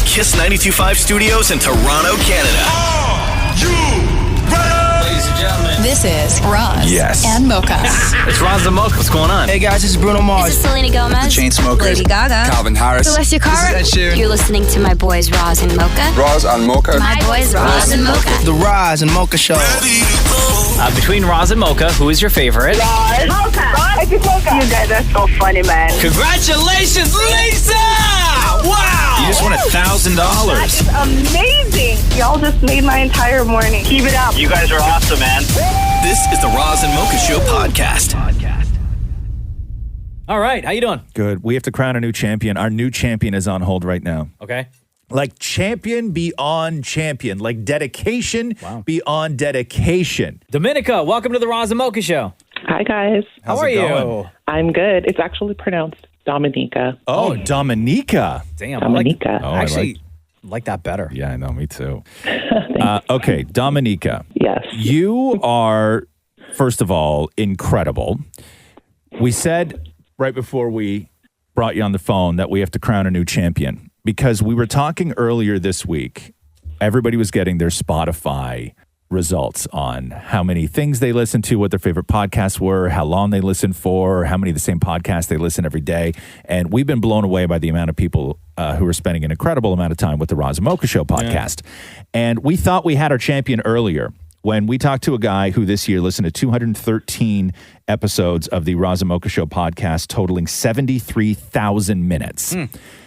Kiss 92.5 studios in Toronto, Canada. Are you ready? Ladies and gentlemen, This is Roz Yes. and Mocha. it's Roz Mocha. What's going on? Hey guys, this is Bruno Mars. This is Selena Gomez. Chainsmokers. Lady Gaga. Calvin Harris. Celestia Cara. This is Ed Sheeran. You're listening to my boys Roz and Mocha. Roz and Mocha. My boys Roz and Mocha. The Roz and Mocha Show. Ready to go. Between Roz and Mocha, who is your favorite? Mocha. You guys are so funny, man. Congratulations, Lisa! Wow! You just won $1,000. That's amazing. Y'all just made my entire morning. Keep it up. You guys are awesome, man. This is the Roz and Mocha Show podcast. All right, how you doing? Good. We have to crown a new champion. Our new champion is on hold right now. Okay. Like champion beyond champion. Like dedication beyond dedication. Domenica, welcome to the Roz and Mocha Show. Hi, guys. How are you? I'm good. It's actually pronounced Domenica. Oh, Domenica. Damn, Domenica. I actually like that better. Yeah, I know. Me too. Okay, Domenica. Yes. You are, first of all, incredible. We said right before we brought you on the phone that we have to crown a new champion because we were talking earlier this week. Everybody was getting their Spotify results on how many things they listen to, what their favorite podcasts were, how long they listen for, how many of the same podcasts they listen every day. And we've been blown away by the amount of people who are spending an incredible amount of time with the Roz and Mocha Show podcast. Yeah. And we thought we had our champion earlier when we talked to a guy who this year listened to 213 episodes of the Roz and Mocha Show podcast, totaling 73,000 minutes.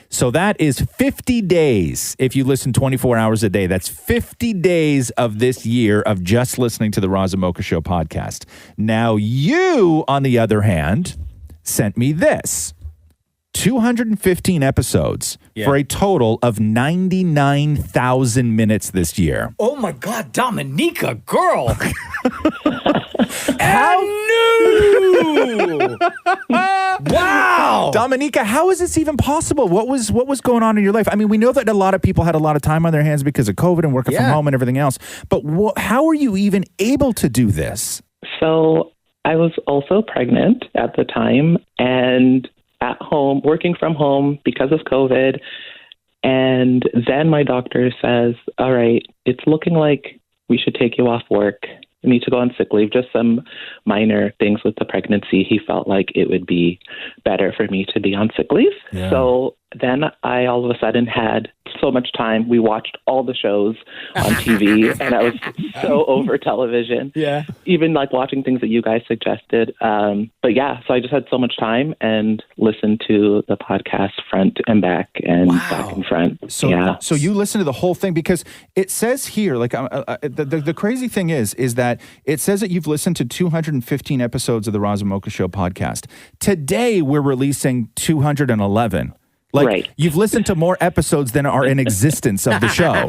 So that is 50 days. If you listen 24 hours a day, that's 50 days of this year of just listening to the Roz and Mocha Show podcast. Now you, on the other hand, sent me this. 215 episodes for a total of 99,000 minutes this year. Oh my God, Domenica, girl! How new! Wow, Domenica, how is this even possible? What was going on in your life? I mean, we know that a lot of people had a lot of time on their hands because of COVID and working from home and everything else. But how are you even able to do this? So I was also pregnant at the time and at home, working from home because of COVID. And then my doctor says, all right, it's looking like we should take you off work. You need to go on sick leave, just some minor things with the pregnancy. He felt like it would be better for me to be on sick leave. Yeah. So then I all of a sudden had so much time. We watched all the shows on TV and I was so over television. Yeah. Even like watching things that you guys suggested. But yeah, so I just had so much time and listened to the podcast front and back and back and front. So, so you listen to the whole thing because it says here, like the crazy thing is that it says that you've listened to 215 episodes of the Roz and Mocha Show podcast. Today we're releasing 211. Like, you've listened to more episodes than are in existence of the show.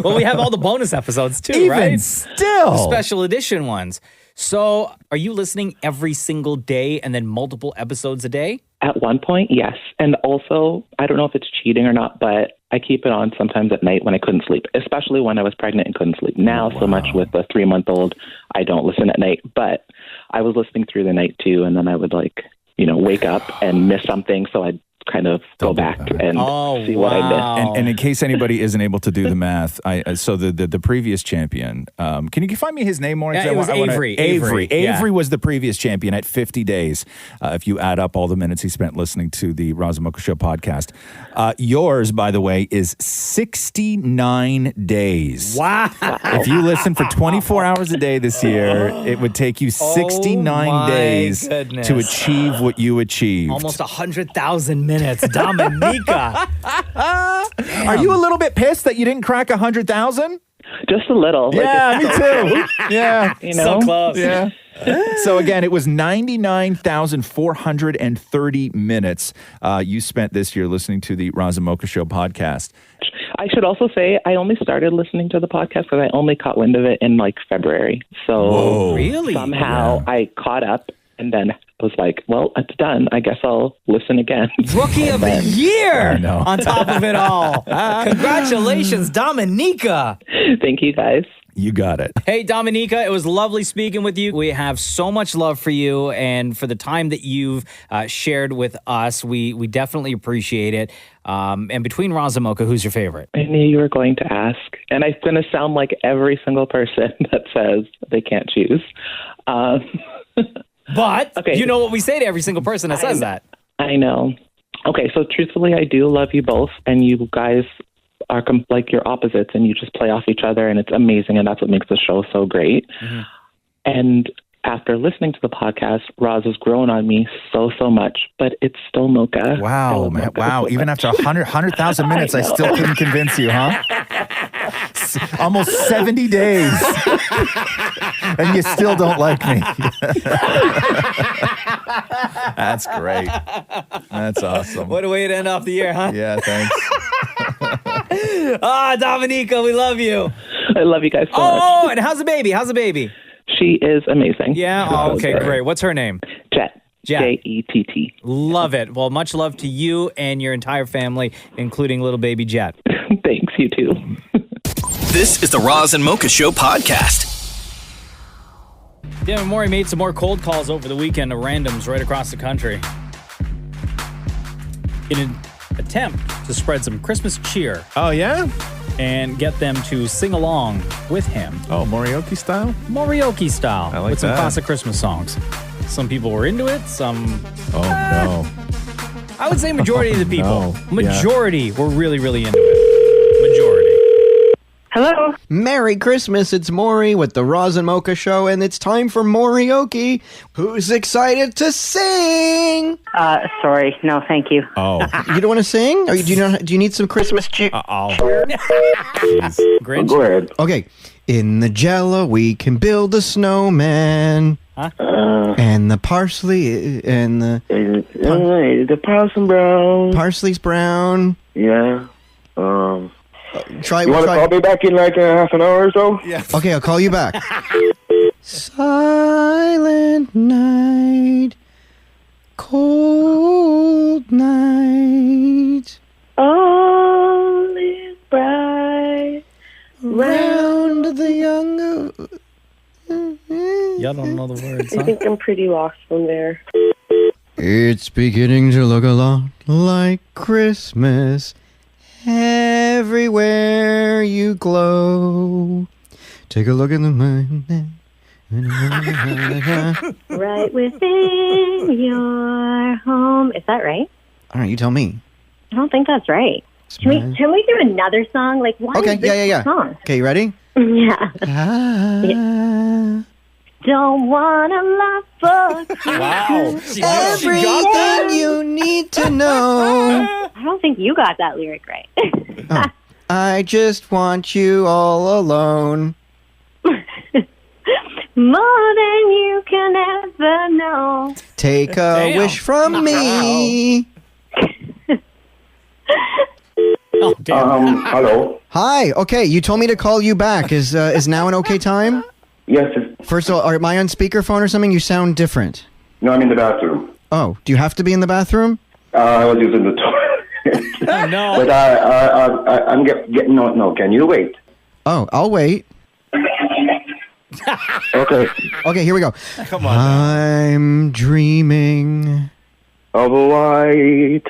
Well, we have all the bonus episodes too, Even right? Still. The special edition ones. So are you listening every single day and then multiple episodes a day? At one point, yes. And also, I don't know if it's cheating or not, but I keep it on sometimes at night when I couldn't sleep, especially when I was pregnant and couldn't sleep. Now, so much with the 3-month-old, I don't listen at night. But I was listening through the night too, and then I would wake up and miss something, so I'd kind of go back and see what I missed. And in case anybody isn't able to do the math, so the previous champion, can you find me his name more? Yeah, it was Avery. Avery was the previous champion at 50 days. If you add up all the minutes he spent listening to the Roz and Mocha Show podcast. Yours, by the way, is 69 days. Wow. If you listen for 24 hours a day this year, it would take you 69 days to achieve what you achieved. Almost 100,000 minutes. Domenica. Are you a little bit pissed that you didn't crack 100,000? Just a little. Yeah, me too. Yeah. So close. Yeah. So again, it was 99,430 minutes you spent this year listening to the Roz and Mocha Show podcast. I should also say I only started listening to the podcast because I only caught wind of it in February. So really? Somehow I caught up and then was like, well, it's done. I guess I'll listen again. Rookie of the year on top of it all. Congratulations, Domenica. Thank you, guys. You got it. Hey, Domenica, it was lovely speaking with you. We have so much love for you and for the time that you've shared with us. We definitely appreciate it. And between Roz and Mocha, who's your favorite? I knew you were going to ask. And I'm going to sound like every single person that says they can't choose. But you know what we say to every single person that says that. I know. Okay, so truthfully, I do love you both. And you guys are like your opposites, and you just play off each other. And it's amazing. And that's what makes the show so great. Mm-hmm. And after listening to the podcast, Roz has grown on me so much, but it's still Mocha. Wow, man. Wow. Even after 100,000 minutes, I still couldn't convince you, huh? Almost 70 days. And you still don't like me. That's great. That's awesome. What a way to end off the year, huh? Yeah, thanks. Domenica, we love you. I love you guys so much. Oh, and how's the baby? How's the baby? She is amazing. Yeah? Oh, okay, great. What's her name? Jet. J-E-T-T. Love it. Well, much love to you and your entire family, including little baby Jet. Thanks, you too. This is the Roz and Mocha Show podcast. Dan and Maurie made some more cold calls over the weekend to randoms right across the country in an attempt to spread some Christmas cheer. Oh, yeah? And get them to sing along with him. Oh, Morioki style? Morioki style. I like with some that. classic Christmas songs. Some people were into it, some... Oh, no. I would say majority of the people. No. Majority were really, really into it. Majority. Hello. Merry Christmas, it's Maurie with the Roz and Mocha Show, and it's time for Morioki. Who's excited to sing? Sorry. No, thank you. Oh. You don't want to sing? Or do you need some Christmas cheer? Grinch? Go ahead. Okay. In the Jell-O we can build a snowman. Huh? And the parsley and The parsley brown. Parsley's brown. Yeah. Try. You want to call me back in like half an hour or so? Yeah. Okay, I'll call you back. Silent night, cold night. All is bright. Round the young. Y'all don't know the words, I huh? think I'm pretty lost from there. It's beginning to look a lot like Christmas. Everywhere you glow. Take a look at the moon. Right within your home. Is that right? All right, you tell me. I don't think that's right. Can we do another song? Like, why Okay, is this yeah. song? Okay, you ready? Yeah. Don't want to love for Wow. Everything you need to know. I don't think you got that lyric right. Oh, I just want you all alone. More than you can ever know. Take a wish from me. Oh, damn. Hello. Hi. Okay, you told me to call you back. Is now an okay time? Yes. First of all, am I on speakerphone or something? You sound different. No, I'm in the bathroom. Oh, do you have to be in the bathroom? I was using the toilet. Oh, no. But I'm getting no. Can you wait? Oh, I'll wait. Okay. Okay, here we go. Come on. I'm dreaming Of a white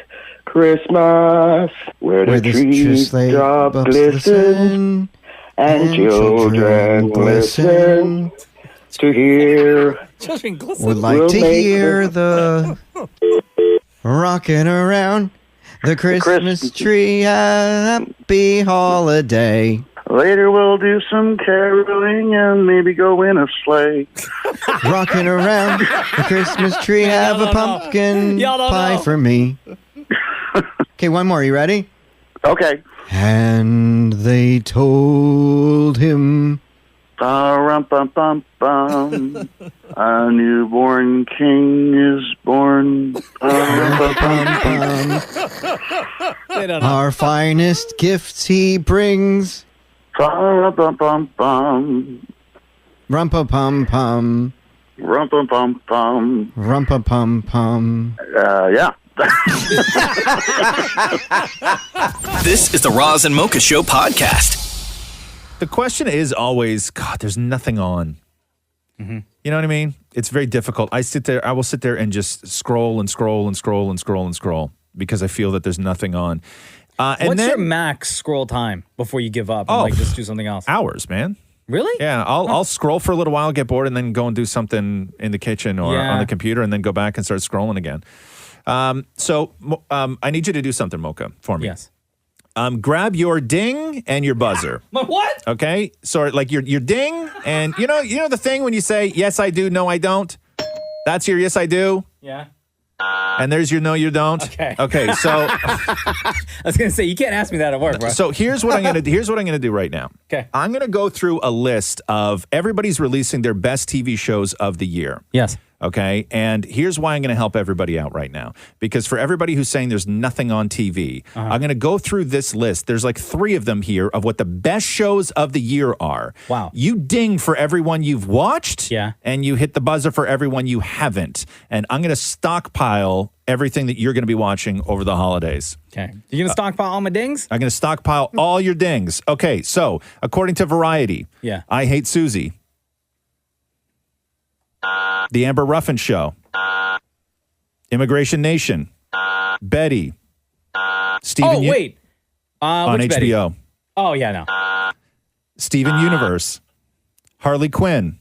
Christmas where the trees drop glisten and children glisten to hear. Children glisten. Would like to hear the rocking around the Christmas tree. Happy holiday. Later we'll do some caroling and maybe go in a sleigh. Rocking around the Christmas tree. Have a pumpkin pie for me. Okay, one more. You ready? Okay. And they told him, Rum-pum-pum-pum. A newborn king is born. our finest gifts he brings. Rum-pum-pum-pum. Rumpa-pum-pum. Rum-pum-pum-pum. Rumpa-pum-pum. Yeah. This is the Roz and Mocha Show podcast. The question is always, God, there's nothing on. Mm-hmm. You know what I mean? It's very difficult. I will sit there and just scroll and scroll and scroll and scroll and scroll because I feel that there's nothing on. What's your max scroll time before you give up and just do something else? Hours, man. Really? Yeah, I'll scroll for a little while, get bored, and then go and do something in the kitchen or on the computer, and then go back and start scrolling again. So I need you to do something, Mocha, for me. Yes. Grab your ding and your buzzer. My what? Okay, so like your ding, and you know the thing when you say yes I do, no I don't. That's your yes I do. Yeah. And there's your no you don't. Okay. So I was gonna say you can't ask me that at work, bro. So here's what I'm gonna do. Here's what I'm gonna do right now. Okay. I'm gonna go through a list of everybody's releasing their best TV shows of the year. Yes. Okay. And here's why I'm going to help everybody out right now. Because for everybody who's saying there's nothing on TV, I'm going to go through this list. There's like 3 of them here of what the best shows of the year are. Wow. You ding for everyone you've watched. Yeah. And you hit the buzzer for everyone you haven't. And I'm going to stockpile everything that you're going to be watching over the holidays. Okay. You're going to stockpile all my dings? I'm going to stockpile all your dings. Okay. So according to Variety, I Hate Susie. The Amber Ruffin Show, Immigration Nation, Betty, Steven. Wait, on which HBO. Betty? Oh yeah, no. Steven Universe, Harley Quinn,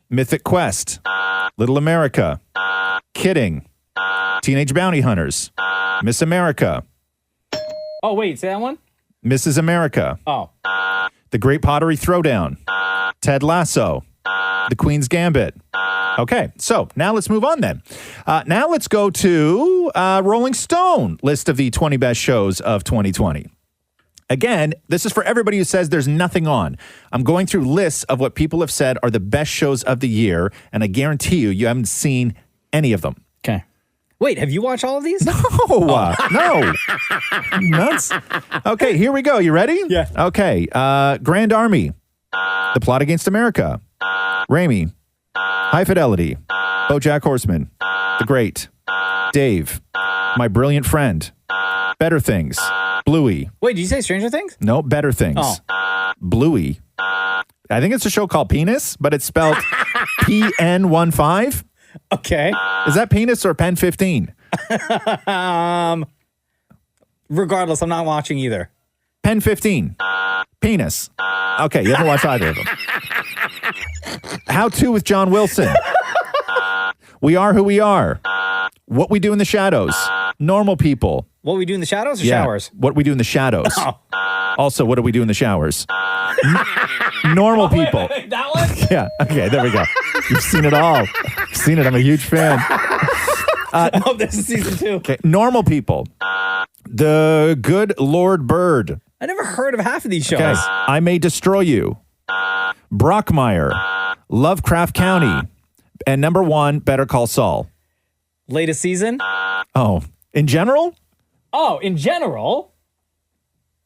Mythic Quest, Little America, Kidding, Teenage Bounty Hunters, Miss America. Oh wait, say that one. Mrs. America. Oh. The Great Pottery Throwdown, Ted Lasso. The Queen's Gambit. Okay, so now let's move on then. Now let's go to Rolling Stone list of the 20 best shows of 2020. Again, this is for everybody who says there's nothing on. I'm going through lists of what people have said are the best shows of the year, and I guarantee you haven't seen any of them. Okay. Wait, have you watched all of these? No, no. Nuts. Okay, here we go. You ready? Yeah. Okay, Grand Army, The Plot Against America, Raimi, High Fidelity, BoJack Horseman, The Great, Dave, My Brilliant Friend, Better Things, Bluey. Wait, did you say Stranger Things? No, Better Things. Oh. Bluey. I think it's a show called Penis, but it's spelled PN15. Okay. Is that penis or pen 15? Regardless, I'm not watching either. Pen 15. Penis. Okay, you haven't watched either of them. How To with John Wilson. We Are Who We Are. What We Do in the Shadows. Normal People. What We Do in the Shadows or showers? What We Do in the Shadows. Oh. Also, What Do We Do in the Showers? Normal People. Wait, that one? Yeah, okay, there we go. You've seen it all. I've seen it. I'm a huge fan. No, this is season 2. Okay, Normal People. The Good Lord Bird. I never heard of half of these shows. Okay. I May Destroy You. Brockmire. Lovecraft County. And number 1, Better Call Saul. Latest season? Oh, in general? Oh, in general?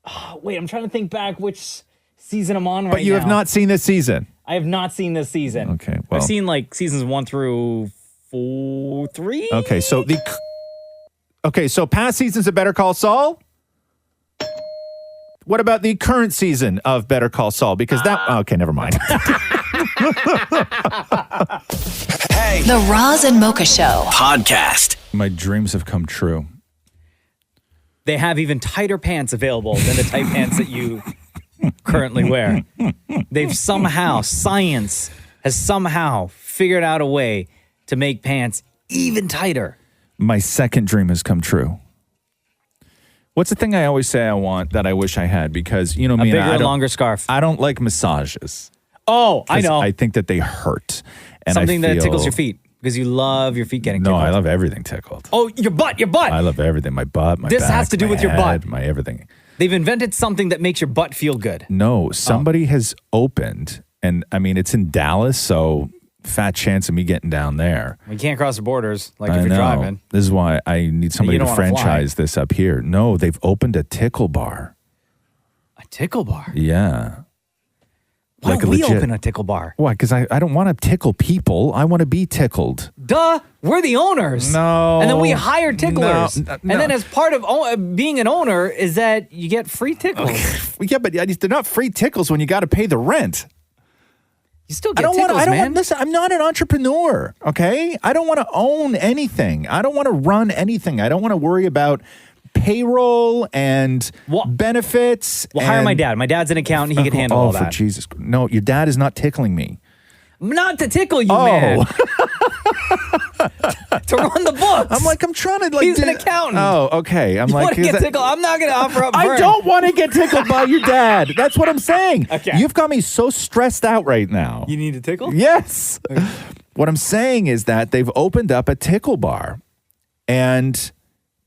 Oh, wait, I'm trying to think back which season I'm on right now. But you have not seen this season. I have not seen this season. Okay, well. I've seen like seasons 1 through 3. Okay, so past seasons of Better Call Saul? What about the current season of Better Call Saul? Because okay, never mind. The Roz and Mocha Show Podcast. My dreams have come true. They have even tighter pants available than the tight pants that you currently wear. Science has somehow figured out a way to make pants even tighter. My second dream has come true. What's the thing I always say I want that I wish I had? Because, you know me, a bigger, longer scarf. I don't like massages. Oh, I know. I think that they hurt. And something that tickles your feet because you love your feet getting tickled. No, I love everything tickled. Oh, your butt. I love everything. My butt, my This back, has to do my with your head, butt. my everything. They've invented something that makes your butt feel good. No, somebody has opened, and I mean, it's in Dallas, so fat chance of me getting down there. You can't cross the borders like if I you're know. driving. This is why I need somebody to don't wanna franchise this up here. No, they've opened a tickle bar. A tickle bar? Yeah. Why don't we open a tickle bar? Why? Because I don't want to tickle people. I want to be tickled. Duh. We're the owners. No. And then we hire ticklers. No. And then as part of being an owner is that you get free tickles. Okay. Yeah, but they're not free tickles when you got to pay the rent. You still get tickles, man. Listen, I'm not an entrepreneur, okay? I don't want to own anything. I don't want to run anything. I don't want to worry about payroll and benefits. Well, hire my dad. My dad's an accountant. He can handle all that. Oh, for Jesus. No, your dad is not tickling me. Not to tickle you, man. To run the books. I'm like, I'm trying to He's an accountant. Oh, okay. I'm you like, want to get tickled? I'm not going to offer up. I don't want to get tickled by your dad. That's what I'm saying. Okay. You've got me so stressed out right now. You need a tickle? Yes. Okay. What I'm saying is that they've opened up a tickle bar, and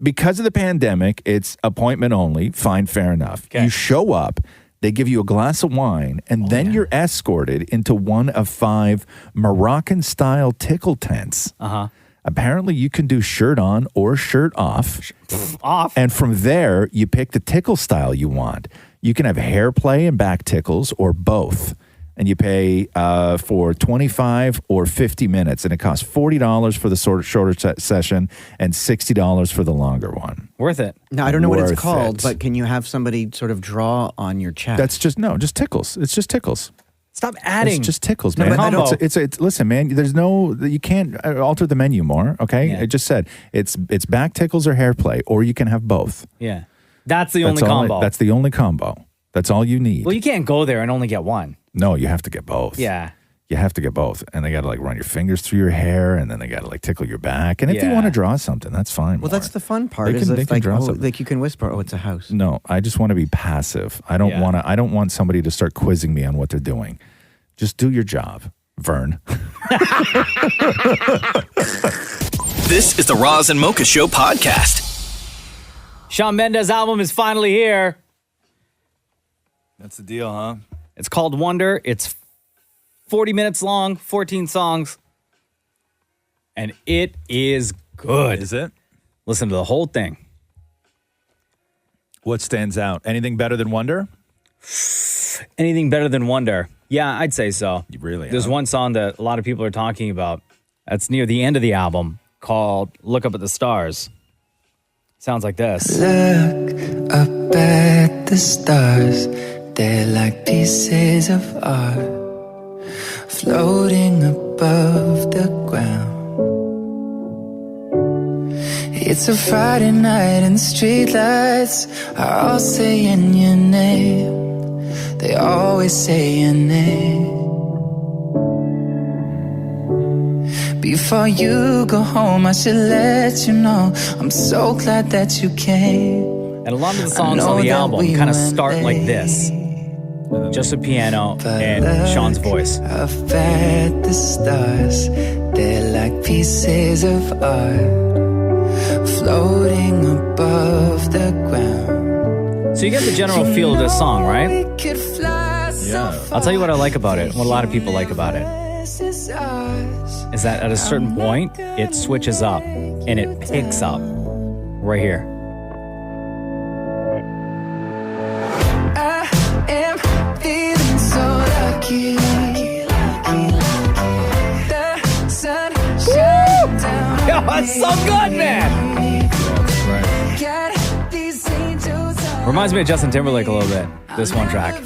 because of the pandemic, it's appointment only. Fine, fair enough. Okay. You show up. They give you a glass of wine, and then you're escorted into one of 5 Moroccan-style tickle tents. Uh-huh. Apparently, you can do shirt on or shirt off. Off. And from there, you pick the tickle style you want. You can have hair play and back tickles or both. And you pay for 25 or 50 minutes. And it costs $40 for the shorter session and $60 for the longer one. Worth it. Now, I don't know what it's called, but can you have somebody sort of draw on your chest? That's just tickles. It's just tickles. Stop adding. It's just tickles, man. Listen, man, you can't alter the menu more, okay? Yeah. I just said it's back tickles or hair play, or you can have both. Yeah. That's the only combo. That's the only combo. That's all you need. Well, you can't go there and only get one. No, you have to get both. Yeah. You have to get both. And they got to run your fingers through your hair, and then they got to tickle your back. And if they want to draw something, that's fine. Well, that's the fun part. They can draw something. Like you can whisper, "Oh, it's a house." No, I just want to be passive. I don't want to. I don't want somebody to start quizzing me on what they're doing. Just do your job, Vern. This is the Roz and Mocha Show podcast. Shawn Mendes' album is finally here. That's the deal, huh? It's called Wonder. It's 40 minutes long, 14 songs. And it is good. Is it? Listen to the whole thing. What stands out? Anything better than Wonder? Anything better than Wonder? Yeah, I'd say so. You really There's one song that a lot of people are talking about. That's near the end of the album called Look Up at the Stars. Sounds like this. Look up at the stars. They're like pieces of art floating above the ground. It's a Friday night and the streetlights are all saying your name. They always say your name. Before you go home, I should let you know I'm so glad that you came. And a lot of the songs on the album kind of start like this. Just a piano and Shawn's voice. Up at the stars, they're like pieces of art floating above the ground. So you get the general feel of this song, right? Yeah. I'll tell you what I like about it, what a lot of people like about it, is that at a certain point, it switches up and it picks up right here. Yo, that's so good, man. Reminds me of Justin Timberlake a little bit, this one track.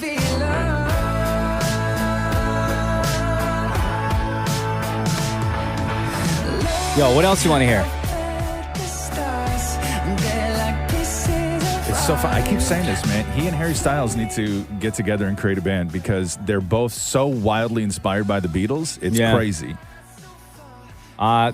Yo, what else you want to hear? It's so fun. I keep saying this, man. He and Harry Styles need to get together and create a band because they're both so wildly inspired by the Beatles. It's crazy.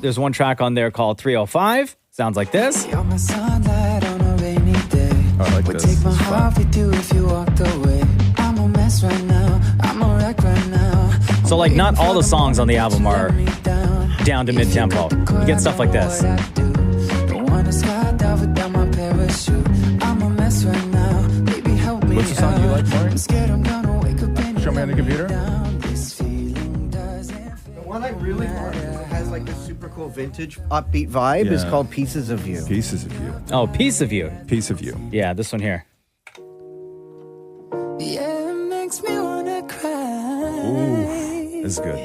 There's one track on there called 305. Sounds like this. You're my sunlight on a rainy day. I like Would this. take my heart with you if you walked away. I'm a mess right now. I'm a wreck right now. So, like, not all the songs on the album are down to mid-tempo. You get stuff like this. What's the song you like, Maurie? Show me on the computer. The one I really want has like a super cool vintage upbeat vibe is called Pieces of You. Pieces of You. Oh, Piece of You. Piece of You. Yeah, this one here. Yeah, it makes me wanna cry. This is good.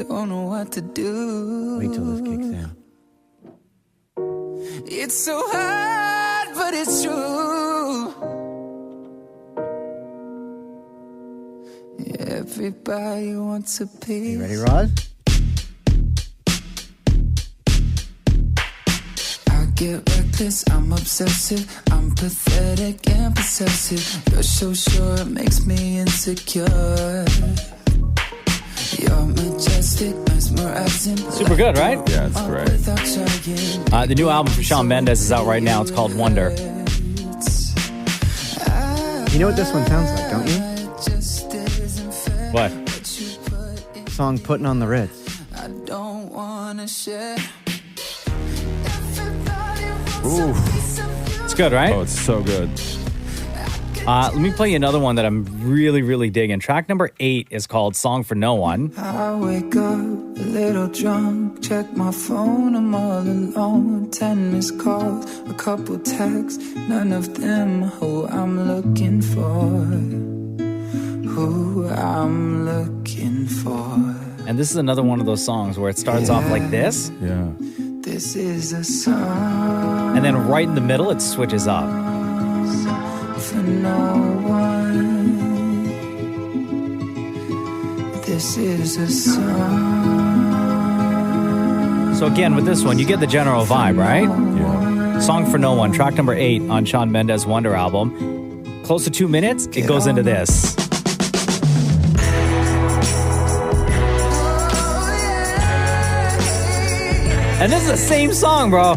Don't know what to do. Wait till this kicks in. It's so hard, but it's true. Everybody wants a piece. You ready, Roz? I get reckless, I'm obsessive, I'm pathetic and possessive. You're so sure it makes me insecure. You're majestic, mesmerizing. Super good, right? Yeah, it's great. The new album from Shawn Mendes is out right now. It's called Wonder. You know what this one sounds like, don't you? What? Song Putting on the Ritz. I don't wanna share. Ooh. It's good, right? Oh, it's so good. Let me play you another one that I'm really, really digging. Track number 8 is called Song for No One. I wake up a little drunk, check my phone, I'm all alone. 10 missed calls, a couple texts, none of them who I'm looking for. Who I'm looking for. And this is another one of those songs where it starts off like this. Yeah. This is a song. And then right in the middle, it switches up. For no one. This is a song. So again, with this one, you get the general vibe, right? Yeah. Song for No One, track number 8 on Shawn Mendes' Wonder album. Close to 2 minutes, it goes into this. And this is the same song, bro.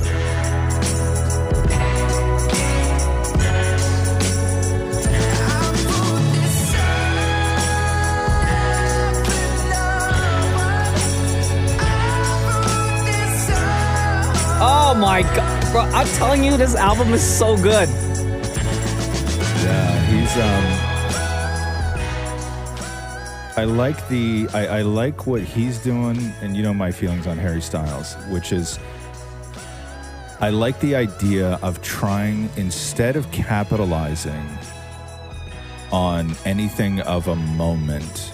Oh my God, bro, I'm telling you, this album is so good. Yeah, he's I like what he's doing, and you know my feelings on Harry Styles, which is I like the idea of trying, instead of capitalizing on anything of a moment,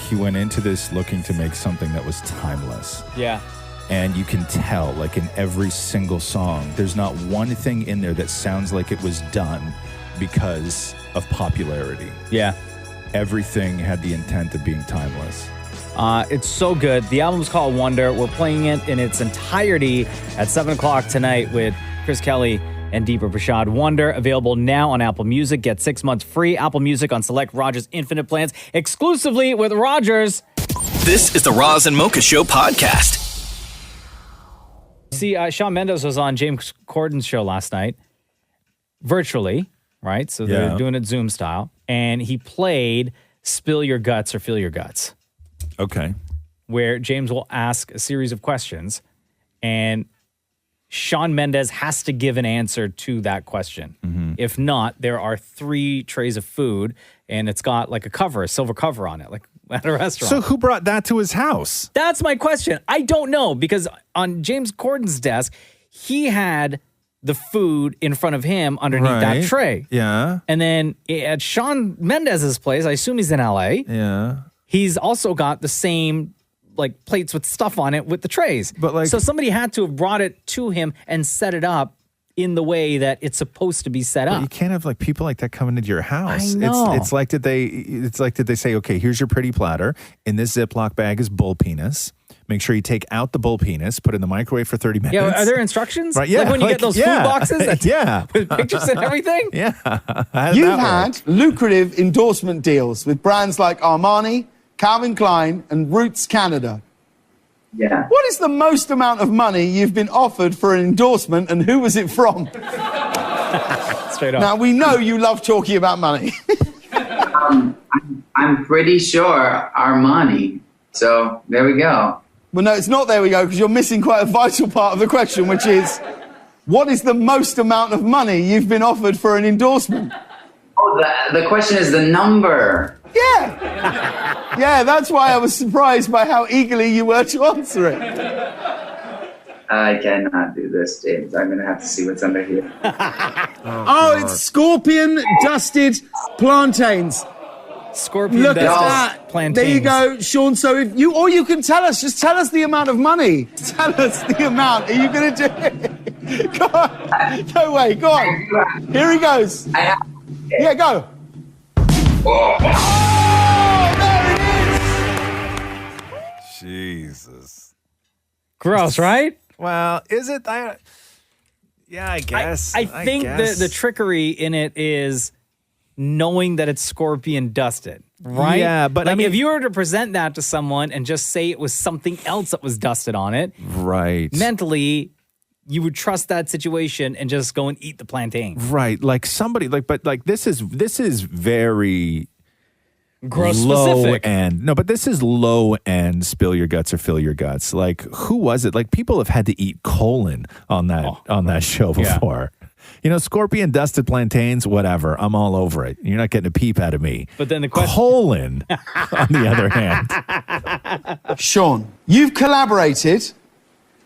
he went into this looking to make something that was timeless. Yeah. And you can tell, like in every single song, there's not one thing in there that sounds like it was done because of popularity. Yeah. Everything had the intent of being timeless. It's so good. The album's called Wonder. We're playing it in its entirety at 7 o'clock tonight with Chris Kelly and Deepa Prashad. Wonder, available now on Apple Music. Get 6 months free. Apple Music on select Rogers Infinite plans exclusively with Rogers. This is the Roz and Mocha Show podcast. See, Shawn Mendes was on James Corden's show last night, virtually, right? So they're doing it Zoom style. And he played Spill Your Guts or Feel Your Guts. Okay. Where James will ask a series of questions, and Shawn Mendes has to give an answer to that question. Mm-hmm. If not, there are 3 trays of food, and it's got like a silver cover on it, like at a restaurant. So who brought that to his house? That's my question. I don't know, because on James Corden's desk, he had the food in front of him underneath that tray. Yeah. And then at Shawn Mendes' place, I assume he's in LA. Yeah. He's also got the same like plates with stuff on it with the trays. But like, so somebody had to have brought it to him and set it up in the way that it's supposed to be set up. You can't have like people like that coming into your house. I know. It's like did they say, okay, here's your pretty platter. In this Ziploc bag is bull penis. Make sure you take out the bull penis, put it in the microwave for 30 minutes. Yeah, are there instructions? Right, yeah. Like when you get those food boxes? With pictures and everything? Yeah. You've had lucrative endorsement deals with brands like Armani, Calvin Klein, and Roots Canada. Yeah. What is the most amount of money you've been offered for an endorsement, and who was it from? Straight up. Now, we know you love talking about money. I'm pretty sure Armani. So there we go. Well, no, it's not there we go, because you're missing quite a vital part of the question, which is, what is the most amount of money you've been offered for an endorsement? Oh, the question is the number. Yeah. Yeah, that's why I was surprised by how eagerly you were to answer it. I cannot do this, James. I'm going to have to see what's under here. Oh, it's scorpion-dusted plantains. Scorpion Look at dusted that. plantains. There you go, Sean. So if you, or you can tell us, just tell us the amount of money. Tell us the amount. Are you going to do it? Go on. No way. Go on. Here he goes. Yeah, go. Oh, there it is. Jesus. Gross, right? Well, is it? Yeah, I guess. I think the trickery in it is knowing that it's scorpion dusted, right? Yeah, but like I mean, if you were to present that to someone and just say it was something else that was dusted on it, right? Mentally, you would trust that situation and just go and eat the plantain, right? Like somebody, but this is very gross low specific. end. No, but this is low end. Spill your guts or fill your guts. Like who was it? Like people have had to eat colon on that show before. Yeah. You know, scorpion dusted plantains, whatever. I'm all over it. You're not getting a peep out of me. But then the question... Colon, on the other hand. Sean, you've collaborated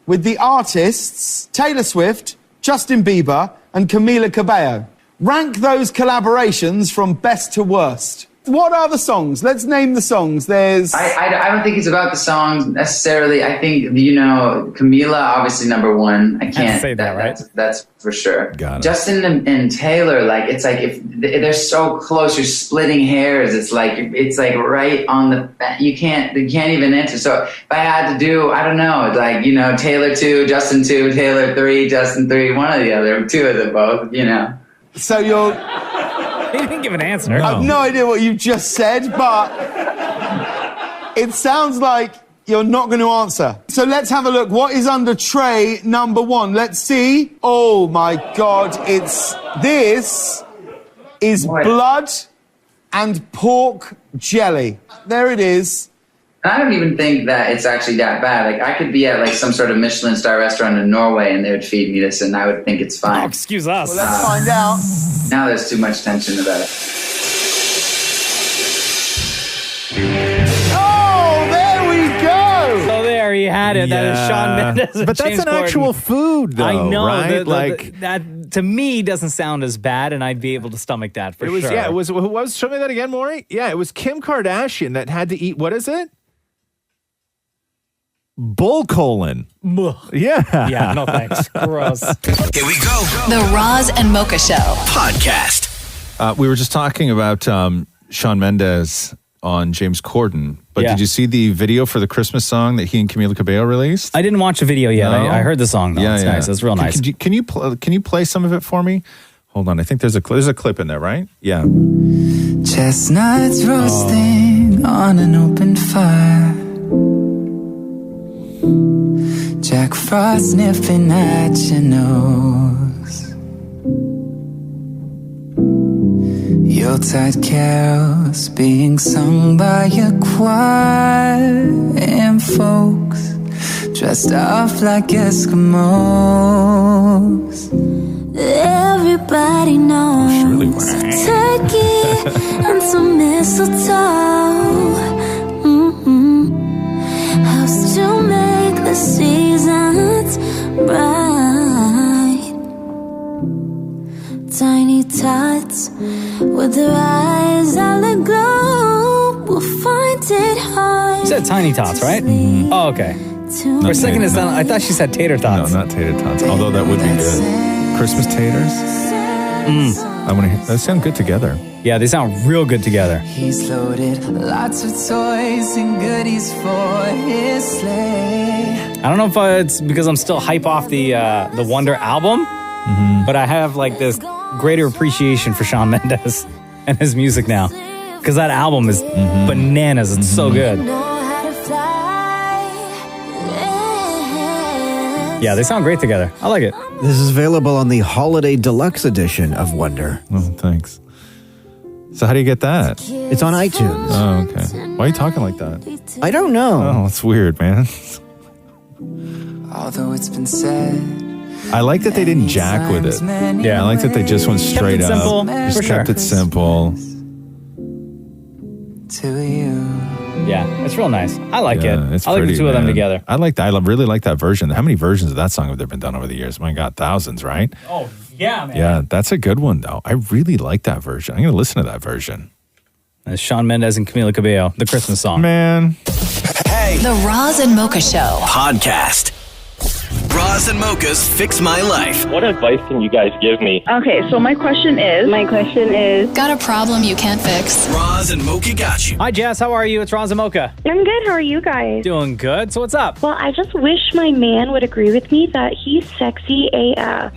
with the artists Taylor Swift, Justin Bieber, and Camila Cabello. Rank those collaborations from best to worst. What are the songs? Let's name the songs. There's... I don't think it's about the songs necessarily. I think, Camila, obviously number one. I can't say that, right? That's for sure. Got it. Justin and Taylor, like, it's like if they're so close, you're splitting hairs. It's like right on the... You can't even enter. So if I had to do, I don't know, like, Taylor 2, Justin 2, Taylor 3, Justin 3, one or the other, two of them both, So you're... He didn't give an answer. I have no idea what you just said, but it sounds like you're not going to answer. So let's have a look. What is under tray number one? Let's see. Oh, my God. This is blood and pork jelly. There it is. I don't even think that it's actually that bad. Like, I could be at, like, some sort of Michelin star restaurant in Norway and they would feed me this and I would think it's fine. Oh, excuse us. Well, let's find out. Now there's too much tension about it. Oh, there we go. So there you had it. That is Shawn Mendes. But that's an actual food, though, I know. right? That to me doesn't sound as bad, and I'd be able to stomach that for sure. Yeah, it was. Who was? Show me that again, Maurie. Yeah, it was Kim Kardashian that had to eat. What is it? Bull colon. Yeah. Yeah, no thanks. Gross. Here we go. The Roz and Mocha Show Podcast. We were just talking about Shawn Mendes on James Corden, but did you see the video for the Christmas song that he and Camila Cabello released? I didn't watch the video yet. No? I heard the song though. Yeah, it's nice. It's real nice. Can you play some of it for me? Hold on. I think there's a clip in there, right? Yeah. Chestnuts roasting on an open fire. Jack Frost sniffing at your nose. Yuletide carols being sung by a choir, and folks dressed up like Eskimos. Everybody knows a turkey and some mistletoe. Helps to make the seasons bright. Tiny tots with their eyes out the glow will find it hard. You said tiny tots, right? Mm-hmm. Oh, okay. For a second, I thought she said tater tots. No, not tater tots. Although that would be good. Christmas taters. I want to hear. They sound good together. Yeah, they sound real good together. He's loaded lots of toys and goodies for his sleigh. I don't know if it's because I'm still hype off the Wonder album, but I have like this greater appreciation for Shawn Mendes and his music now because that album is bananas. It's so good. Yeah, they sound great together. I like it. This is available on the Holiday Deluxe edition of Wonder. Oh, thanks. So how do you get that? It's on iTunes. Oh, okay. Why are you talking like that? I don't know. Oh, it's weird, man. Although it's been said, I like that they didn't jack with it. Yeah, I like that they just went straight up. Simple, just for sure. kept it simple. To you. Yeah, it's real nice. I like it. It's I like pretty, the two of them man. together. I like that. I really like that version. How many versions of that song have there been done over the years? My God, thousands, right? Oh, yeah, man. Yeah, that's a good one, though. I really like that version. I'm going to listen to that version. That's Shawn Mendes and Camila Cabello, the Christmas song. Man. The Roz and Mocha Show. Podcast. Roz and Mocha's Fix My Life. What advice can you guys give me? Okay, so my question is... Got a problem you can't fix? Roz and Mocha got you. Hi, Jess. How are you? It's Roz and Mocha. I'm good. How are you guys? Doing good. So what's up? Well, I just wish my man would agree with me that he's sexy AF.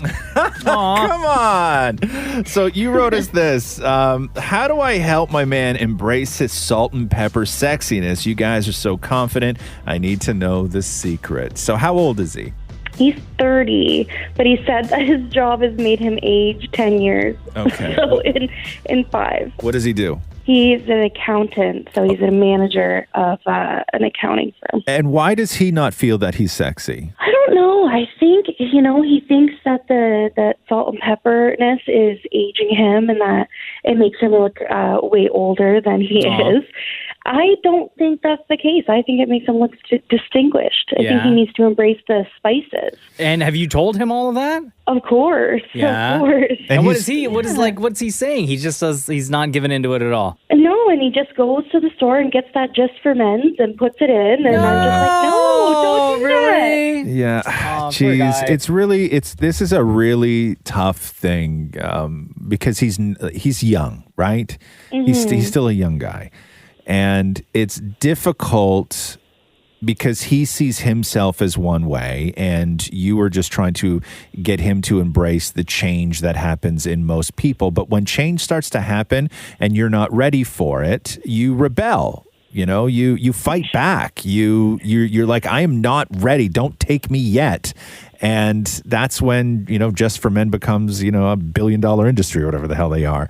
Come on. So you wrote us this. How do I help my man embrace his salt and pepper sexiness? You guys are so confident. I need to know the secret. So how old is he? He's 30, but he said that his job has made him age 10 years. Okay. So in 5. What does he do? He's an accountant, so he's a manager of an accounting firm. And why does he not feel that he's sexy? I don't know. I think, he thinks that that salt and pepperness is aging him and that it makes him look way older than he is. I don't think that's the case. I think it makes him look distinguished. I think he needs to embrace the spices. And have you told him all of that? Of course. Yeah. Of course. And what's he saying? He just says he's not giving into it at all. No, and he just goes to the store and gets that just for men's and puts it in. And I'm just like, no, don't do that. Yeah. Jeez. This is a really tough thing because he's young, right? Mm-hmm. He's still a young guy. And it's difficult because he sees himself as one way and you are just trying to get him to embrace the change that happens in most people. But when change starts to happen and you're not ready for it, you rebel. You fight back. You're like, I am not ready. Don't take me yet. And that's when, Just for Men becomes, a billion-dollar industry or whatever the hell they are.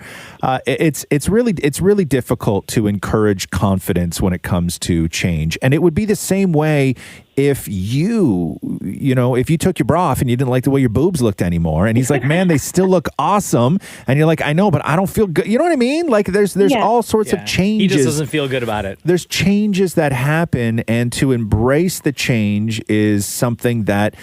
It's really difficult to encourage confidence when it comes to change. And it would be the same way if you took your bra off and you didn't like the way your boobs looked anymore. And he's like, man, they still look awesome. And you're like, I know, but I don't feel good. You know what I mean? Like there's all sorts of changes. He just doesn't feel good about it. There's changes that happen, and to embrace the change is something that,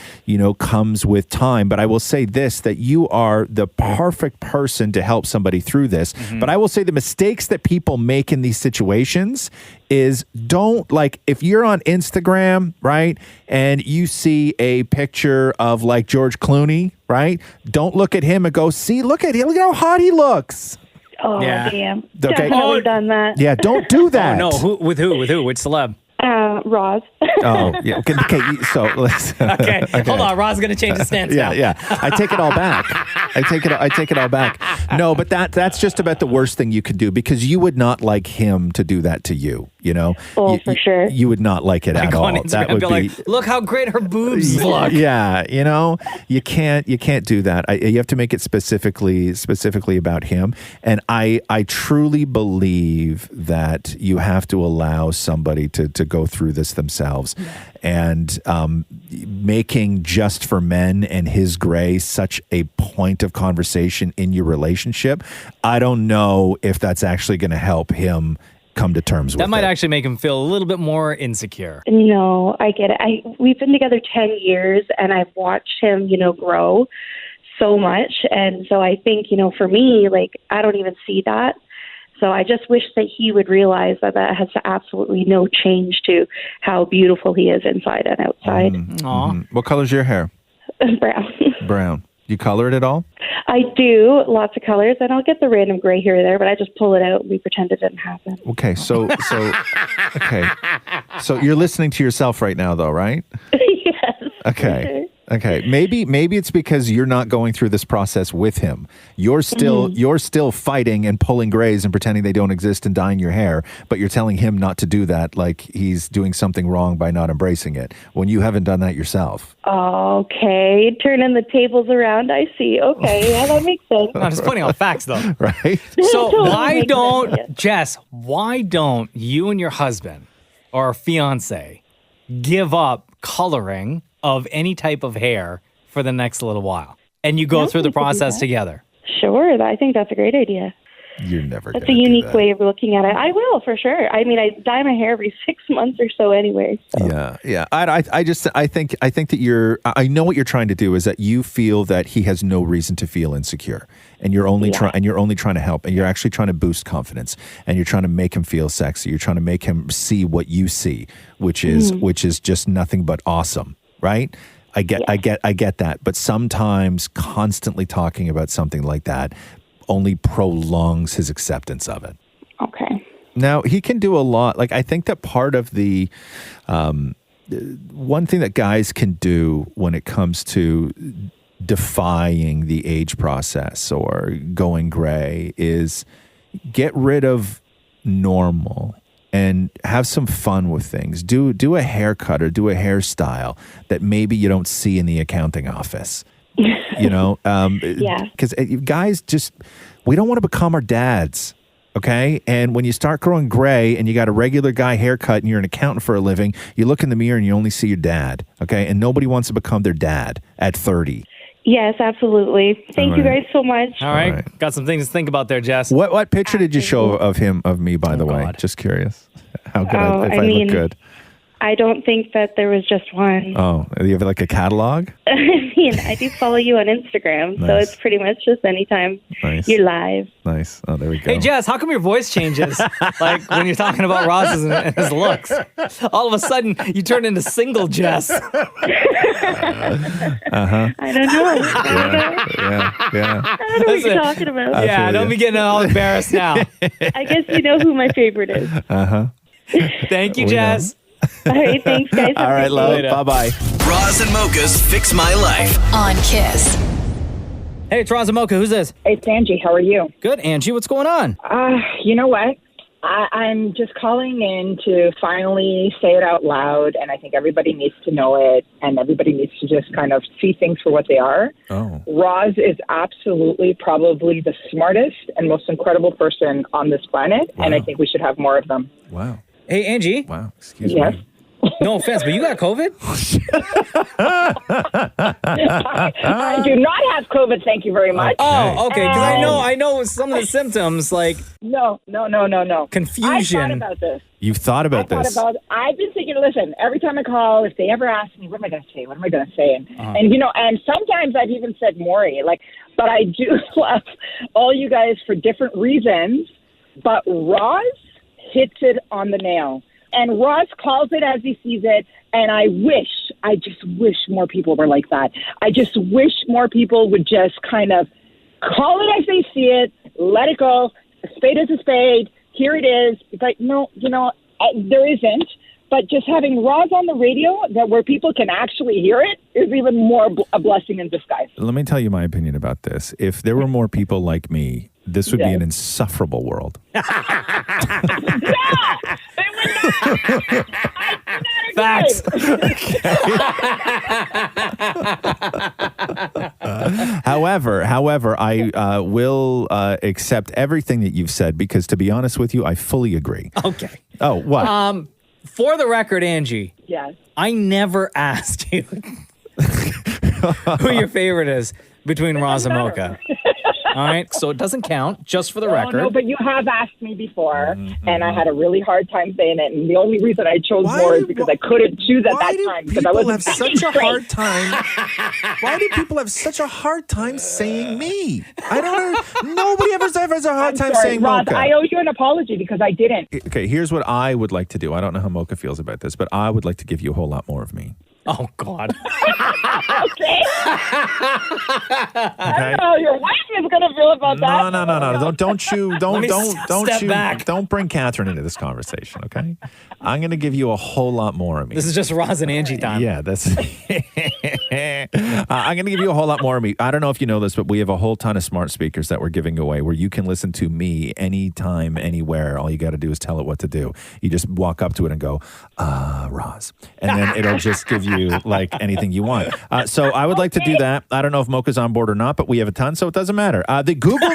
comes with time. But I will say this, that you are the perfect person to help somebody through this. Mm-hmm. But I will say the mistakes that people make in these situations is if you're on Instagram, right, and you see a picture of like George Clooney, right, don't look at him and go, look at how hot he looks. Oh, damn. Okay. Definitely done that. Yeah, don't do that. Oh, no. With who? Which celeb? Roz. Oh, yeah. Okay, so let's... Okay, hold on. Roz is going to change his stance now. Yeah. I take it all back. I take it all back. No, but that's just about the worst thing you could do because you would not like him to do that to you, Oh, for sure. You would not like it at all. That would be like, look how great her boobs look. Yeah, you can't do that. You have to make it specifically about him. And I truly believe that you have to allow somebody to go through this themselves. And making Just for Men and his gray such a point of conversation in your relationship, I don't know if that's actually going to help him come to terms with it. That might actually make him feel a little bit more insecure. No, I get it. We've been together 10 years, and I've watched him, grow so much. And so I think, for me, I don't even see that. So I just wish that he would realize that has absolutely no change to how beautiful he is inside and outside. Mm-hmm. What color's your hair? Brown. Brown. You color it at all? I do, lots of colors, and I'll get the random gray here or there, but I just pull it out and we pretend it didn't happen. Okay, so you're listening to yourself right now, though, right? Yes. Okay. Okay, maybe it's because you're not going through this process with him. You're still fighting and pulling grays and pretending they don't exist and dyeing your hair, but you're telling him not to do that, like he's doing something wrong by not embracing it when you haven't done that yourself. Okay, turning the tables around. I see. Okay, yeah, that makes sense. I'm just pointing out facts, though. Right. So why don't you and your husband or fiance give up coloring of any type of hair for the next little while, and you go through the process together? Sure, I think that's a great idea. You're never. That's a unique way of looking at it. I will, for sure. I mean, I dye my hair every 6 months or so anyway. So. Yeah. I think that I know what you're trying to do is that you feel that he has no reason to feel insecure, and you're only trying to help, and you're actually trying to boost confidence, and you're trying to make him feel sexy. You're trying to make him see what you see, which is just nothing but awesome, right? I get that, but sometimes constantly talking about something like that only prolongs his acceptance of it. Okay. Now, he can do a lot. Like, I think that part of the one thing that guys can do when it comes to defying the age process or going gray is get rid of normal and have some fun with things. Do a haircut or do a hairstyle that maybe you don't see in the accounting office. You know, because guys we don't want to become our dads, okay? And when you start growing gray and you got a regular guy haircut and you're an accountant for a living, you look in the mirror and you only see your dad, okay? And nobody wants to become their dad at 30. Yes, absolutely. Thank you guys so much. All right. Got some things to think about there, Jess. What picture did you show of me, by the way? Just curious. How good I look good. I don't think that there was just one. Oh, you have like a catalog? I mean, I do follow you on Instagram, so it's pretty much just anytime you're live. Nice. Oh, there we go. Hey, Jess, how come your voice changes? Like when you're talking about Roz and his looks. All of a sudden, you turn into single Jess. I don't know. Yeah. I don't know what you're talking about. Yeah, don't be getting all embarrassed now. I guess you know who my favorite is. Thank you, Jess. All right, thanks, guys. All right, love. Bye-bye. Roz and Mocha's Fix My Life. On Kiss. Hey, it's Roz and Mocha. Who's this? It's Angie. How are you? Good, Angie. What's going on? You know what? I'm just calling in to finally say it out loud, and I think everybody needs to know it, and everybody needs to just kind of see things for what they are. Oh. Roz is absolutely probably the smartest and most incredible person on this planet, and I think we should have more of them. Wow. Hey, Angie. Wow. Excuse me. No offense, but you got COVID? I do not have COVID, thank you very much. Oh, okay. Because I know some of the symptoms, like No. confusion. I thought about this. You've thought about this? I've been thinking, listen, every time I call, if they ever ask me, what am I going to say? And, you know, and sometimes I've even said Maurie, but I do love all you guys for different reasons, but Roz hits it on the nail. And Roz calls it as he sees it, and I just wish more people were like that. I just wish more people would just kind of call it as they see it, let it go, a spade is a spade, here it is. But no, you know, there isn't. But just having Roz on the radio where people can actually hear it is even more a blessing in disguise. Let me tell you my opinion about this. If there were more people like me, this would be an insufferable world. Facts. However, I will accept everything that you've said because, to be honest with you, I fully agree. Okay. Oh, what? For the record, Angie. Yes. I never asked you who your favorite is between Roz and Mocha. All right, so it doesn't count, just for the record. No, but you have asked me before, and I had a really hard time saying it. And the only reason I chose more is because I couldn't choose at that time. Because I wasn't such a hard time. Why do people have such a hard time saying me? I don't know. Nobody ever has a hard time saying Roz, Mocha. I owe you an apology because I didn't. Okay, here's what I would like to do. I don't know how Mocha feels about this, but I would like to give you a whole lot more of me. Oh, God. Okay. I don't know how your wife is going to feel about that. No. Don't back. Don't bring Catherine into this conversation, okay? I'm going to give you a whole lot more of me. This is just Roz and Angie time. Yeah, that's... I'm going to give you a whole lot more of me. I don't know if you know this, but we have a whole ton of smart speakers that we're giving away where you can listen to me anytime, anywhere. All you got to do is tell it what to do. You just walk up to it and go, Roz. And then it'll just give you like anything you want. So I would like to do that. I don't know if Mocha's on board or not, but we have a ton, so it doesn't matter. The Google...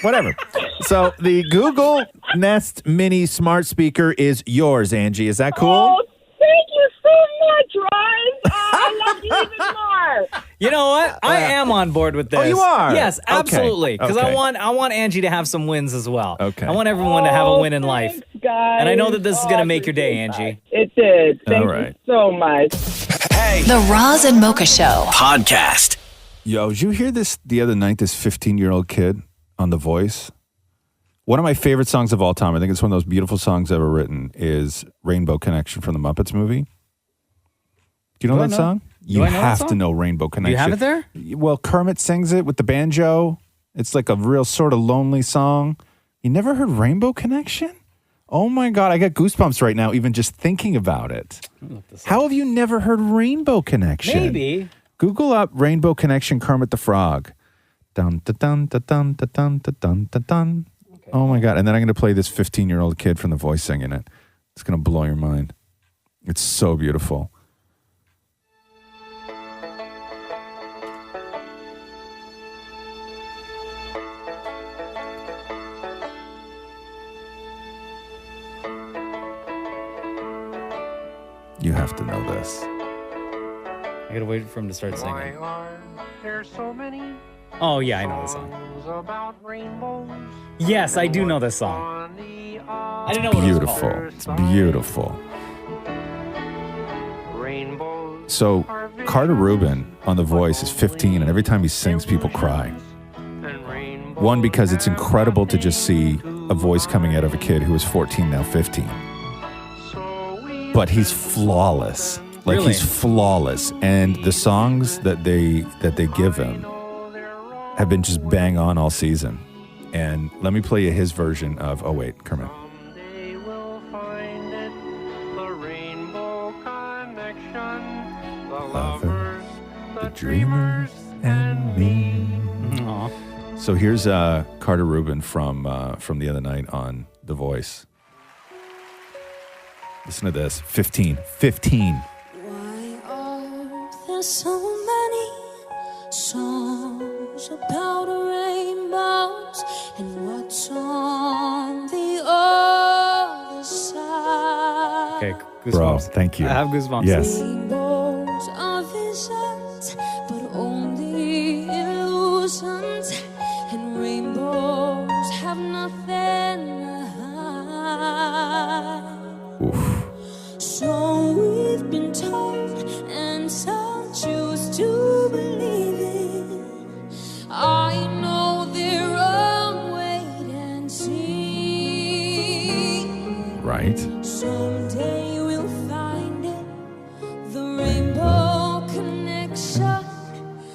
Whatever. So the Google Nest Mini Smart Speaker is yours, Angie. Is that cool? Oh, thank you so much, Roz. I love you even more. You know what? I am on board with this. Oh, you are? Yes, absolutely. Because Okay. I want Angie to have some wins as well. Okay. I want everyone to have a win in life. Thanks, guys. And I know that this is going Oh, to make your day, I appreciate Angie. that. It did. Thank All right. you so much. The Roz and Mocha Show. Podcast. Yo, did you hear this the other night, this 15-year-old kid on The Voice? One of my favorite songs of all time, I think it's one of those beautiful songs ever written, is Rainbow Connection from the Muppets movie. Do you know Do I that know- song? do You I know that have song? to know Rainbow Connection. You have it there? Well, Kermit sings it with the banjo. It's like a real sort of lonely song. You never heard Rainbow Connection? Oh my God, I got goosebumps right now even just thinking about it. How have you never heard Rainbow Connection? Maybe. Google up Rainbow Connection Kermit the Frog. Dun, dun, dun, dun, dun, dun, dun, dun, dun, dun. Oh my God. And then I'm going to play this 15-year-old kid from The Voice singing it. It's going to blow your mind. It's so beautiful. You have to know this. I got to wait for him to start singing. There's so many Oh, yeah, I know this song. about rainbows. Yes, I do know this song. I didn't know what it was Beautiful. called. It's beautiful. So Carter Rubin on The Voice is 15, and every time he sings, people cry. One, because it's incredible to just see a voice coming out of a kid who is 14, now 15. But he's flawless. Like, Really? he's flawless. And the songs that they give him have been just bang on all season. And let me play you his version of, oh wait, Kermit. Lovers, the dreamers, and me. So here's Carter Rubin from the other night on The Voice. Listen to this. 15. There's so many songs about rainbows and what's on the other side. Okay, goosebumps. Bro, thank you. I have goosebumps. Yes. Rainbows are visions, but only illusions, and rainbows have nothing to hide. Oof. So we've been told, and some choose to believe it. I know they're wrong, wait and see. Right. Someday we'll find it, the rainbow connection.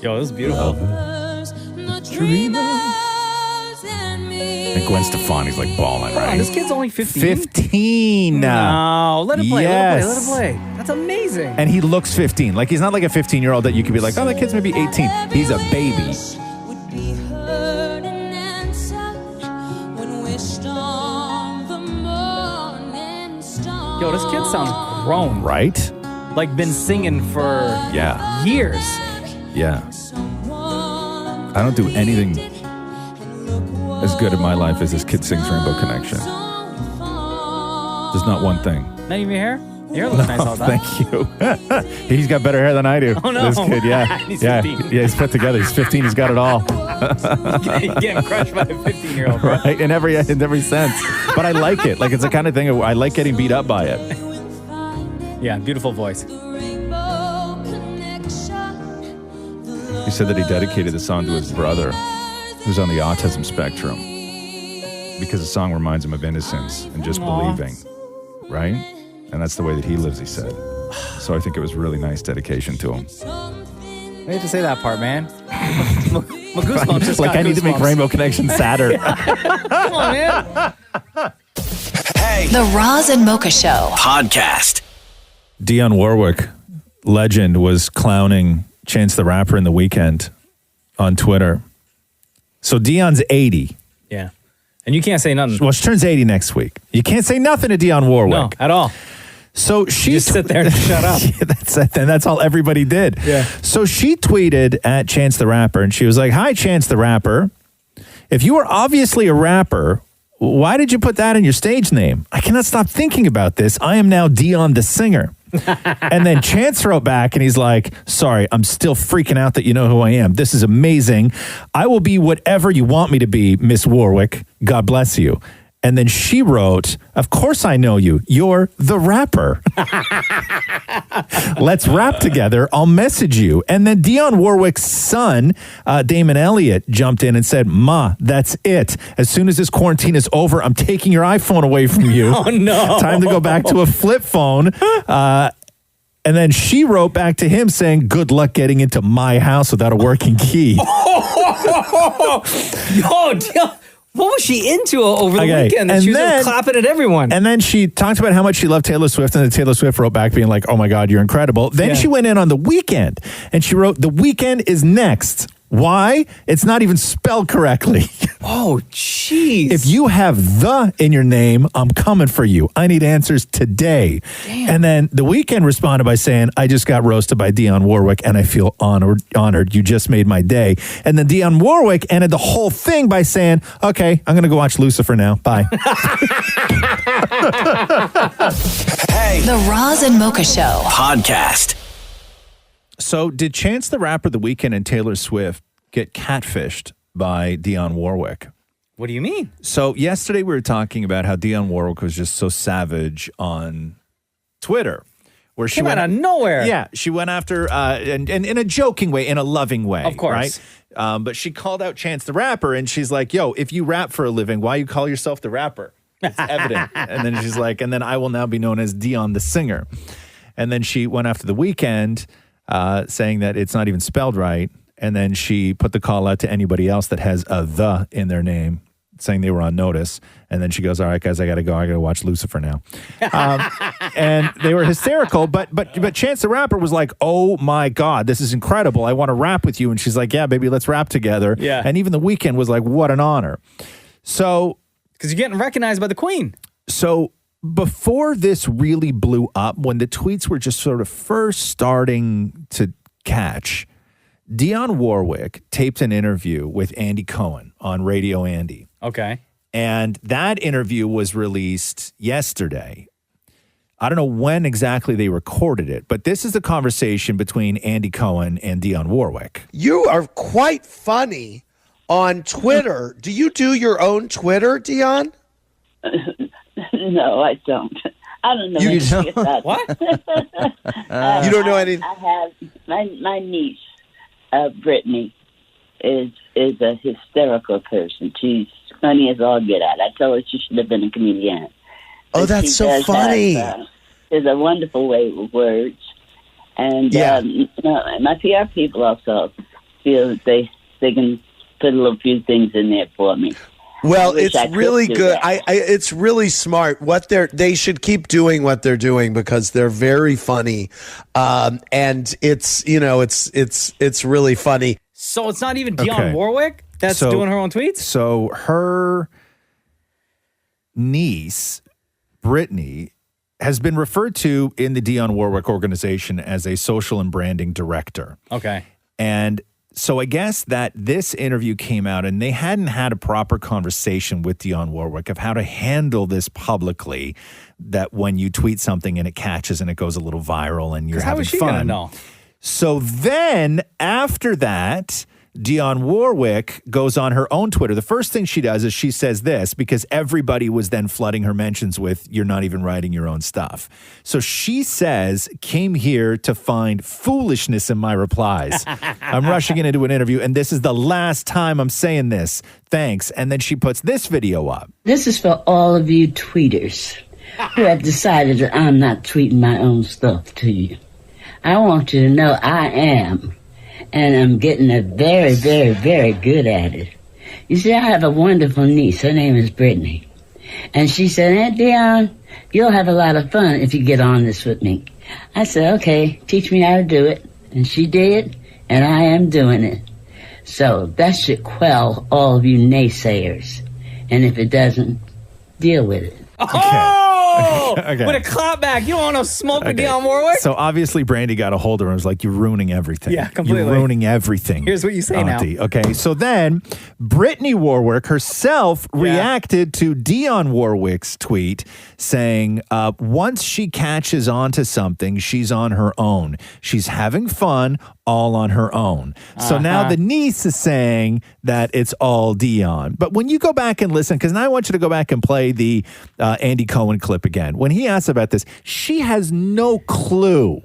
Yo, this is beautiful. Lovers, the dreamers, and me. And Gwen Stefani's like balling, Hold on, right? this kid's only 15. 15. No, let it play. Yes. Let it play. That's amazing. And he looks 15. Like, he's not like a 15-year-old that you could be like, oh, that kid's maybe 18. He's a baby. Heard and answered when wished on the morning star. Yo, this kid sounds grown. Right? Like, been singing for Yeah. years. Yeah. I don't do anything as good in my life as this kid sings Rainbow Connection. There's not one thing. Not even your hair? Your hair looks nice all the time. Thank you. He's got better hair than I do. Oh, no. This kid, yeah. He's yeah. 15. Yeah, he's put together. He's 15. He's got it all. Getting crushed by a 15-year-old, bro. Right? In every sense. But I like it. Like, it's the kind of thing I like getting beat up by it. Yeah, beautiful voice. He said that he dedicated the song to his brother, who's on the autism spectrum, because the song reminds him of innocence and just believing, right? And that's the way that he lives, he said. So I think it was really nice dedication to him. I hate to say that part, man. My goosebumps just Like, got I need to make goosebumps. Rainbow Connection sadder. Come on, man. The Roz and Mocha Show. Podcast. Dionne Warwick, legend, was clowning Chance the Rapper in The Weeknd on Twitter. So Dionne's 80. Yeah. And you can't say nothing. Well, she turns 80 next week. You can't say nothing to Dionne Warwick. No, at all. So she just sit there and shut up. Yeah, that's it. And that's all everybody did. Yeah. So she tweeted at Chance the Rapper, and she was like, "Hi, Chance the Rapper. If you are obviously a rapper, why did you put that in your stage name? I cannot stop thinking about this. I am now Dionne the singer. And then Chance wrote back and he's like, sorry, I'm still freaking out that you know who I am. This is amazing. I will be whatever you want me to be, Miss Warwick. God bless you. And then she wrote, of course I know you. You're the rapper. Let's rap together. I'll message you. And then Dionne Warwick's son, Damon Elliott, jumped in and said, Ma, that's it. As soon as this quarantine is over, I'm taking your iPhone away from you. Oh, no. Time to go back to a flip phone. And then she wrote back to him saying, good luck getting into my house without a working key. Yo, what was she into over the weekend? That she was clapping at everyone. And then she talked about how much she loved Taylor Swift, and then Taylor Swift wrote back being like, oh my God, you're incredible. Then she went in on The Weeknd, and she wrote, The Weeknd is next. Why? It's not even spelled correctly. Oh, jeez. If you have the in your name, I'm coming for you. I need answers today. Damn. And then The Weeknd responded by saying, I just got roasted by Dionne Warwick and I feel honored. You just made my day. And then Dionne Warwick ended the whole thing by saying, okay, I'm going to go watch Lucifer now. Bye. The Roz and Mocha Show podcast. So did Chance the Rapper, The Weeknd, and Taylor Swift get catfished by Dionne Warwick? What do you mean? So yesterday we were talking about how Dionne Warwick was just so savage on Twitter. Where she went out of nowhere. Yeah, she went after, and in a joking way, in a loving way. Of course. Right? But she called out Chance the Rapper, and she's like, yo, if you rap for a living, why you call yourself the rapper? It's evident. And then she's like, and then I will now be known as Dionne the singer. And then she went after The Weeknd, saying that it's not even spelled right. And then she put the call out to anybody else that has a the in their name, saying they were on notice. And then she goes, all right, guys, I got to go. I got to watch Lucifer now. And they were hysterical. But Chance the Rapper was like, oh, my God, this is incredible. I want to rap with you. And she's like, yeah, baby, let's rap together. Yeah. And even The Weeknd was like, what an honor. So. Because you're getting recognized by the Queen. So. Before this really blew up, when the tweets were just sort of first starting to catch, Dionne Warwick taped an interview with Andy Cohen on Radio Andy. Okay. And that interview was released yesterday. I don't know when exactly they recorded it, but this is a conversation between Andy Cohen and Dionne Warwick. You are quite funny on Twitter. Do you do your own Twitter, Dionne? No, I don't. I don't know. You don't? What? You don't know anything? I have my niece, Brittany, is a hysterical person. She's funny as all get out. I told her she should have been a comedian. Oh, that's so funny. There's a wonderful way with words, and my PR people also feel that they can put a little few things in there for me. Well, it's really good. It's really smart. They should keep doing what they're doing because they're very funny, and it's really funny. So it's not even Dionne Warwick that's doing her own tweets? So her niece, Brittany, has been referred to in the Dionne Warwick organization as a social and branding director. Okay. And so I guess that this interview came out and they hadn't had a proper conversation with Dionne Warwick of how to handle this publicly, that when you tweet something and it catches and it goes a little viral and you're having fun. How is she gonna know? So then after that, Dionne Warwick goes on her own Twitter. The first thing she does is she says this, because everybody was then flooding her mentions with, you're not even writing your own stuff. So she says, came here to find foolishness in my replies. I'm rushing into an interview, and this is the last time I'm saying this. Thanks. And then she puts this video up. This is for all of you tweeters who have decided that I'm not tweeting my own stuff to you. I want you to know I am. And I'm getting very, very, very good at it. You see, I have a wonderful niece. Her name is Brittany. And she said, Aunt Dionne, you'll have a lot of fun if you get on this with me. I said, okay, teach me how to do it. And she did, and I am doing it. So that should quell all of you naysayers. And if it doesn't, deal with it. Okay. With a clapback. You don't want no smoke with Dionne Warwick? So obviously Brandy got a hold of her and was like, you're ruining everything. Yeah, completely. You're ruining everything. Here's what you say Auntie. now. Okay, so then Brittany Warwick herself reacted to Dionne Warwick's tweet saying, once she catches on to something, she's on her own. She's having fun all on her own. So now the niece is saying that it's all Dionne. But when you go back and listen, because now I want you to go back and play the Andy Cohen clip again. When he asks about this, she has no clue.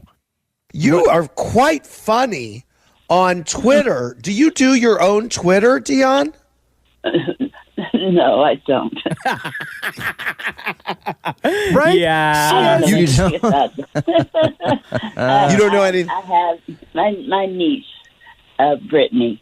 You are quite funny on Twitter. Do you do your own Twitter, Dionne? No, I don't. Right? Yeah. You don't. You don't know anything. I have my niece, Brittany,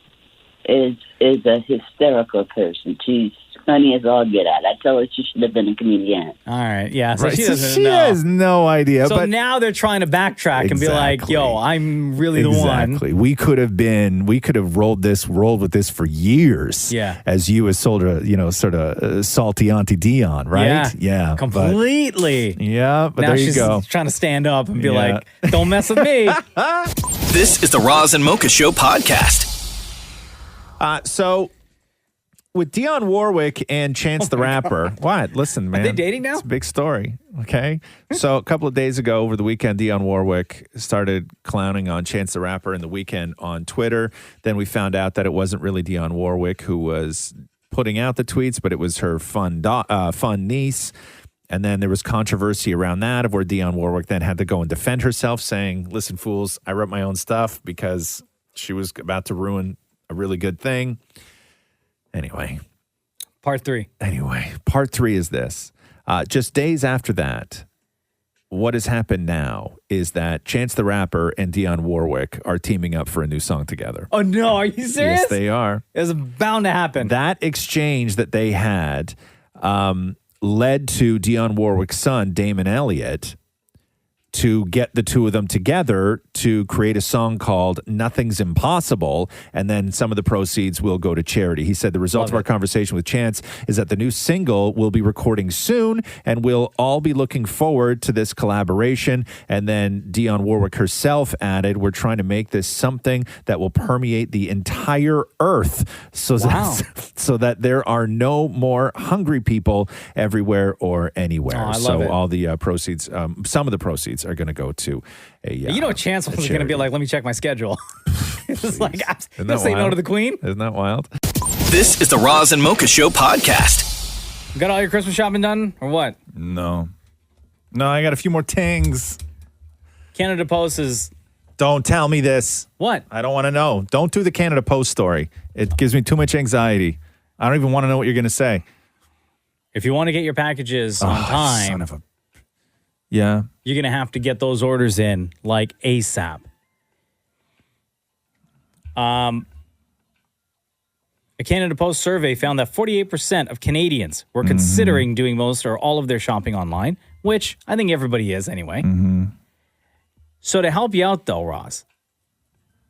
is a hysterical person. She's funny as all get out. I tell her she should have been a comedian. All right, yeah. So Right. she So doesn't she know. has no idea. So but now they're trying to backtrack and be like, yo, I'm really the one. Exactly. We could have rolled with this for years. Yeah. As you as sort of salty Auntie Dionne, right? Yeah. Completely. But now there you she's go. trying to stand up and be like, don't mess with me. This is the Roz and Mocha Show podcast. So with Dionne Warwick and Chance the Rapper, what? Listen, man. Are they dating now? It's a big story, okay? So a couple of days ago, over the weekend, Dionne Warwick started clowning on Chance the Rapper in the weekend on Twitter. Then we found out that it wasn't really Dionne Warwick who was putting out the tweets, but it was her fun niece. And then there was controversy around that of where Dionne Warwick then had to go and defend herself, saying, listen, fools, I wrote my own stuff because she was about to ruin a really good thing. Anyway. Part 3 is this. Just days after that, what has happened now is that Chance the Rapper and Dionne Warwick are teaming up for a new song together. Oh, no. Are you serious? Yes, they are. It was bound to happen. That exchange that they had led to Dionne Warwick's son, Damon Elliott, to get the two of them together to create a song called Nothing's Impossible, and then some of the proceeds will go to charity. He said the result of our conversation with Chance is that the new single will be recording soon, and we'll all be looking forward to this collaboration. And then Dionne Warwick herself added, we're trying to make this something that will permeate the entire earth so that there are no more hungry people everywhere or anywhere. Oh, I love it. All the proceeds, some of the proceeds are going to go to a Chance was going to be like, let me check my schedule. It's like, Isn't don't that say no wild? to the queen. Isn't that wild? This is the Roz and Mocha Show podcast. Got all your Christmas shopping done or what? No, I got a few more tings. Canada Post is... Don't tell me this. What? I don't want to know. Don't do the Canada Post story. It gives me too much anxiety. I don't even want to know what you're going to say. If you want to get your packages on time... Son of a... Yeah. You're going to have to get those orders in like ASAP. A Canada Post survey found that 48% of Canadians were considering doing most or all of their shopping online, which I think everybody is anyway. So to help you out though, Roz,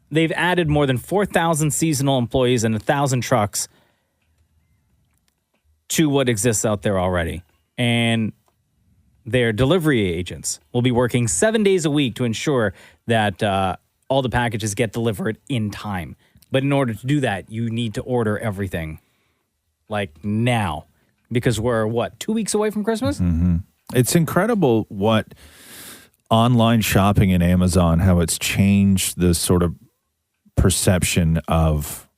they've added more than 4,000 seasonal employees and 1,000 trucks to what exists out there already. And their delivery agents will be working 7 days a week to ensure that all the packages get delivered in time. But in order to do that, you need to order everything like now because we're 2 weeks away from Christmas? It's incredible what online shopping and Amazon, how it's changed the sort of perception of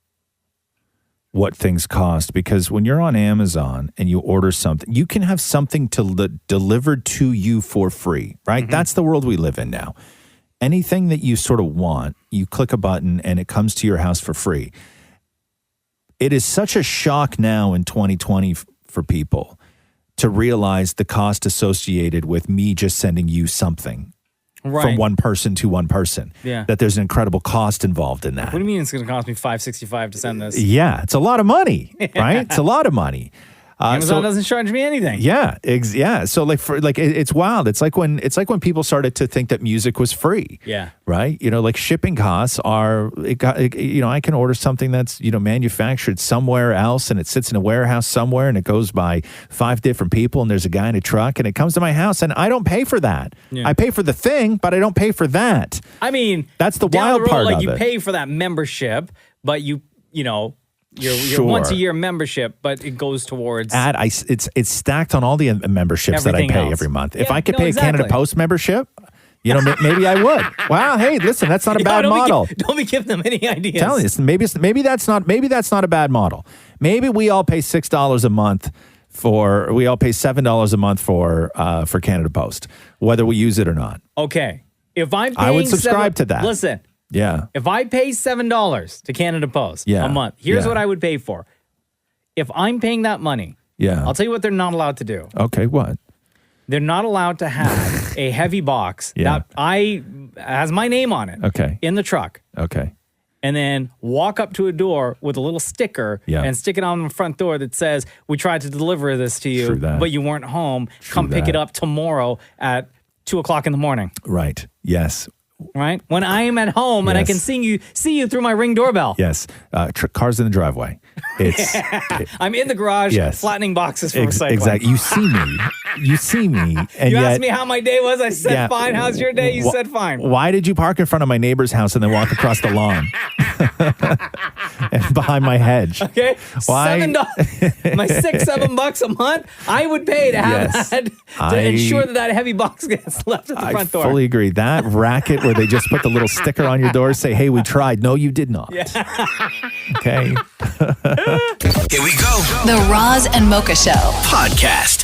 what things cost, because when you're on Amazon and you order something, you can have something delivered to you for free, right? That's the world we live in now. Anything that you sort of want, you click a button and it comes to your house for free. It is such a shock now in 2020 for people to realize the cost associated with me just sending you something. From one person to one person. Yeah. That there's an incredible cost involved in that. What do you mean it's going to cost me $5.65 to send this? Yeah, it's a lot of money, right? It's a lot of money. Amazon doesn't charge me anything. Yeah, So it's wild. It's like when people started to think that music was free. Yeah. Right. Like shipping costs are. I can order something that's manufactured somewhere else, and it sits in a warehouse somewhere, and it goes by 5 different people, and there's a guy in a truck, and it comes to my house, and I don't pay for that. Yeah. I pay for the thing, but I don't pay for that. I mean, that's the down wild the road, part like of you it. pay for that membership, but your Sure. once a year membership, but it goes towards it's stacked on all the memberships that I Everything pay else. every month. If Yeah, I could no, pay exactly. a Canada Post membership, maybe I would. Wow, hey, listen, that's not a bad model. Don't be giving them any ideas. Telling you, maybe that's not a bad model. Maybe we all pay $6 a month we all pay $7 a month for Canada Post, whether we use it or not. Okay, if I'm paying I would subscribe to that. Listen, Yeah. if I pay $7 to Canada Post Yeah. a month, here's Yeah. what I would pay for. If I'm paying that money, Yeah. I'll tell you what they're not allowed to do. Okay, what? They're not allowed to have a heavy box Yeah. that has my name on it. Okay. In the truck. Okay. And then walk up to a door with a little sticker and stick it on the front door that says, "We tried to deliver this to you, True that. but you weren't home. Come pick that. it up tomorrow at 2:00 in the morning." Right. Yes. Right? When I am at home and I can Yes. see you through my Ring doorbell. Yes. Cars in the driveway. It's I'm in the garage Yes. flattening boxes for recycling. exactly. You see me, and you yet asked me how my day was. I said Yeah. fine. How's your day? You Wh- said fine. Why did you park in front of my neighbor's house and then walk across the lawn and behind my hedge? Okay, Why? $7, my $6-7 a month. I would pay to have Yes. that to ensure that heavy box gets left at the I front door. fully agree. That racket where they just put the little sticker on your door, say, "Hey, we tried." No, you did not. Okay. Here we go. The Roz and Mocha Show Podcast.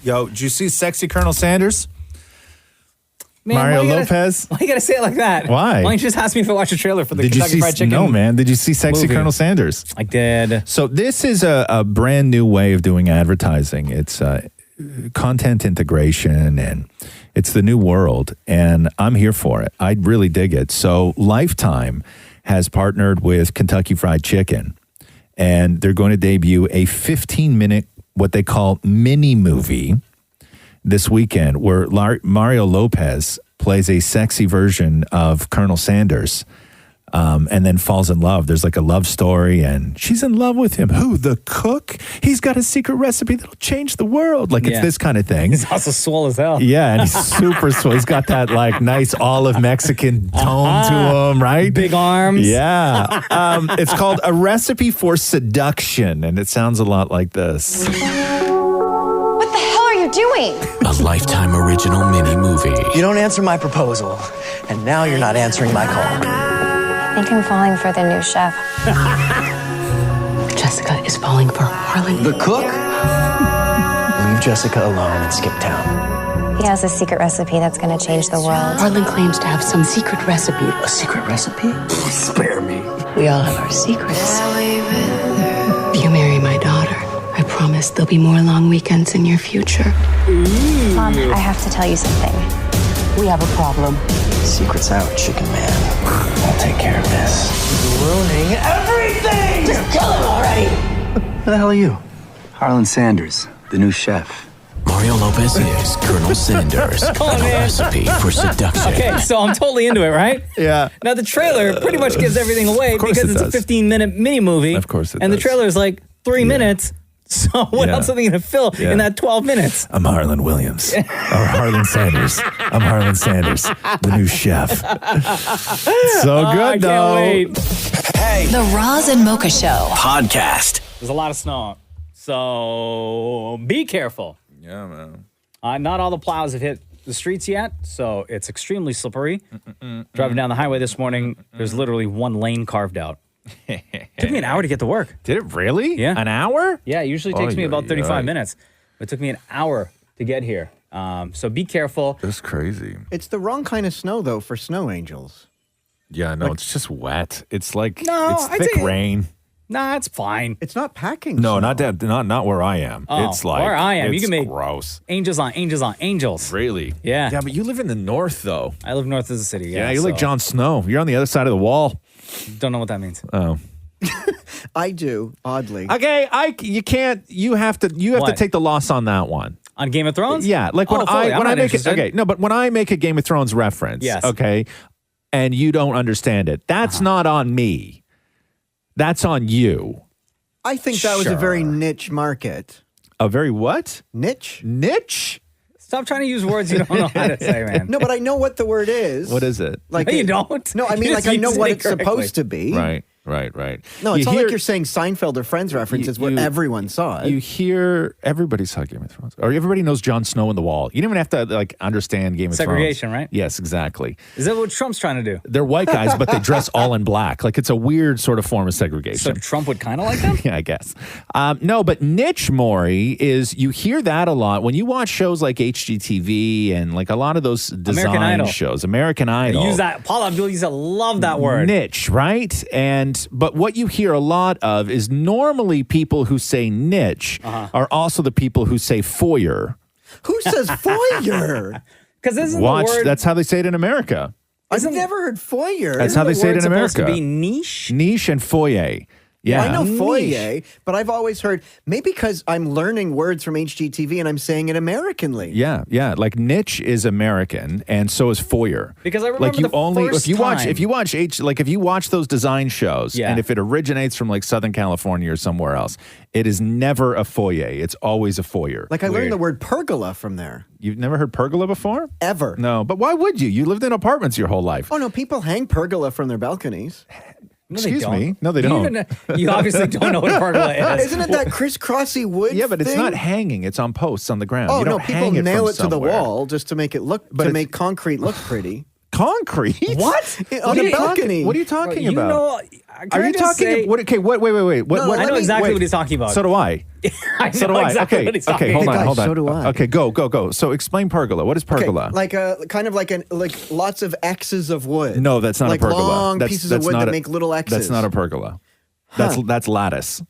Yo, did you see Sexy Colonel Sanders? Man, Mario why you gotta- Lopez? Why you gotta say it like that? Why? Why don't you just ask me if I watched a trailer for the Did you Kentucky see? Fried Chicken? No, man. Did you see Sexy movie? Colonel Sanders? I did. So this is a brand new way of doing advertising. It's content integration, and it's the new world. And I'm here for it. I really dig it. So Lifetime has partnered with Kentucky Fried Chicken, and they're going to debut a 15-minute, what they call mini movie this weekend, where Mario Lopez plays a sexy version of Colonel Sanders, and then falls in love. There's like a love story, and she's in love with him. Who? The cook? He's got a secret recipe that'll change the world. Like, it's this kind of thing. He's also swole as hell. Yeah, and he's super swole. He's got that like nice olive Mexican tone to him, right? Big arms. Yeah. It's called A Recipe for Seduction, and it sounds a lot like this. What the hell are you doing? A Lifetime original mini movie. You don't answer my proposal, and now you're not answering my call. I think I'm falling for the new chef. Jessica is falling for Harlan. The cook? Leave Jessica alone and skip town. He has a secret recipe that's going to change the world. Harlan claims to have some secret recipe. A secret recipe? Spare me. We all have our secrets. If you marry my daughter, I promise there'll be more long weekends in your future. Mom, I have to tell you something. We have a problem. Secret's out, chicken man. I'll take care of this. Ruining everything! Just kill him already! Who the hell are you? Harlan Sanders, the new chef. Mario Lopez is Colonel Sanders. Come on, A man. recipe for seduction. Okay, so I'm totally into it, right? Yeah. Now the trailer pretty much gives everything away Of course because it it's does. a 15-minute mini movie. Of course it And the does. trailer is like 3 minutes. So what Yeah. else are they going to fill Yeah. in that 12 minutes? I'm Harlan Williams. Or Harlan Sanders. I'm Harlan Sanders, the new chef. So I good, can't though. wait. The Roz and Mocha Show Podcast. There's a lot of snow out. So be careful. Yeah, man. Not all the plows have hit the streets yet, so it's extremely slippery. Driving down the highway this morning, there's literally one lane carved out. Took me an hour to get to work. Did it really? Yeah. An hour? Yeah, it usually takes me about 35 minutes. It took me an hour to get here. So be careful. That's crazy. It's the wrong kind of snow, though, for snow angels. Yeah, no, it's just wet. It's like, No, it's I'd thick say- rain. Nah, it's fine. It's not packing. No, snow. not that. Not where I am. Oh, It's like where I am, you it's can make gross. Angels on angels on angels. Really? Yeah. Yeah, but you live in the north, though. I live north of the city. Yeah, Yeah, you're like so Jon Snow. You're on the other side of the wall. Don't know what that means. Oh. I do, oddly. Okay, you have to What? take the loss on that one. On Game of Thrones? Yeah, like when fully. I'm I not make it. interested. Okay, no, but when I make a Game of Thrones reference, Yes. okay, and you don't understand it, that's not on me. That's on you. I think that was a very niche market. A very what? Niche? Niche? Stop trying to use words you don't know how to say, man. No, but I know what the word is. What is it? No, you don't. No, I mean, You like, just I know say what it it's correctly. supposed to be. Right. No, it's not like you're saying Seinfeld or Friends references where everyone saw it. You hear everybody saw Game of Thrones, or everybody knows Jon Snow in the Wall. You don't even have to like understand Game of Thrones. Segregation, right? Yes, exactly. Is that what Trump's trying to do? They're white guys, but they dress all in black. Like it's a weird sort of form of segregation. So Trump would kind of like them? Yeah, I guess. No, but niche, Maury, is you hear that a lot when you watch shows like HGTV and like a lot of those American design Idol. shows. American Idol. Use that. Paula Abdul used to love that word. Niche, right? But what you hear a lot of is normally people who say niche are also the people who say foyer. Who says foyer? Because isn't Watch, the word... that's how they say it in America. I've never heard foyer. That's how they say it in America. supposed to be niche? Niche and foyer. Yeah. I know Niche. foyer, but I've always heard, maybe because I'm learning words from HGTV and I'm saying it Americanly. Yeah. Like niche is American, and so is foyer. Because I remember like you the only first if you watch those design shows, Yeah. and if it originates from like Southern California or somewhere else, it is never a foyer. It's always a foyer. Like I learned the word pergola from there. You've never heard pergola before? Ever. No, but why would you? You lived in apartments your whole life. Oh, no, people hang pergola from their balconies. No, they Excuse don't. me. No, they Do you don't. You obviously don't know what a pergola is. Isn't it that crisscrossy wood Yeah, but it's thing? not hanging. It's on posts on the ground. Oh, you no, don't people hang it nail from it to the somewhere. wall just to make it look, But to it's- make concrete look pretty. Concrete? What? On a balcony. What are you talking You about? know, Are you talking? Wait. I know exactly what he's talking about. So do I. I So do know I. exactly Okay. what he's Okay. talking Hold about. on. Hold on. So do I. Okay. Go. So explain pergola. What is pergola? Okay, like a kind of like lots of X's of wood. No, that's not like a pergola. long That's- pieces that's of wood not that a- make little X's. That's not a pergola. Huh. That's lattice.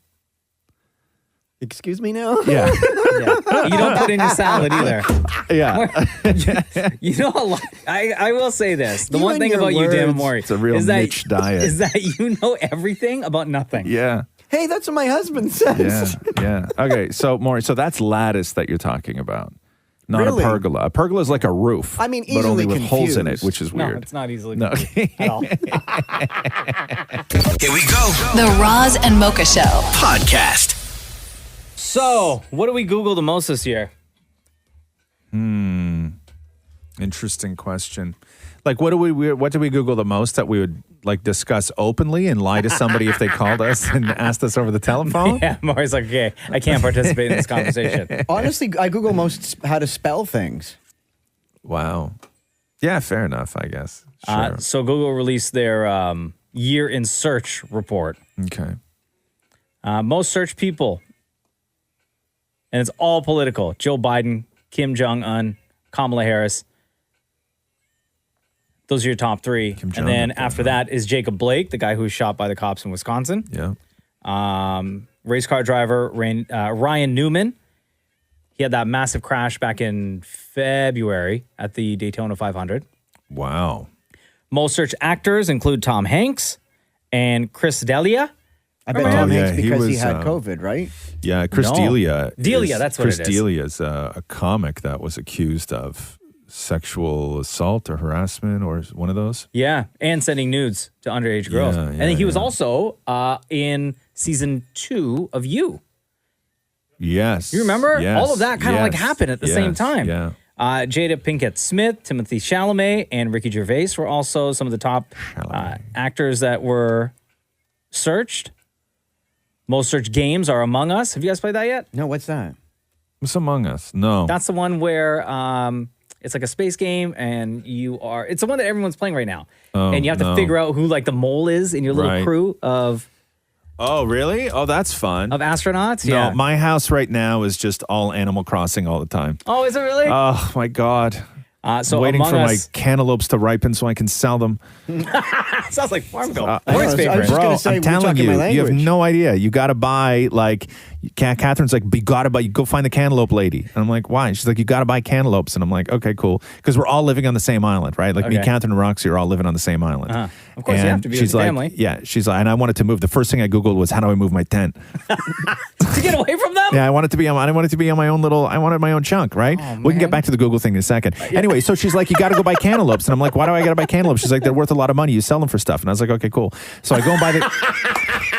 Excuse me now? Yeah. You don't put in your salad either. Yeah. You know a lot. I will say this. The You one and thing your about you, Dan words. Maury, It's a real is that, niche diet. is that you know everything about nothing. Yeah. Hey, that's what my husband says. Yeah. Okay. So Maury, so that's lattice that you're talking about. Not Really? a pergola. A pergola is like a roof. I mean, but only easily with holes in it, confused. which is No, weird. it's not easily No. at all. Here we go. The Roz and Mocha Show. Podcast. So, what do we Google the most this year? Interesting question. Like, what do we Google the most that we would like discuss openly and lie to somebody if they called us and asked us over the telephone? Yeah, Maury's like, okay, I can't participate in this conversation. Honestly, I Google most how to spell things. Wow. Yeah, fair enough, I guess. Sure. So Google released their year in search report. Okay. Most searched people, and it's all political. Joe Biden, Kim Jong-un, Kamala Harris. Those are your top three. And Jong-un, then after that is Jacob Blake, the guy who was shot by the cops in Wisconsin. Yeah. Race car driver Ryan Newman. He had that massive crash back in February at the Daytona 500. Wow. Most searched actors include Tom Hanks and Chris D'Elia. I bet Tom Hanks because he had COVID, right? Yeah, Chris No. D'Elia. D'Elia, that's what Chris it is. D'Elia is a comic that was accused of sexual assault or harassment or one of those. Yeah, and sending nudes to underage girls. Yeah, and then he was yeah. also in season 2 of You. Yes. You remember? Yes. All of that kind of like Yes. happened at the same Yes. time. Yeah. Jada Pinkett Smith, Timothy Chalamet, and Ricky Gervais were also some of the top actors that were searched. Most searched games are Among Us. Have you guys played that yet? No, what's that? What's Among Us? No. That's the one where it's like a space game, and it's the one that everyone's playing right now. Oh, and you have to no. figure out who like the mole is in your little Right. crew of Oh, really? Oh, that's fun. Of astronauts? No, Yeah. my house right now is just all Animal Crossing all the time. Oh, is it really? Oh, my God. So I'm waiting Among for my Us- cantaloupes to ripen so I can sell them. Sounds like Farmville. I Maury's know, favorite. Bro, I'm telling you, you have no idea. You got to buy Catherine's like, you go find the cantaloupe lady. And I'm like, why? And she's like, you got to buy cantaloupes. And I'm like, okay, cool. Because we're all living on the same island, right? Like me, Catherine, and Roxy are all living on the same island. Of course, and you have to be with she's your like, family. yeah, she's like, and I wanted to move. The first thing I Googled was, how do I move my tent? To get away from them? Yeah, I wanted to be on my own little, I wanted my own chunk, right? We can get back to the Google thing in a second. Anyway, so she's like, you got to go buy cantaloupes. And I'm like, why do I got to buy cantaloupes? She's like, they're worth a lot of money. You sell them for stuff. And I was like, okay, cool. So I go and buy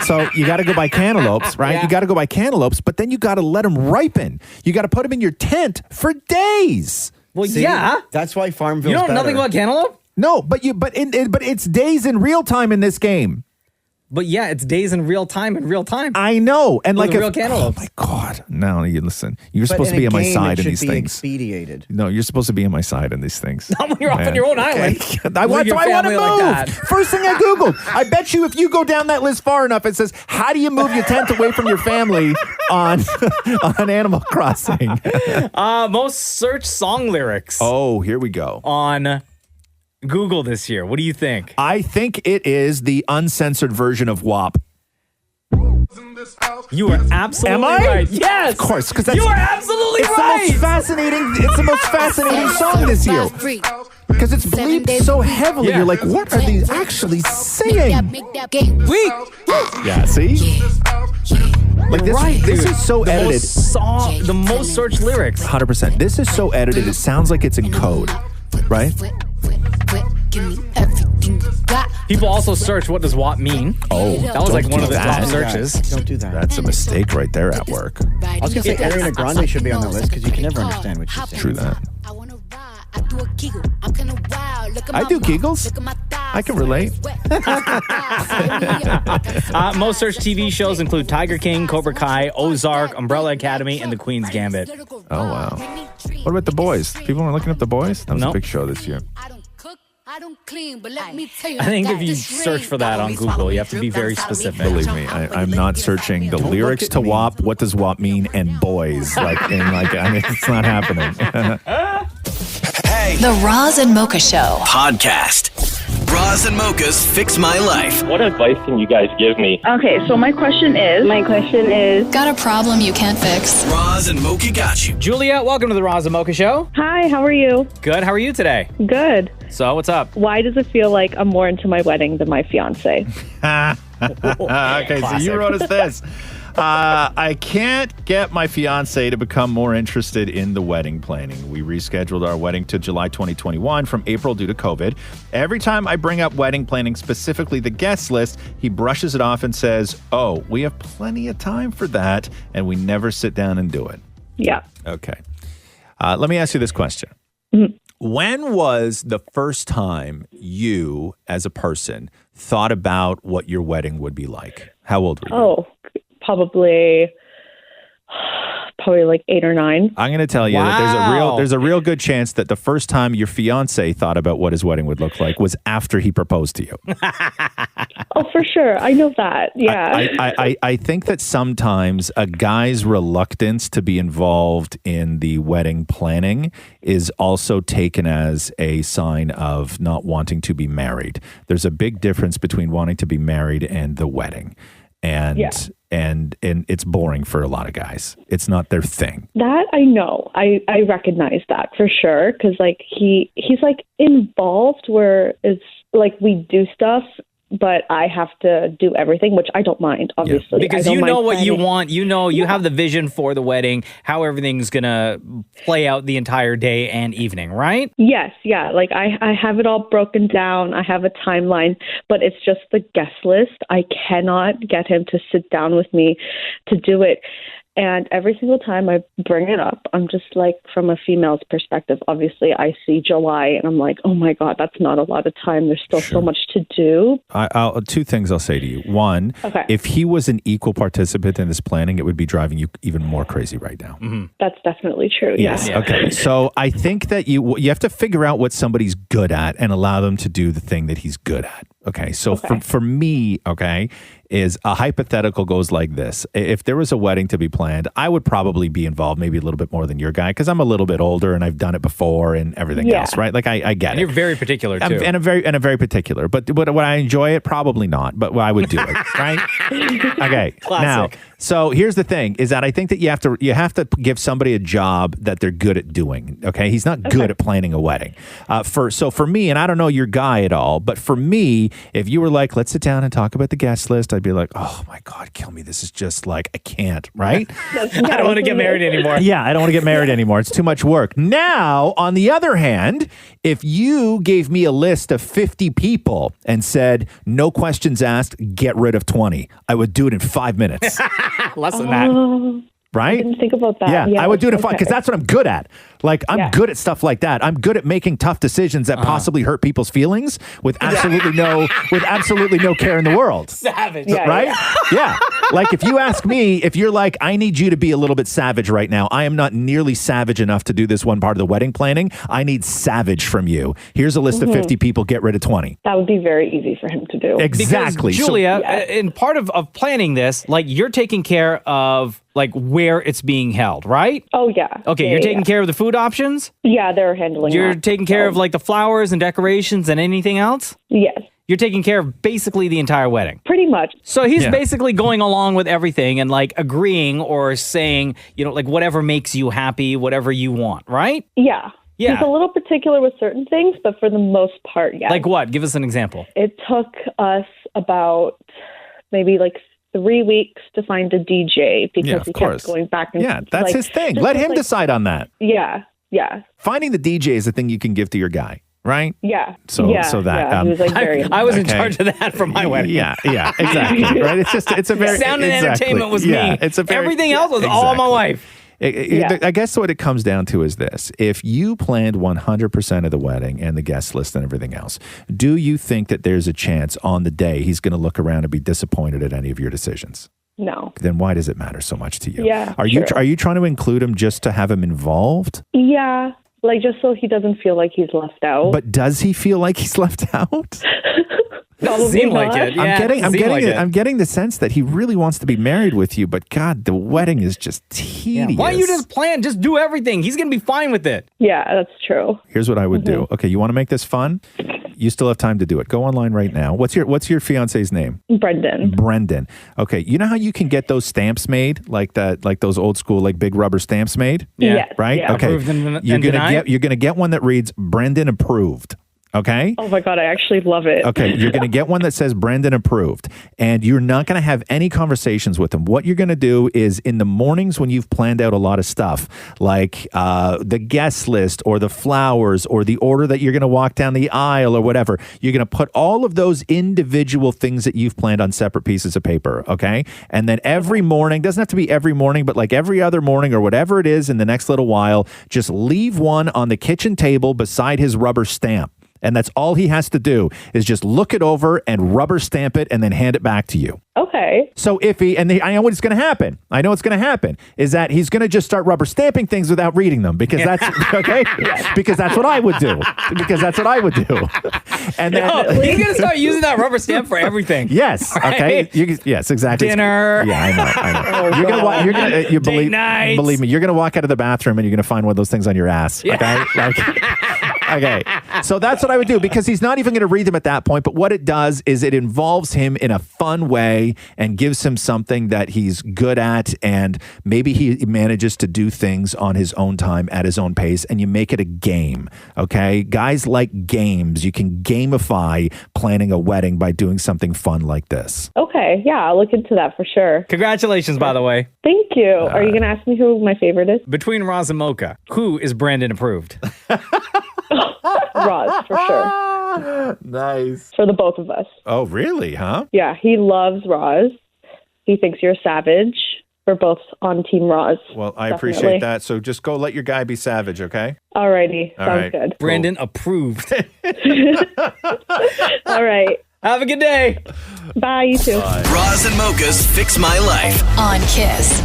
so you got to go buy cantaloupes, right? Yeah. You got to go buy cantaloupes, but then you got to let them ripen. You got to put them in your tent for days. Well, yeah. That's why Farmville's You know better. nothing about cantaloupe? No, but it's days in real time in this game. But yeah, it's days in real time I know. And like real cantaloupe. Oh my God. No, you listen. You're But supposed to in be a on my game, side it in these should be things. expedited. No, you're supposed to be on my side in these things. Not when you're off on your own island. I want to move. Like that. First thing I Googled. I bet you if you go down that list far enough, it says, how do you move your tent away from your family on Animal Crossing? Most searched song lyrics Oh, here we go. on Google this year. What do you think? I think it is the uncensored version of WAP. You are absolutely Am I? right. Yes. Of course, because you are absolutely it's right. It's the most fascinating song this year. Because it's bleeped so heavily. Yeah. You're like, what are they actually saying? Yeah, see? Like this is so edited. The most searched lyrics. 100%. This is so edited, it sounds like it's in code, right? People also search, what does WAP mean? Oh, that was like one of the top searches. Don't do that. That's a mistake right there at work. I was going to say Ariana Grande should be on that list because you can never understand what she's saying. True that. I do giggles. I can relate. Most searched TV shows include Tiger King, Cobra Kai, Ozark, Umbrella Academy, and The Queen's Gambit. Oh, wow. What about The Boys? People are looking up The Boys? That was a big show this year. I think if you search for that on Google, you have to be very specific. Believe me, I'm not searching the lyrics to WAP. What does WAP mean? And boys, it's not happening. Hey, The Roz and Mocha Show. podcast. Roz and Mocha's Fix My Life. What advice can you guys give me? Okay, so my question is, Got a problem you can't fix? Roz and Mocha got you. Julia, welcome to the Roz and Mocha Show. hi, how are you? Good. How are you today? Good. So, what's up? Why does it feel like I'm more into my wedding than my fiance? Okay, so you wrote us this. I can't get my fiance to become more interested in the wedding planning. We rescheduled our wedding to July 2021 from April due to COVID. Every time I bring up wedding planning, specifically the guest list, he brushes it off and says, oh, we have plenty of time for that, and we never sit down and do it. Yeah. Okay. Let me ask you this question. Mhm. When was the first time you, as a person, thought about what your wedding would be like? How old were you? Oh, probably like 8 or 9. I'm going to tell you that there's a real good chance that the first time your fiance thought about what his wedding would look like was after he proposed to you. Oh, for sure. I know that. Yeah. I think that sometimes a guy's reluctance to be involved in the wedding planning is also taken as a sign of not wanting to be married. There's a big difference between wanting to be married and the wedding. And it's boring for a lot of guys. It's not their thing. That I know. I recognize that for sure. Cause like he's like involved where it's like we do stuff, but I have to do everything, which I don't mind, obviously. Because you know what you want. You know, you have the vision for the wedding, how everything's going to play out the entire day and evening, right? Yes, yeah. Like I have it all broken down. I have a timeline, but it's just the guest list. I cannot get him to sit down with me to do it. And every single time I bring it up, I'm just like, from a female's perspective, obviously I see July and I'm like, oh my God, that's not a lot of time. There's still so much to do. Two things I'll say to you. One, if he was an equal participant in this planning, it would be driving you even more crazy right now. Mm-hmm. That's definitely true. Yes. Yeah. Okay. So I think that you have to figure out what somebody's good at and allow them to do the thing that he's good at. Okay. So for me, is a hypothetical goes like this. If there was a wedding to be planned, I would probably be involved maybe a little bit more than your guy because I'm a little bit older and I've done it before and everything else, right? Like I get and it. You're very particular too. I'm very particular. But would I enjoy it? Probably not. But I would do it, right? Okay. Classic. Now, So here's the thing: is that I think that you have to give somebody a job that they're good at doing. Okay, he's not good at planning a wedding. For me, and I don't know your guy at all, but for me, if you were like, let's sit down and talk about the guest list, I'd be like, oh my God, kill me. This is just like I can't. Right? I don't want to get married anymore. Yeah, I don't want to get married anymore. It's too much work. Now, on the other hand, if you gave me a list of 50 people and said, no questions asked, get rid of 20, I would do it in 5 minutes. Less than that. Right? I didn't think about that. Yeah, I would do it in 5 because okay. that's what I'm good at. Like, I'm good at stuff like that. I'm good at making tough decisions that possibly hurt people's feelings with absolutely no care in the world. Savage. Right? Yeah. Like, if you ask me, if you're like, I need you to be a little bit savage right now. I am not nearly savage enough to do this one part of the wedding planning. I need savage from you. Here's a list of 50 people, get rid of 20. That would be very easy for him to do. Exactly. Because, Julia, in part of planning this, like, you're taking care of like where it's being held, right? Oh, yeah. Okay, you're taking care of the food options? Yeah, they're handling You're that. taking care of like the flowers and decorations and anything else? Yes. You're taking care of basically the entire wedding. Pretty much. So he's basically going along with everything and like agreeing or saying, you know, like whatever makes you happy, whatever you want, right? Yeah. Yeah. He's a little particular with certain things, but for the most part, yeah. Like what? Give us an example. It took us about maybe like 3 weeks to find a DJ because he kept going back and Yeah, that's like, his thing. just Let was him like- decide on that. Yeah, yeah, Finding the DJ is the thing you can give to your guy, right? yeah. So that he was like very. I was in Okay. charge of that for my wedding. Yeah, exactly. Right? It's a very Sound and entertainment was me. It's a very, Everything else was all my wife. I guess what it comes down to is this. If you planned 100% of the wedding and the guest list and everything else, do you think that there's a chance on the day he's going to look around and be disappointed at any of your decisions? No. Then why does it matter so much to you? Yeah, Are you trying to include him just to have him involved? Yeah, like just so he doesn't feel like he's left out. But does he feel like he's left out? Probably Seem not. like it. Yeah, I'm getting the sense that he really wants to be married with you, but God, the wedding is just tedious. Why don't you just plan? Just do everything. He's going to be fine with it. Yeah, that's true. Here's what I would do. Okay, you want to make this fun? You still have time to do it. Go online right now. What's your fiance's name? Brendan. Brendan. Okay, you know how you can get those stamps made, like those old school like big rubber stamps made? Yeah. Yes, Right? yeah. Okay. Approved and you're denied? gonna get one that reads Brendan approved. Okay? Oh my God, I actually love it. Okay, you're going to get one that says Brendan approved, and you're not going to have any conversations with him. What you're going to do is in the mornings when you've planned out a lot of stuff, like the guest list or the flowers or the order that you're going to walk down the aisle or whatever, you're going to put all of those individual things that you've planned on separate pieces of paper, okay? And then every morning, doesn't have to be every morning, but like every other morning or whatever it is in the next little while, just leave one on the kitchen table beside his rubber stamp. And that's all he has to do is just look it over and rubber stamp it and then hand it back to you. Okay. So I know what's going to happen. I know what's going to happen is that he's going to just start rubber stamping things without reading them because that's okay. Because that's what I would do. And then He's going to start using that rubber stamp for everything. Yes. Right? Okay. Yes. Exactly. Dinner. Yeah, I know. Believe me. You're going to walk out of the bathroom and you're going to find one of those things on your ass. Okay. Okay. So that's what I would do because he's not even going to read them at that point. But what it does is it involves him in a fun way and gives him something that he's good at. And maybe he manages to do things on his own time at his own pace. And you make it a game. Okay. Guys like games. You can gamify planning a wedding by doing something fun like this. Okay. Yeah, I'll look into that for sure. Congratulations, by the way. Thank you. Are you going to ask me who my favorite is? Between Roz and Mocha, who is Brandon approved? Roz, for sure. Nice. For the both of us. Oh, really? Huh? Yeah, he loves Roz. He thinks you're a savage. We're both on Team Roz. Well, I Definitely. appreciate that. So just go let your guy be savage, okay? Alrighty. All Sounds right. good. Brandon approved. All right. Have a good day. Bye, you too. Roz and Mocha's Fix My Life. On Kiss.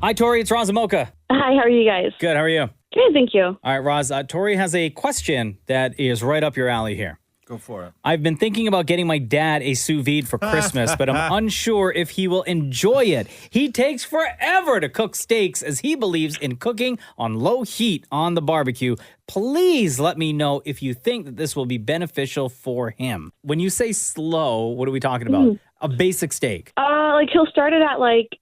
Hi, Tori. It's Roz and Mocha. Hi, how are you guys? Good. How are you? Good, thank you. All right, Roz. Tori has a question that is right up your alley here. Go for it. I've been thinking about getting my dad a sous vide for Christmas, but I'm unsure if he will enjoy it. He takes forever to cook steaks as he believes in cooking on low heat on the barbecue. Please let me know if you think that this will be beneficial for him. When you say slow, what are we talking about? A basic steak. Like he'll start it at like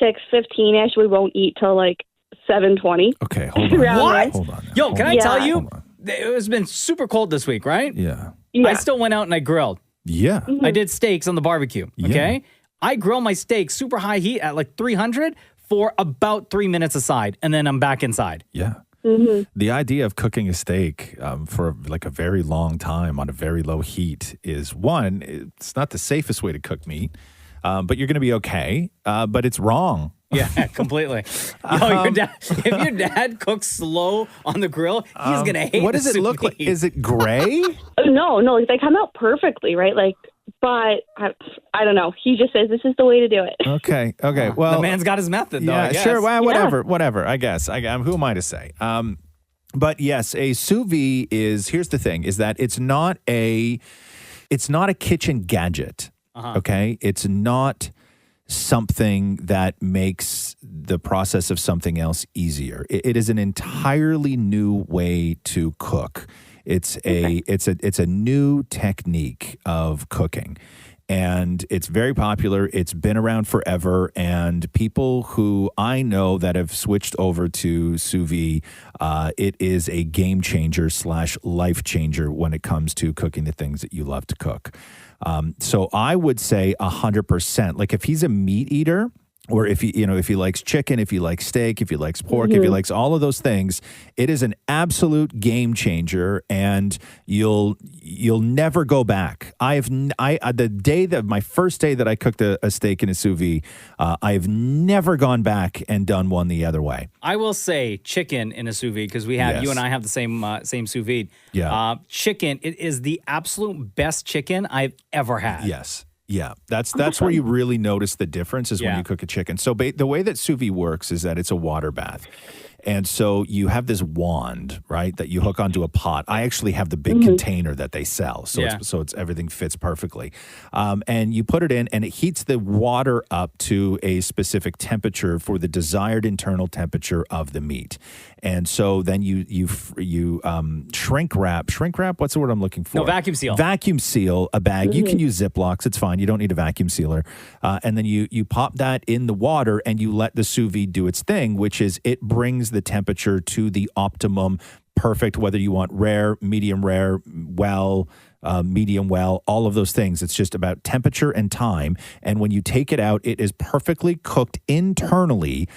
6:15 ish. We won't eat till like 7:20. Okay, hold on. What? Hold on. Yo, can I Yeah. tell you? It's been super cold this week, right? Yeah. I still went out and I grilled. Yeah. I did steaks on the barbecue. Okay. I grill my steak super high heat at like 300 for about 3 minutes aside, and then I'm back inside. Yeah. Mm-hmm. The idea of cooking a steak for like a very long time on a very low heat is one, it's not the safest way to cook meat, but you're going to be okay, but it's wrong. Yeah, completely. Yo, if your dad cooks slow on the grill, he's going to hate What does the it look sous like? vide. Is it gray? No, like, they come out perfectly, right? Like, but I don't know. He just says this is the way to do it. Okay. Well, the man's got his method, though. yeah, I guess. sure. Well, whatever. I guess. Who am I to say? But yes, a sous vide is. Here's the thing: is that it's not a kitchen gadget. Okay, it's not something that makes the process of something else easier. It is an entirely new way to cook. It's a new technique of cooking. And it's very popular. It's been around forever. And people who I know that have switched over to sous vide, it is a game changer / life changer when it comes to cooking the things that you love to cook. So I would say 100%. Like if he's a meat eater, or if he likes chicken, if he likes steak, if he likes pork, if he likes all of those things, it is an absolute game changer, and you'll never go back. My first day that I cooked a steak in a sous vide, I have never gone back and done one the other way. I will say chicken in a sous vide because you and I have the same sous vide. Yeah. Chicken, it is the absolute best chicken I've ever had. Yes. Yeah, that's where you really notice the difference is when you cook a chicken. So the way that sous vide works is that it's a water bath. And so you have this wand, right, that you hook onto a pot. I actually have the big container that they sell, so it's everything fits perfectly. And you put it in, and it heats the water up to a specific temperature for the desired internal temperature of the meat. And so then you shrink wrap. What's the word I'm looking for? No, vacuum seal. Vacuum seal a bag. You can use Ziplocs. It's fine. You don't need a vacuum sealer. And then you pop that in the water, and you let the sous vide do its thing, which is it brings the temperature to the optimum perfect, whether you want rare, medium, medium well, all of those things. It's just about temperature and time. And when you take it out, it is perfectly cooked internally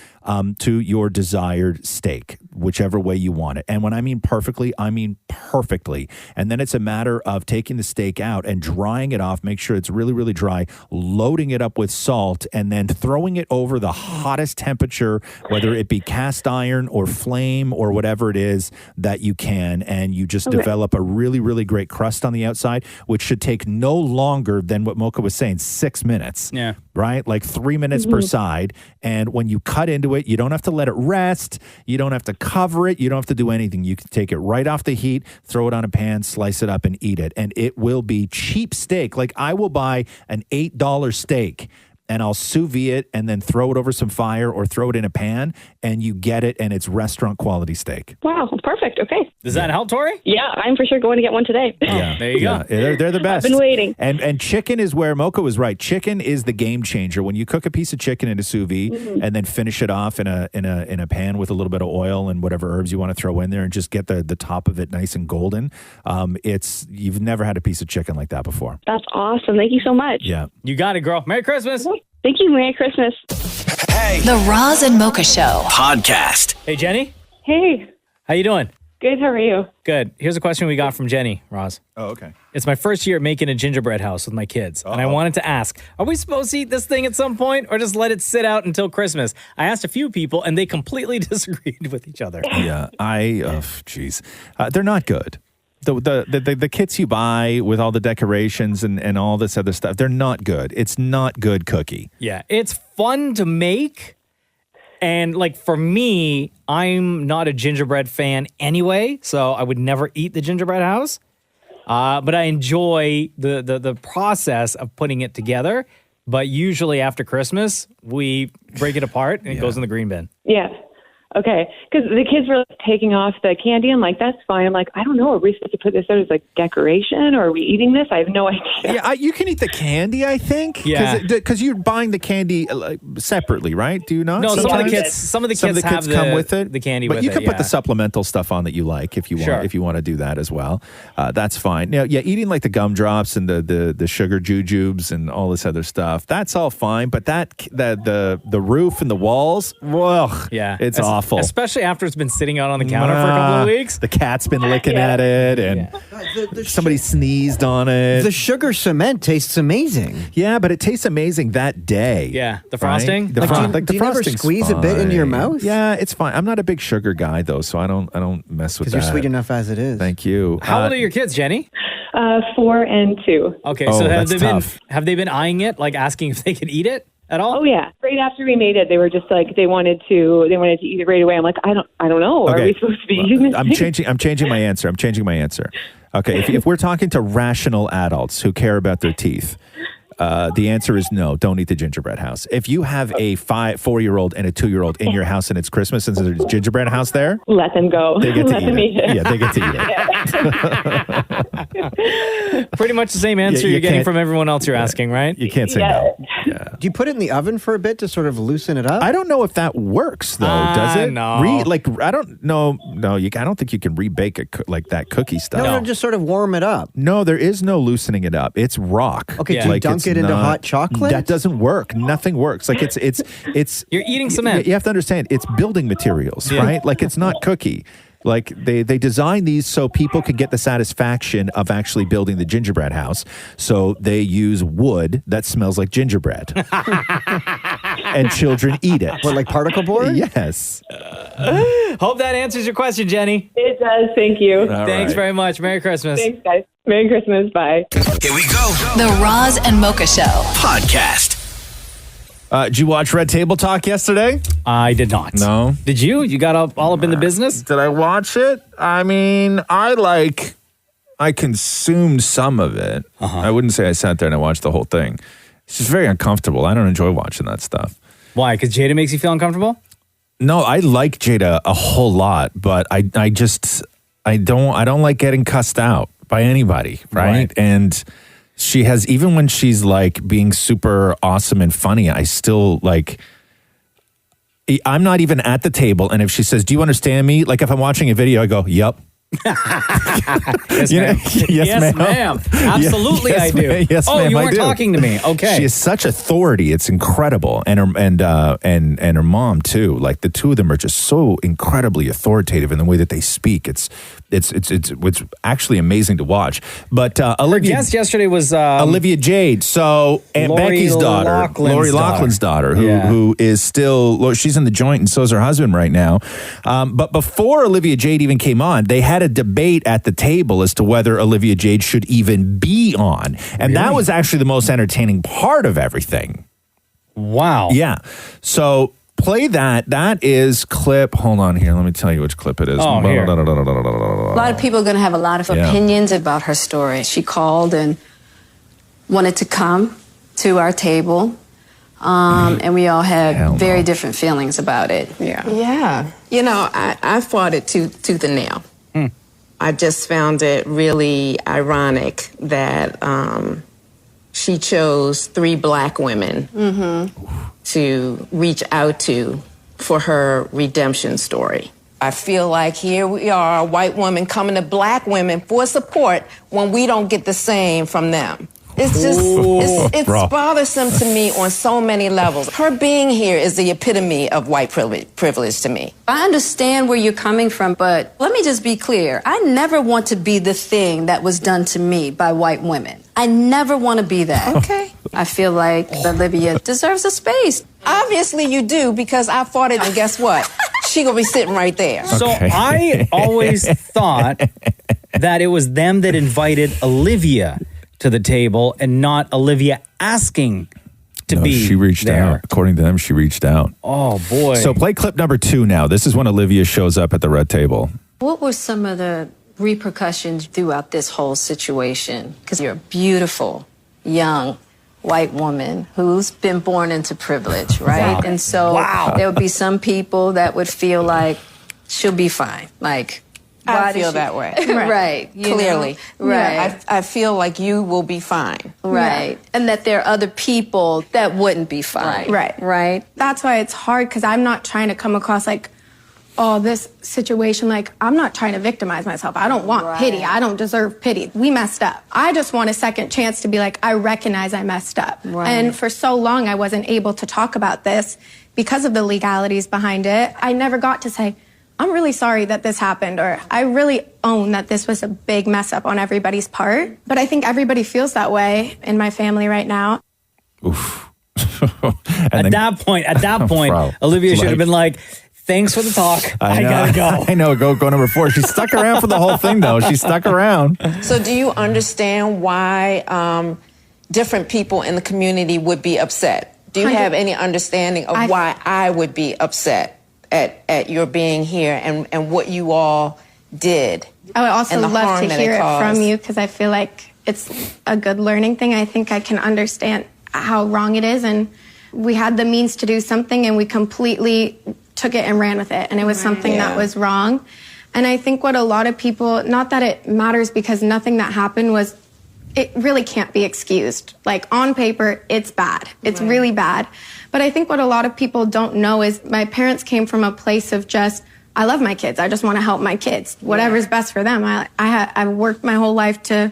to your desired steak, whichever way you want it. And when I mean perfectly, I mean perfectly. And then it's a matter of taking the steak out and drying it off, make sure it's really, really dry, loading it up with salt, and then throwing it over the hottest temperature, whether it be cast iron or flame or whatever it is that you can. And you just develop a really, really great crust on the outside, which should take no longer than what Mocha was saying, 6 minutes. Yeah. Right? Like 3 minutes per side. And when you cut into it, you don't have to let it rest. You don't have to cover it. You don't have to do anything. You can take it right off the heat, throw it on a pan, slice it up, and eat it. And it will be cheap steak. Like I will buy an $8 steak, and I'll sous vide it and then throw it over some fire or throw it in a pan, and you get it, and it's restaurant quality steak. Wow, perfect. Okay. Does that help, Tori? Yeah, I'm for sure going to get one today. Yeah, there you go. They're the best. I've been waiting. And chicken is where Mocha was right. Chicken is the game changer. When you cook a piece of chicken in a sous vide and then finish it off in a pan with a little bit of oil and whatever herbs you want to throw in there, and just get the top of it nice and golden, you've never had a piece of chicken like that before. That's awesome. Thank you so much. Yeah. You got it, girl. Merry Christmas. Thank you. Merry Christmas. The Roz and Mocha Show. Podcast. Hey, Jenny. Hey. How you doing? Good. How are you? Good. Here's a question we got from Jenny, Roz. Oh, okay. It's my first year making a gingerbread house with my kids, and I wanted to ask, are we supposed to eat this thing at some point or just let it sit out until Christmas? I asked a few people, and they completely disagreed with each other. Yeah. They're not good. The kits you buy with all the decorations and all this other stuff, they're not good. It's not good cookie. Yeah. It's fun to make. And like for me, I'm not a gingerbread fan anyway, so I would never eat the gingerbread house. But I enjoy the process of putting it together. But usually after Christmas, we break it apart and it goes in the green bin. Yeah. Okay, because the kids were taking off the candy. I'm like, that's fine. I'm like, I don't know. Are we supposed to put this out as like decoration, or are we eating this? I have no idea. Yeah, you can eat the candy, I think. Yeah. Because you're buying the candy separately, right? Do you not? No, some of the Sometimes? kids have come with it. the candy but with you it, can put yeah. the supplemental stuff on that you like if you want. Sure. If you want to do that as well, that's fine. Now, yeah, eating like the gumdrops and the sugar jujubes and all this other stuff, that's all fine. But the roof and the walls, ugh, Yeah. it's awful. Especially after it's been sitting out on the counter for a couple of weeks. The cat's been licking at it, and somebody sneezed on it. The sugar cement tastes amazing. Yeah, but it tastes amazing that day. Yeah, the frosting? Right? The do you never frosting's squeeze a bit into your fine. mouth? Yeah, it's fine. I'm not a big sugar guy though, so I don't mess with that. Because you're sweet enough as it is. Thank you. How old are your kids, Jenny? 4 and 2. Okay, Oh, so that's tough. have they been eyeing it, like asking if they could eat it at all? Oh yeah, right after we made it, they were just like they wanted to eat it right away. I'm like, I don't know. Are we supposed to be eating this? I'm changing my answer. Okay, if we're talking to rational adults who care about their teeth, the answer is no. Don't eat the gingerbread house. If you have a 4-year-old and a 2-year-old in your house and it's Christmas and there's a gingerbread house there, let them go. They get to Let eat them it. eat it. Yeah, they get to eat it. Pretty much the same answer you you're getting can't- from everyone else you're asking, right? You can't say no. Do you put it in the oven for a bit to sort of loosen it up? I don't know if that works though. Does it? No. I don't know. No, I don't think you can rebake like that cookie stuff. No, just sort of warm it up. No, there is no loosening it up. It's rock. Okay, do you dunk it's it into hot chocolate? That doesn't work. Nothing works. Like it's You're eating cement. You have to understand, it's building materials, Yeah. right? Like it's not cookie. Like they design these so people can get the satisfaction of actually building the gingerbread house. So they use wood that smells like gingerbread. And children eat it. What, like particle board? Yes. Hope that answers your question, Jenny. It does. Thank you. Thanks very much. Merry Christmas. Thanks, guys. Merry Christmas. Bye. Here we go. The Roz and Mocha Show. Podcast. Did you watch Red Table Talk yesterday? I did not. No. Did you? You got all up in the business? Did I watch it? I mean, I consumed some of it. I wouldn't say I sat there and I watched the whole thing. It's just very uncomfortable. I don't enjoy watching that stuff. Why? Because Jada makes you feel uncomfortable? No, I like Jada a whole lot, but I don't like getting cussed out by anybody, right? And she has, even when she's like being super awesome and funny, I still like, I'm not even at the table. And if she says, do you understand me? Like if I'm watching a video, I go, yep. Yes, You know? ma'am. Yes, ma'am. Absolutely, Yes, I do. ma'am. Yes, oh, ma'am, you I weren't do. talking to me. Okay. She has such authority. It's incredible. And her mom too. Like the two of them are just so incredibly authoritative in the way that they speak. It's actually amazing to watch. But Olivia, guest yesterday was Olivia Jade. So Aunt Lori Becky's daughter, Lori Loughlin's daughter, who is still, she's in the joint, and so is her husband right now. But before Olivia Jade even came on, they had a debate at the table as to whether Olivia Jade should even be on, and that was actually the most entertaining part of everything. Wow. Yeah. So play that. That is clip. Hold on here. Let me tell you which clip it is. Oh, here. A lot of people are going to have a lot of Yeah. opinions about her story. She called and wanted to come to our table, and we all had very different feelings about it. Yeah. You know, I fought it tooth and nail. I just found it really ironic that she chose 3 black women to reach out to for her redemption story. I feel like here we are, a white woman coming to black women for support when we don't get the same from them. It's just, it's bothersome to me on so many levels. Her being here is the epitome of white privilege to me. I understand where you're coming from, but let me just be clear. I never want to be the thing that was done to me by white women. I never want to be that. Okay. I feel like Olivia deserves a space. Obviously you do, because I fought it, and guess what? She gonna be sitting right there. So I always thought that it was them that invited Olivia to the table and not Olivia asking to be She reached there. out. According to them, she reached out. Oh, boy. So play clip number 2 now. This is when Olivia shows up at the red table. What were some of the repercussions throughout this whole situation? Because you're a beautiful, young white woman who's been born into privilege, right? Wow. And so there would be some people that would feel like she'll be fine. Like, I why feel does she- that way. right. you Clearly. know? Right. Yeah, I feel like you will be fine. Right. And that there are other people that wouldn't be fine. Right. That's why it's hard, because I'm not trying to come across like, oh, this situation, like, I'm not trying to victimize myself. I don't want pity. I don't deserve pity. We messed up. I just want a second chance to be like, I recognize I messed up. Right. And for so long, I wasn't able to talk about this because of the legalities behind it. I never got to say, I'm really sorry that this happened, or I really own that this was a big mess up on everybody's part. But I think everybody feels that way in my family right now. At that point, Bro, Olivia should have like- been like, thanks for the talk. I know. gotta go. I know. Go number 4. She stuck around for the whole thing, though. She stuck around. So do you understand why different people in the community would be upset? Do you have any understanding of why I would be upset at your being here and what you all did? I would also and the love harm to that hear it it from caused? you, because I feel like it's a good learning thing. I think I can understand how wrong it is, and we had the means to do something and we completely took it and ran with it, and it was something that was wrong. And I think what a lot of people, not that it matters because nothing that happened was, it really can't be excused. Like, on paper, it's bad. It's really bad. But I think what a lot of people don't know is my parents came from a place of just, I love my kids. I just want to help my kids. Whatever's best for them. I've worked my whole life to,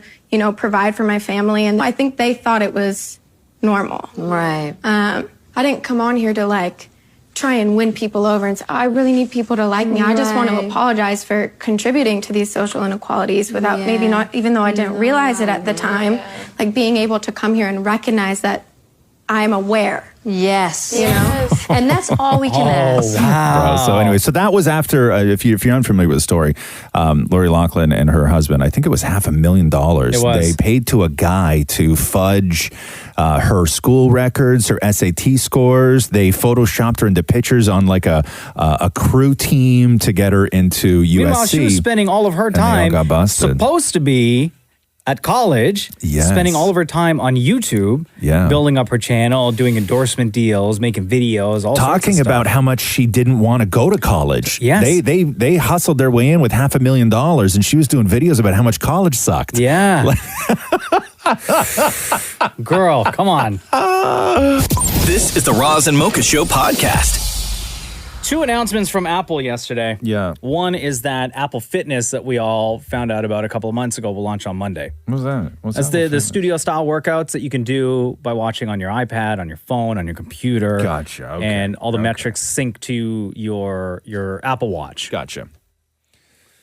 provide for my family. And I think they thought it was normal. Right. I didn't come on here to try and win people over and say, I really need people to like me. I just want to apologize for contributing to these social inequalities without maybe not, even though I didn't realize it at the time, being able to come here and recognize that I'm aware. Yes. And that's all we can ask. Bro, so anyway, so that was after, if you're unfamiliar with the story, Lori Loughlin and her husband, I think it was $500,000. It was. They paid to a guy to fudge her school records, her SAT scores. They photoshopped her into pictures on a crew team to get her into USC. Meanwhile, she was spending all of her And they all time got busted. supposed to be at college, Yes. spending all of her time on YouTube, building up her channel, doing endorsement deals, making videos, all sorts of Talking stuff. about how much she didn't want to go to college. Yes. They hustled their way in with $500,000, and she was doing videos about how much college sucked. Yeah. Girl, come on. This is the Roz and Mocha Show podcast. 2 announcements from Apple yesterday. Yeah. One is that Apple Fitness that we all found out about a couple of months ago will launch on Monday. What's that? That's the studio style workouts that you can do by watching on your iPad, on your phone, on your computer. Gotcha. Okay. And all the metrics sync to your Apple Watch. Gotcha.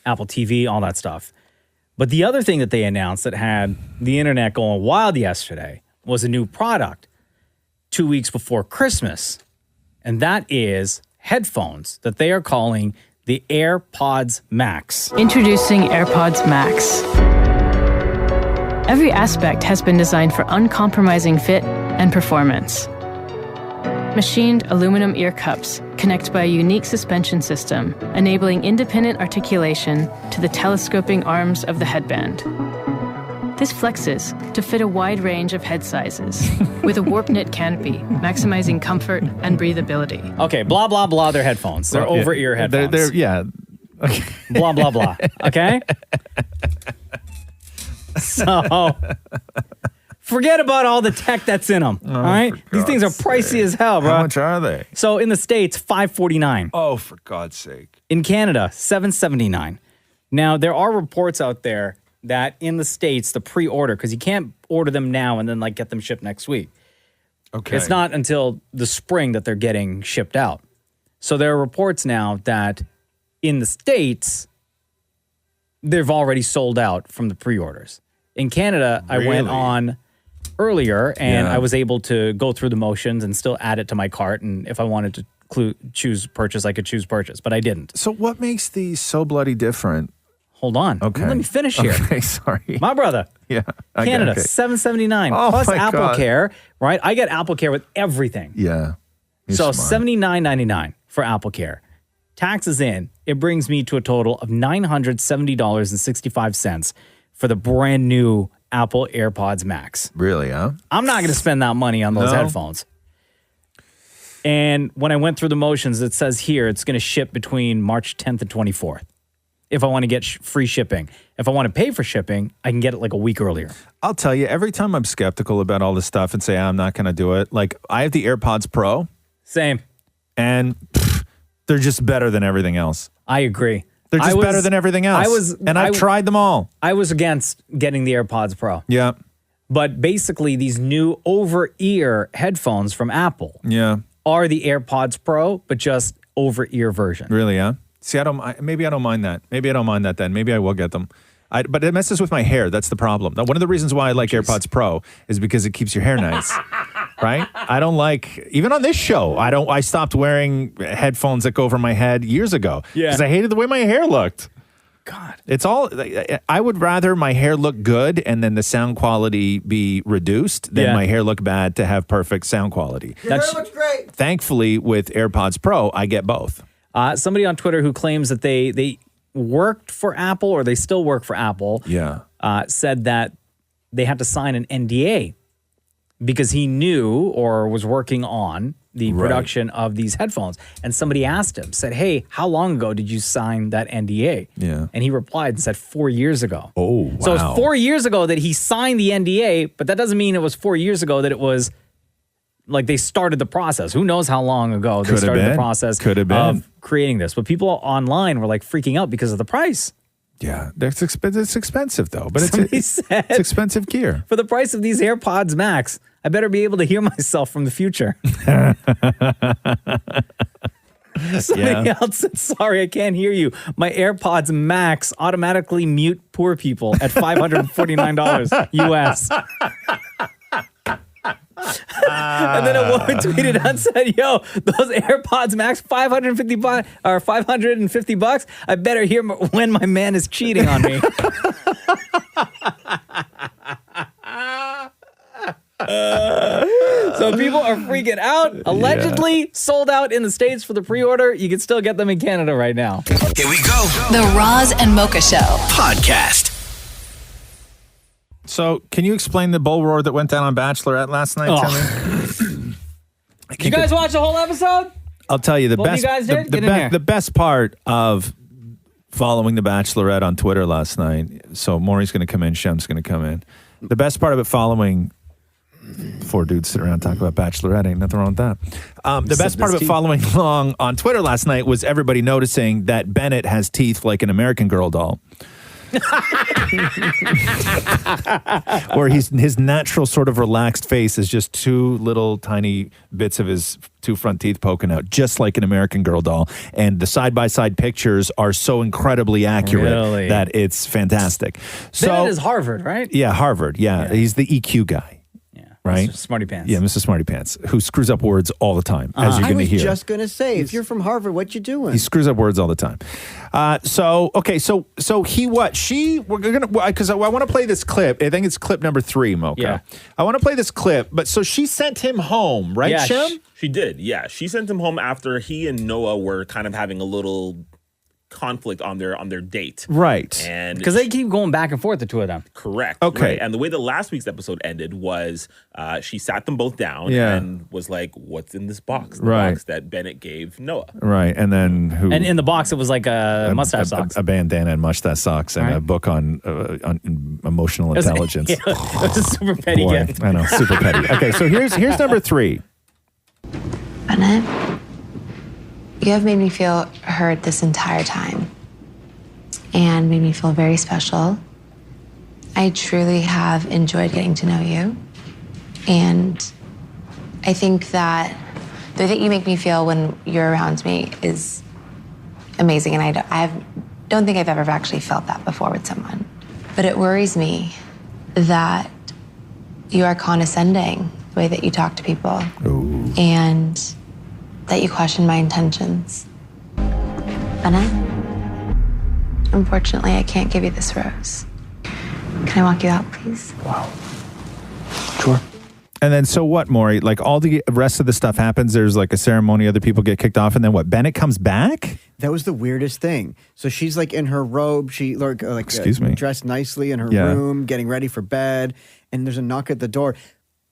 Apple TV, all that stuff. But the other thing that they announced that had the internet going wild yesterday was a new product 2 weeks before Christmas. And that is headphones that they are calling the AirPods Max. Introducing AirPods Max. Every aspect has been designed for uncompromising fit and performance. Machined aluminum ear cups connect by a unique suspension system, enabling independent articulation to the telescoping arms of the headband. This flexes to fit a wide range of head sizes with a warp knit canopy, maximizing comfort and breathability. Okay, blah, blah, blah, they're headphones. They're Well, yeah. over-ear headphones. They're Blah, blah, blah. Okay? So, forget about all the tech that's in them, all right? These things are pricey as hell, bro. How much are they? So, in the States, $549. Oh, for God's sake. In Canada, $779. Now, there are reports out there that in the States, the pre-order, because you can't order them now and then get them shipped next week. Okay. It's not until the spring that they're getting shipped out. So there are reports now that in the States, they've already sold out from the pre-orders. In Canada, I went on earlier and I was able to go through the motions and still add it to my cart. And if I wanted to choose purchase, I could choose purchase, but I didn't. So what makes these so bloody different? Hold on. Okay. Let me finish here. Okay, sorry. My brother. Yeah. Okay, Canada, okay. $779 Oh plus my Apple God. Care, right? I get Apple Care with everything. Yeah. You're So smart. $79.99 for Apple Care. Taxes in, it brings me to a total of $970.65 for the brand new Apple AirPods Max. Really, huh? I'm not going to spend that money on those headphones. And when I went through the motions, it says here it's going to ship between March 10th and 24th. If I want to get free shipping. If I want to pay for shipping, I can get it like a week earlier. I'll tell you, every time I'm skeptical about all this stuff and say I'm not going to do it, like I have the AirPods Pro. Same. And they're just better than everything else. I agree. They're just better than everything else. I've tried them all. I was against getting the AirPods Pro. Yeah. But basically, these new over-ear headphones from Apple are the AirPods Pro, but just over-ear version. Really, huh? See, maybe I don't mind that. Maybe I don't mind that then. Maybe I will get them. But it messes with my hair. That's the problem. Now, one of the reasons why I like AirPods Pro is because it keeps your hair nice. Right? I don't like, even on this show, I stopped wearing headphones that go over my head years ago. Yeah. Because I hated the way my hair looked. God. It's all, I would rather my hair look good and then the sound quality be reduced than my hair look bad to have perfect sound quality. Your hair looks great. Thankfully, with AirPods Pro, I get both. Somebody on Twitter who claims that they worked for Apple or they still work for Apple said that they had to sign an NDA because he knew or was working on the production of these headphones. And somebody asked him, said, hey, how long ago did you sign that NDA? Yeah. And he replied and said 4 years ago. Oh, wow. So it's 4 years ago that he signed the NDA, but that doesn't mean it was 4 years ago that it was like they started the process. Who knows how long ago they started the process of creating this. But people online were like freaking out because of the price. Yeah, it's expensive though. But it's expensive gear. For the price of these AirPods Max, I better be able to hear myself from the future. Somebody else said, sorry, I can't hear you. My AirPods Max automatically mute poor people at $549 US. And then a woman tweeted out and said, yo, those AirPods Max, $550 or $550. I better hear when my man is cheating on me. So people are freaking out. Allegedly sold out in the States for the pre-order. You can still get them in Canada right now. Here we go. The Roz and Mocha Show Podcast. So, can you explain the bull roar that went down on Bachelorette last night? Did you guys watch the whole episode? I'll tell you, Both of you guys did? Get in here. the best part of following the Bachelorette on Twitter last night, so Maurie's going to come in, Shem's going to come in. The best part of it following, four dudes sit around and talk about Bachelorette, ain't nothing wrong with that. The best part of it following along on Twitter last night was everybody noticing that Bennett has teeth like an American Girl doll. Where his natural sort of relaxed face is just two little tiny bits of his two front teeth poking out, just like an American Girl doll. And the side-by-side pictures are so incredibly accurate that it's fantastic. Bennett is Harvard, right? Yeah, Harvard. Yeah, he's the EQ guy. Right? Mr. Smarty Pants. Yeah, Mr. Smarty Pants, who screws up words all the time, as you're going to hear. I was just going to say, if you're from Harvard, what you doing? He screws up words all the time. So we're going to, because I want to play this clip. I think it's clip number 3, Mocha. Yeah. I want to play this clip, but so she sent him home, right, Shem? She did, yeah. She sent him home after he and Noah were kind of having a little conflict on their date. Right. And because they keep going back and forth, the two of them. Correct. Okay. Right. And the way the last week's episode ended was she sat them both down and was like, what's in this box? The box that Bennett gave Noah. Right. And then And in the box, it was like a mustache socks. A bandana and mustache socks and a book on emotional intelligence. It was a super petty gift. I know, super petty. Okay, so here's number 3. Bennett, you have made me feel heard this entire time and made me feel very special. I truly have enjoyed getting to know you. And I think that the way that you make me feel when you're around me is amazing. And I don't think I've ever actually felt that before with someone. But it worries me that you are condescending the way that you talk to people. Ooh. And that you question my intentions. Bennett, unfortunately, I can't give you this rose. Can I walk you out, please? Wow. Sure. And then so what, Maury? Like all the rest of the stuff happens. There's like a ceremony. Other people get kicked off. And then what? Bennett comes back? That was the weirdest thing. So she's like in her robe. She Excuse me. dressed nicely in her room, getting ready for bed. And there's a knock at the door.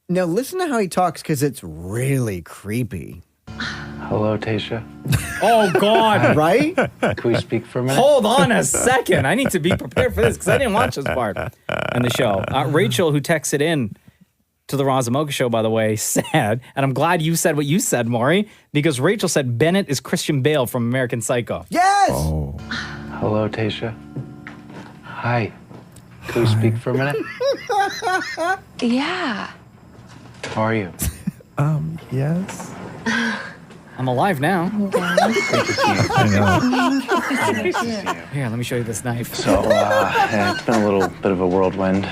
Now listen to how he talks because it's really creepy. Hello, Tasha. Oh, God. Right? Can we speak for a minute? Hold on a second. I need to be prepared for this because I didn't watch this part in the show. Rachel, who texted in to the Roz and Mocha show, by the way, said, and I'm glad you said what you said, Maury, because Rachel said Bennett is Christian Bale from American Psycho. Yes! Oh. Hello, Tasha. Hi. Can we speak for a minute? Yeah. How are you? Yes. I'm alive now. Here, let me show you this knife. So, it's been a little bit of a whirlwind.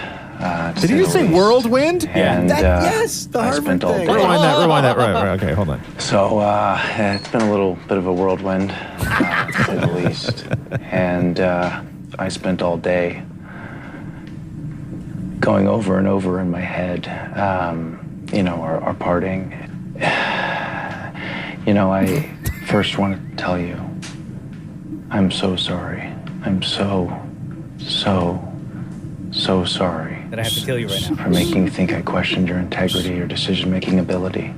Did you just say whirlwind? And, yes, the I spent all day. Rewind that. Right. Okay, hold on. So, it's been a little bit of a whirlwind, to say the least. And I spent all day going over and over in my head, our parting. I first want to tell you, I'm so sorry. I'm so sorry. That I have to kill you right now. For making me think I questioned your integrity or decision-making ability.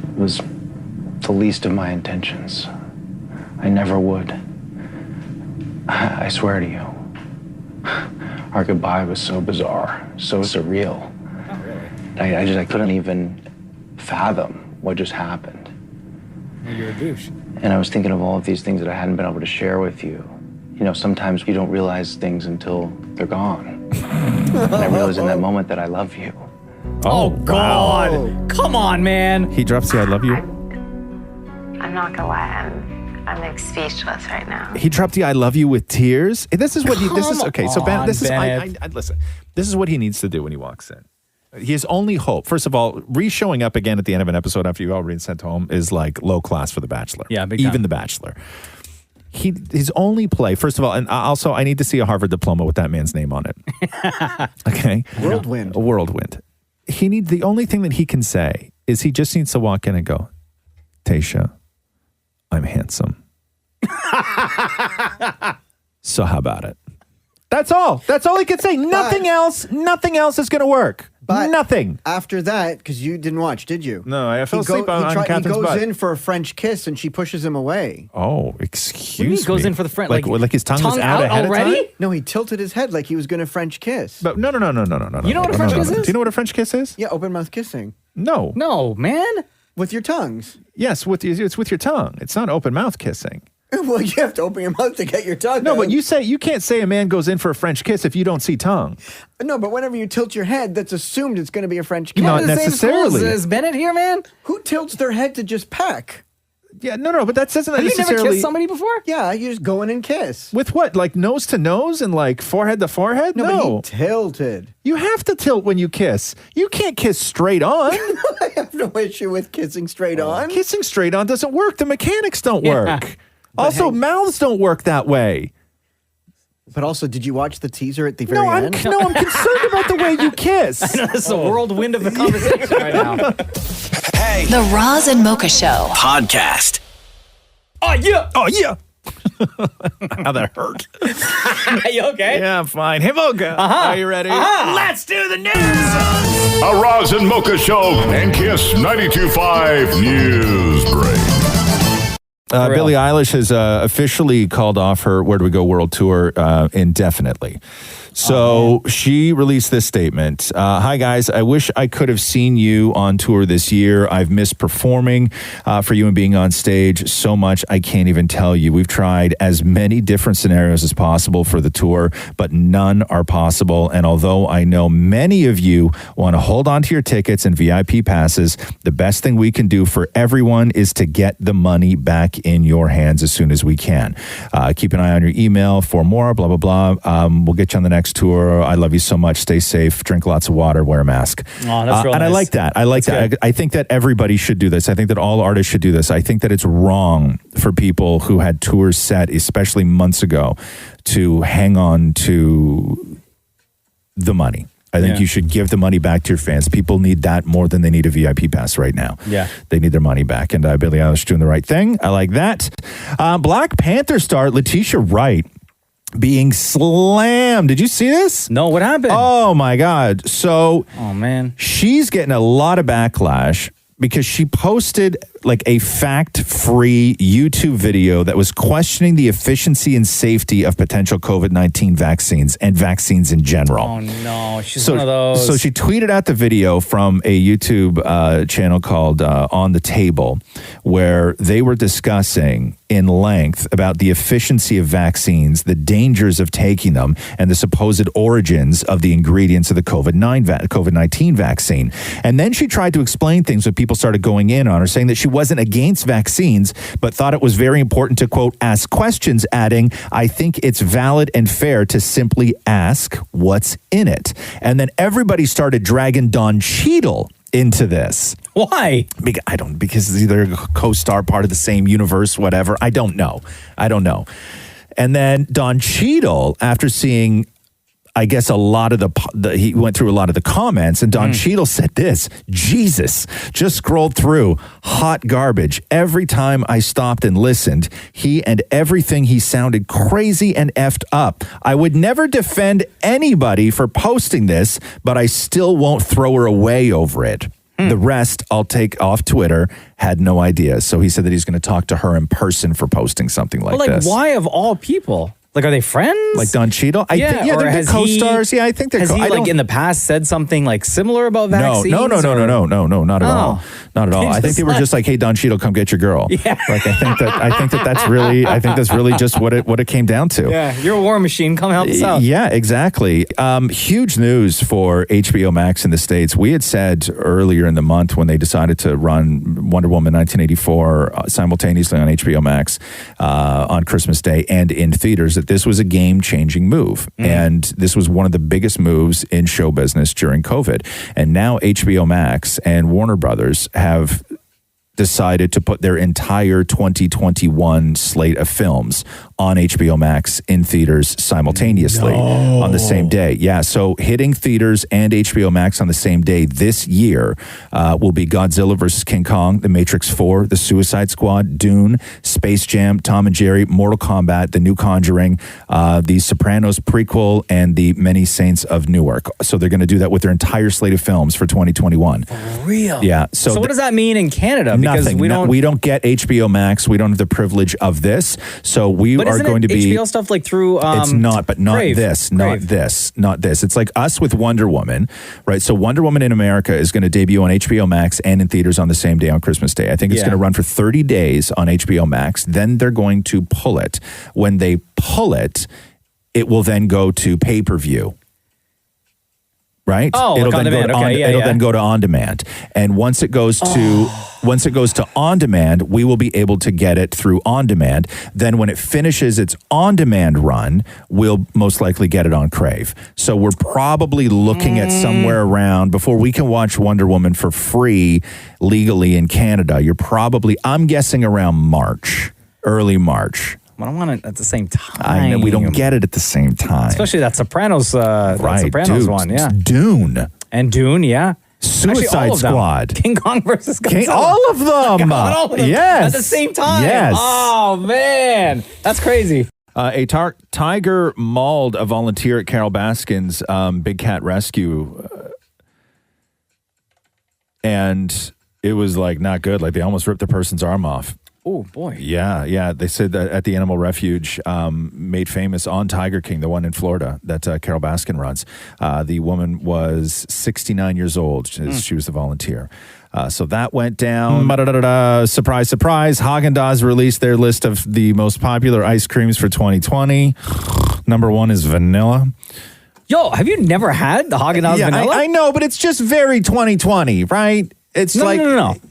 It was the least of my intentions. I never would. I swear to you. Our goodbye was so bizarre, so surreal. Oh, really? I couldn't even fathom what just happened. Well, you're a douche. And I was thinking of all of these things that I hadn't been able to share with you. Sometimes you don't realize things until they're gone. And I realized in that moment that I love you. Oh, God. Wow. Come on, man. He drops the I love you. I'm not gonna lie, I'm like speechless right now. He dropped the I love you with tears. This is what he, this is, Come okay. So Ben, on, this is, Bennett. listen, this is what he needs to do when he walks in. His only hope, first of all, re-showing up again at the end of an episode after you've already been sent home is like low class for The Bachelor. Yeah, big even time. The Bachelor. His only play, first of all, and also I need to see a Harvard diploma with that man's name on it. Okay? Whirlwind. A whirlwind. The only thing that he can say is he just needs to walk in and go, Tasha, I'm handsome. So how about it? That's all. That's all he can say. Nothing else is going to work. But nothing. After that, because you didn't watch, did you? No, I fell asleep on Catherine's He goes butt. in for a French kiss and she pushes him away. Oh, excuse What do you mean me. he goes in for the French? Like his tongue was out ahead already? of time? No, he tilted his head like he was going to French kiss. But no. You know what a French kiss is? Do you know what a French kiss is? Yeah, open mouth kissing. No. No, man. With your tongues. Yes, it's with your tongue. It's not open mouth kissing. Well, you have to open your mouth to get your tongue. No, but you can't say a man goes in for a French kiss if you don't see tongue. No, but whenever you tilt your head, that's assumed it's going to be a French kiss. Not necessarily. Is Bennett here, man? Who tilts their head to just peck? Yeah, no, but that doesn't Have you necessarily. never kissed somebody before? Yeah, you just go in and kiss. With what? Like nose to nose and like forehead to forehead? No, but he tilted. You have to tilt when you kiss. You can't kiss straight on. I have no issue with kissing straight on. Kissing straight on doesn't work. The mechanics don't work. But Also, mouths don't work that way. But also, did you watch the teaser at the very I'm end? concerned about the way you kiss. I know this is a whirlwind of a conversation right now. Hey. The Roz and Mocha Show. Podcast. Oh, yeah. Oh, yeah. How that hurt. You okay? Yeah, I'm fine. Hey, Mocha. Are you ready? Let's do the news. A Roz and Mocha Show and Kiss 92.5 News Break. Billie Eilish has officially called off her Where Do We Go World Tour indefinitely. So she released this statement. Hi, guys. I wish I could have seen you on tour this year. I've missed performing for you and being on stage so much. I can't even tell you. We've tried as many different scenarios as possible for the tour, but none are possible. And although I know many of you want to hold on to your tickets and VIP passes, the best thing we can do for everyone is to get the money back in your hands as soon as we can. Keep an eye on your email for more, blah, blah, blah. We'll get you on the next tour. I love you so much. Stay safe. Drink lots of water. Wear a mask. Oh, that's real and nice. I like that. That's good. I think that everybody should do this. I think that all artists should do this. I think that it's wrong for people who had tours set, especially months ago, to hang on to the money. I think you should give the money back to your fans. People need that more than they need a VIP pass right now. Yeah. They need their money back. And Billie Eilish doing the right thing. I like that. Black Panther star Letitia Wright being slammed. Did you see this? No, what happened? Oh, my God. So, man. She's getting a lot of backlash because she posted like a fact-free YouTube video that was questioning the efficiency and safety of potential COVID-19 vaccines and vaccines in general. Oh, no. She's one of those. So she tweeted out the video from a YouTube channel called On the Table, where they were discussing in length about the efficiency of vaccines, the dangers of taking them, and the supposed origins of the ingredients of the COVID-19 vaccine. And then she tried to explain things when people started going in on her, saying that she wasn't against vaccines, but thought it was very important to, quote, ask questions, adding, I think it's valid and fair to simply ask what's in it. And then everybody started dragging Don Cheadle into this. Why? Because they're a co-star, part of the same universe, whatever. I don't know. And then Don Cheadle, after seeing, I guess, a lot of he went through a lot of the comments, and Don Cheadle said this: Jesus, just scrolled through hot garbage. Every time I stopped and listened, he and everything he sounded crazy and effed up. I would never defend anybody for posting this, but I still won't throw her away over it. The rest I'll take off Twitter. Had no idea. So he said that he's going to talk to her in person for posting something like this. Why of all people? Like, are they friends? Like Don Cheadle? I think, they're good co-stars. I think they're. Has he in the past said something like similar about vaccines? No, not at all. Not at all. I think they were just like, "Hey, Don Cheadle, come get your girl." Yeah. Like I think that's really just what it came down to. Yeah, you're a war machine. Come help us out. Yeah, exactly. Huge news for HBO Max in the States. We had said earlier in the month when they decided to run Wonder Woman 1984 simultaneously on HBO Max on Christmas Day and in theaters, that this was a game-changing move. And this was one of the biggest moves in show business during COVID. And now HBO Max and Warner Brothers have decided to put their entire 2021 slate of films on HBO Max in theaters simultaneously on the same day. Yeah, so hitting theaters and HBO Max on the same day this year will be Godzilla vs. King Kong, The Matrix 4, The Suicide Squad, Dune, Space Jam, Tom and Jerry, Mortal Kombat, The New Conjuring, The Sopranos prequel, and The Many Saints of Newark. So they're going to do that with their entire slate of films for 2021. For real? Yeah. So what does that mean in Canada? Because nothing. We don't get HBO Max. We don't have the privilege of this. So we are going to be HBO stuff like through. It's not, but not Crave. this, not this. It's like us with Wonder Woman, right? So Wonder Woman in America is going to debut on HBO Max and in theaters on the same day on Christmas Day. I think it's going to run for 30 days on HBO Max. Then they're going to pull it. When they pull it, it will then go to pay-per-view. Right? Oh, it'll like then then go to on demand. And once it goes to on demand, we will be able to get it through on demand. Then when it finishes its on demand run, we'll most likely get it on Crave. So we're probably looking at somewhere around, before we can watch Wonder Woman for free legally in Canada, I'm guessing around March, early March. I don't want it at the same time. I know, we don't get it at the same time. Especially that Sopranos, one, yeah. Dune. And Dune, yeah. Suicide Squad. King Kong versus Godzilla. All of them. All of them. Yes. At the same time. Yes. Oh, man. That's crazy. A tiger mauled a volunteer at Carol Baskin's Big Cat Rescue. And it was like not good. Like they almost ripped the person's arm off. Oh, boy. Yeah. They said that at the animal refuge made famous on Tiger King, the one in Florida that Carol Baskin runs. The woman was 69 years old. She was the volunteer. So that went down. Surprise, surprise. Haagen-Dazs released their list of the most popular ice creams for 2020. Number one is vanilla. Yo, have you never had the Haagen-Dazs vanilla? I know, but it's just very 2020ty, right? It's no.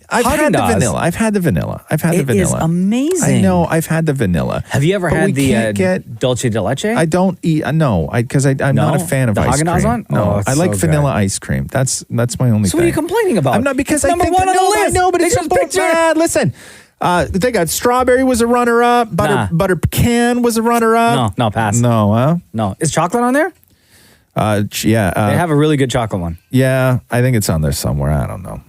I've had the vanilla. It is amazing. I know. I've had the vanilla. Have you ever had the Dulce de Leche? I don't eat. No, because I'm not a fan of ice cream. One? No, I like vanilla good. ice cream. That's my only thing. So what are you complaining about? I'm not, because it's I think number one on the list. I know, but it's just picture. Listen. They got strawberry was a runner-up. Butter pecan was a runner-up. No, pass. No, huh? No. Is chocolate on there? Yeah. They have a really good chocolate one. Yeah, I think it's on there somewhere. I don't know.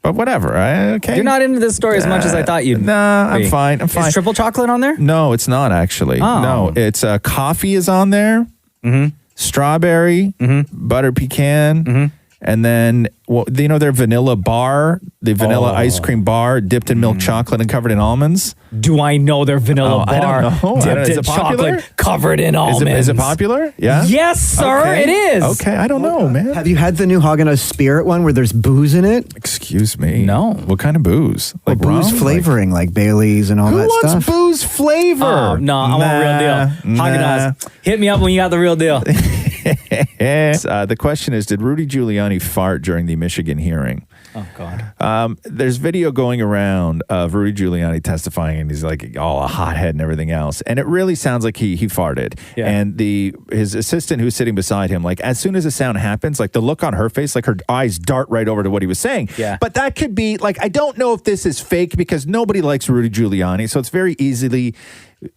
But whatever. Okay. You're not into this story as much as I thought you'd. Nah, I'm fine. Is triple chocolate on there? No, it's not actually. Oh. No, it's coffee is on there. Mm-hmm. Strawberry, butter pecan, and then their vanilla bar, the vanilla ice cream bar dipped in milk chocolate and covered in almonds. Do I know their vanilla bar? I don't know. Dipped Is in it popular? chocolate covered in almonds. Is it popular? Yeah. Yes, sir. Okay. It is. Okay, I don't know, man. Have you had the new Haagen-Dazs Spirit one where there's booze in it? Excuse me. No. What kind of booze? Like booze rum? flavoring, like Bailey's and all Who that wants stuff. booze flavor? Oh, no, I want real deal. Haagen-Dazs. Hit me up when you got the real deal. The question is, did Rudy Giuliani fart during the Michigan hearing? Oh, God. There's video going around of Rudy Giuliani testifying, and he's like all a hothead and everything else. And it really sounds like he farted. Yeah. And his assistant who's sitting beside him, like as soon as the sound happens, like the look on her face, like her eyes dart right over to what he was saying. Yeah. But that could be like, I don't know if this is fake because nobody likes Rudy Giuliani. So it's very easily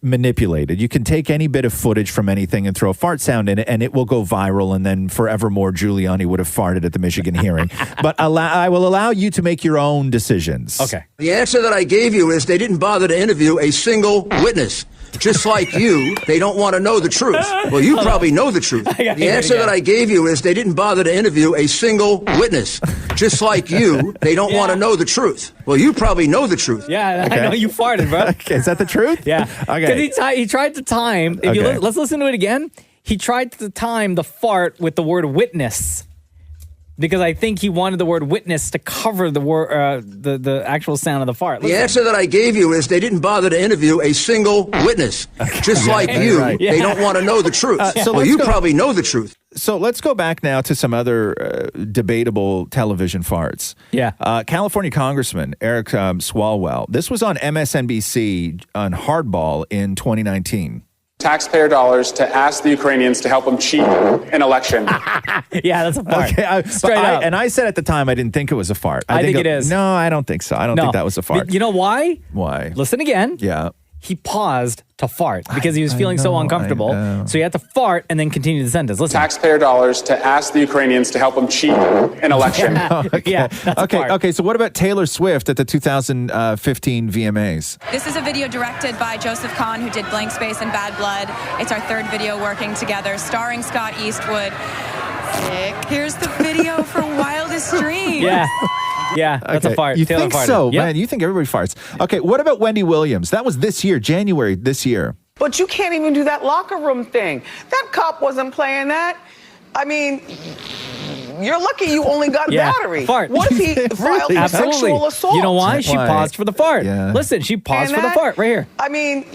manipulated. You can take any bit of footage from anything and throw a fart sound in it and it will go viral, and then forevermore Giuliani would have farted at the Michigan hearing. But I will allow you to make your own decisions. Okay. The answer that I gave you is they didn't bother to interview a single witness. Just like you, they don't want to know the truth. Well, you probably know the truth. The answer that I gave you is they didn't bother to interview a single witness. Just like you, they don't want to know the truth. Well, you probably know the truth. Yeah, I know you farted, bro. Okay, is that the truth? Yeah. Okay. Because he tried to time. If you Okay. let's listen to it again. He tried to time the fart with the word witness. Because I think he wanted the word witness to cover the word, the actual sound of the fart. The answer that I gave you is they didn't bother to interview a single witness. Just like you, they don't want to know the truth. Well, you probably know the truth. So let's go back now to some other debatable television farts. Yeah. California Congressman Eric Swalwell. This was on MSNBC on Hardball in 2019. Taxpayer dollars to ask the Ukrainians to help them cheat an election. Yeah, that's a fart. Okay, Straight up. And I said at the time I didn't think it was a fart. I think it is. No, I don't think so. I don't think that was a fart. But you know why? Why? Listen again. Yeah. He paused to fart because he was feeling so uncomfortable. So he had to fart and then continue the sentence. Listen. Taxpayer dollars to ask the Ukrainians to help them cheat an election. Yeah, that's a fart. Okay, so what about Taylor Swift at the 2015 VMAs? This is a video directed by Joseph Kahn, who did Blank Space and Bad Blood. It's our third video working together, starring Scott Eastwood. Here's the video for Wildest Dreams. Yeah, that's a fart. You Taylor think farted. so, Yep. man? You think everybody farts. Okay, what about Wendy Williams? That was this year, January this year. But you can't even do that locker room thing. That cop wasn't playing that. I mean, you're lucky you only got battery. Fart. What if he filed for sexual assault? You know why? She paused for the fart. Yeah. Listen, she paused And for the that- fart right here. I mean,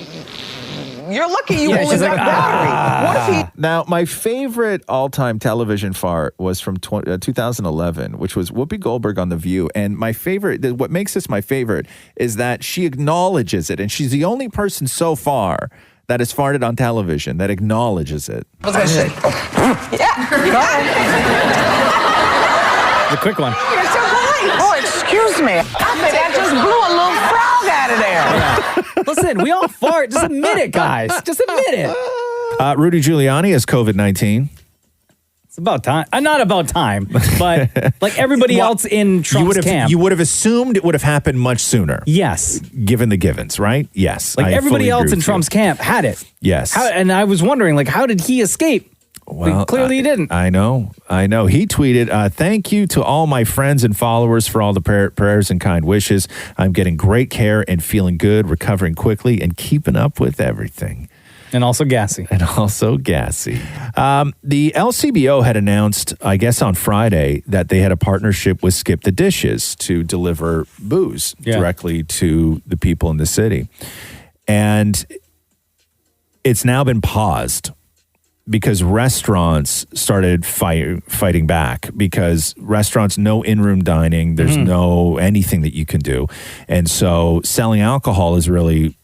you're lucky you only she's got like, battery. What if he... Now, my favorite all-time television fart was from 2011, which was Whoopi Goldberg on The View. And my favorite, what makes this my favorite, is that she acknowledges it. And she's the only person so far that has farted on television that acknowledges it. What was I say? The quick one. You're so polite. Oh, excuse me. I think I just blew a little frog out of there. Listen, we all fart. Just admit it, guys. Just admit it. Rudy Giuliani has COVID-19. It's about time. Not about time, but like everybody else in Trump's camp. You would have assumed it would have happened much sooner. Yes. Given the givens, right? Yes. Like I everybody fully else agree in with Trump's you. camp had it. Yes. And I was wondering, like, how did he escape? Well, clearly he didn't. I know. He tweeted, thank you to all my friends and followers for all the prayers and kind wishes. I'm getting great care and feeling good, recovering quickly, and keeping up with everything. And also gassy. The LCBO had announced, I guess on Friday, that they had a partnership with Skip the Dishes to deliver booze directly to the people in the city. And it's now been paused because restaurants started fighting back, because restaurants, no in-room dining, there's no anything that you can do. And so selling alcohol is really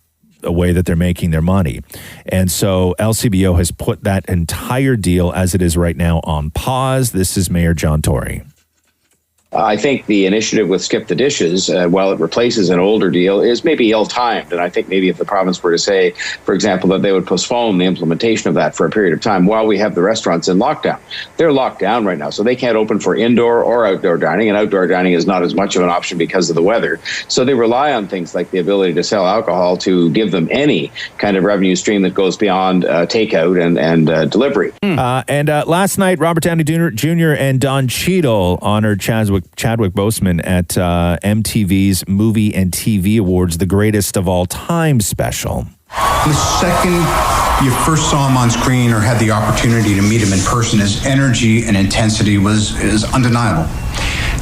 a way that they're making their money. And so LCBO has put that entire deal as it is right now on pause. This is Mayor John Tory. I think the initiative with Skip the Dishes, while it replaces an older deal, is maybe ill-timed. And I think maybe if the province were to say, for example, that they would postpone the implementation of that for a period of time while we have the restaurants in lockdown. They're locked down right now, so they can't open for indoor or outdoor dining, and outdoor dining is not as much of an option because of the weather. So they rely on things like the ability to sell alcohol to give them any kind of revenue stream that goes beyond takeout and delivery. And last night, Robert Downey Jr. and Don Cheadle honored Chadwick Boseman at MTV's Movie and TV Awards, the Greatest of All Time special. The second you first saw him on screen or had the opportunity to meet him in person, his energy and intensity is undeniable.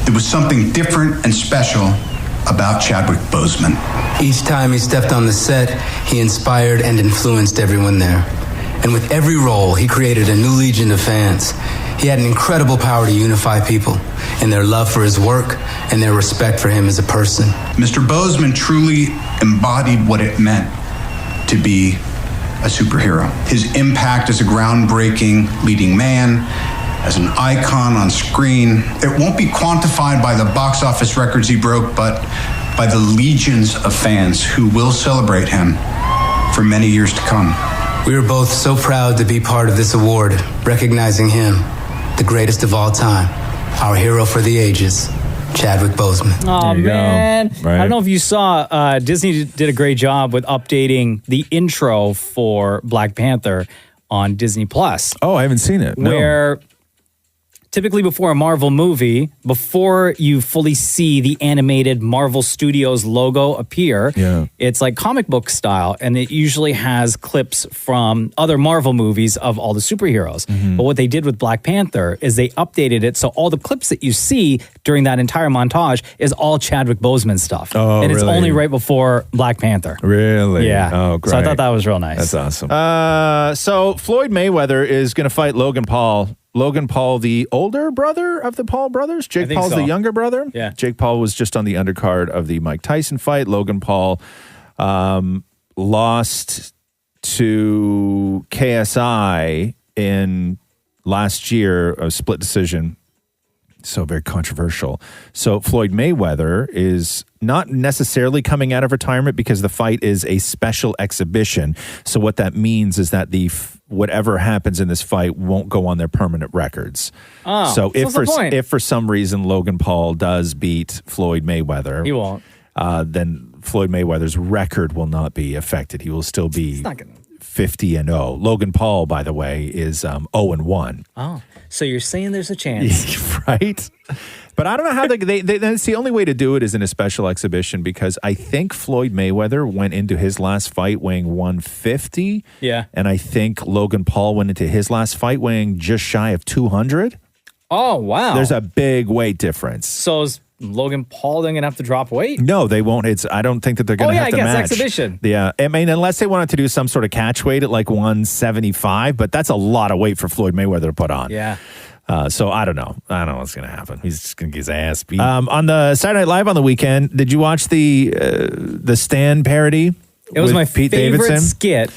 There was something different and special about Chadwick Boseman. Each time he stepped on the set, he inspired and influenced everyone there. And with every role, he created a new legion of fans. He had an incredible power to unify people in their love for his work and their respect for him as a person. Mr. Boseman truly embodied what it meant to be a superhero. His impact as a groundbreaking leading man, as an icon on screen, it won't be quantified by the box office records he broke, but by the legions of fans who will celebrate him for many years to come. We are both so proud to be part of this award, recognizing him, the greatest of all time, our hero for the ages, Chadwick Boseman. Oh, man. Right. I don't know if you saw, Disney did a great job with updating the intro for Black Panther on Disney+. Oh, I haven't seen it. No. Where typically before a Marvel movie, before you fully see the animated Marvel Studios logo appear, it's like comic book style, and it usually has clips from other Marvel movies of all the superheroes. But what they did with Black Panther is they updated it so all the clips that you see during that entire montage is all Chadwick Boseman stuff. Oh, and it's really? only right before Black Panther. Really? Yeah. Oh, great. So I thought that was real nice. That's awesome. So Floyd Mayweather is going to fight Logan Paul. Logan Paul, the older brother of the Paul brothers. Jake Paul's the younger brother. Yeah. Jake Paul was just on the undercard of the Mike Tyson fight. Logan Paul lost to KSI in last year, a split decision. So very controversial. So Floyd Mayweather is not necessarily coming out of retirement because the fight is a special exhibition. So what that means is that whatever happens in this fight won't go on their permanent records. Oh, so if if for some reason Logan Paul does beat Floyd Mayweather, he won't. Then Floyd Mayweather's record will not be affected. He will still be 50-0. Logan Paul, by the way, is 0-1. Oh, so you're saying there's a chance, right? But I don't know how that's the only way to do it is in a special exhibition, because I think Floyd Mayweather went into his last fight weighing 150. Yeah. And I think Logan Paul went into his last fight weighing just shy of 200. Oh, wow. There's a big weight difference. So is Logan Paul then gonna have to drop weight? No, they won't. I don't think that they're gonna have to match. Exhibition. Yeah. I mean, unless they wanted to do some sort of catch weight at like 175, but that's a lot of weight for Floyd Mayweather to put on. Yeah. So I don't know. I don't know what's going to happen. He's just going to get his ass beat. On the Saturday Night Live on the weekend, did you watch the Stan parody? It was with my Pete favorite Davidson? skit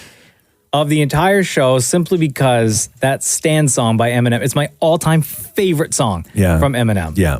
of the entire show, simply because that Stan song by Eminem, it's my all-time favorite song from Eminem. Yeah.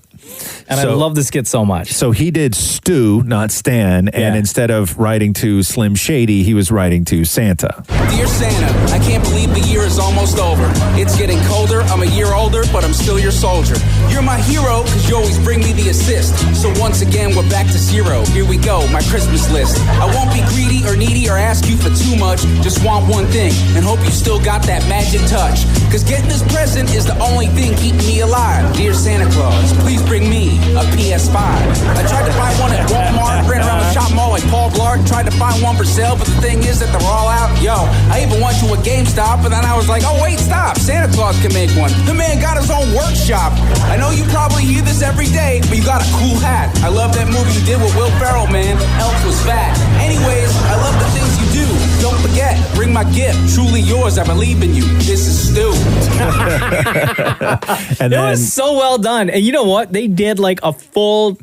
And I love the skit so much. So he did Stu, not Stan, and instead of writing to Slim Shady, he was writing to Santa. Dear Santa, I can't believe the year is almost over. It's getting colder, I'm a year older, but I'm still your soldier. You're my hero, cause you always bring me the assist. So once again, we're back to zero. Here we go, my Christmas list. I won't be greedy or needy or ask you for too much. Just want one thing, and hope you still got that magic touch. Cause getting this present is the only thing keeping me alive. Dear Santa Claus, please bring me a PS5. I tried to buy one at Walmart, ran around the shop mall like Paul Blart, tried to find one for sale, but the thing is that they're all out. Yo, I even went to a GameStop, but then I was like, oh wait, stop, Santa Claus can make one. The man got his own workshop. I know you probably hear this every day, but you got a cool hat. I love that movie you did with Will Ferrell, man. Elf was fat. Anyways, I love the things you do. Don't forget, bring my gift. Truly yours, I believe in you. This is Stu. And it was so well done. And you know what? They did like a full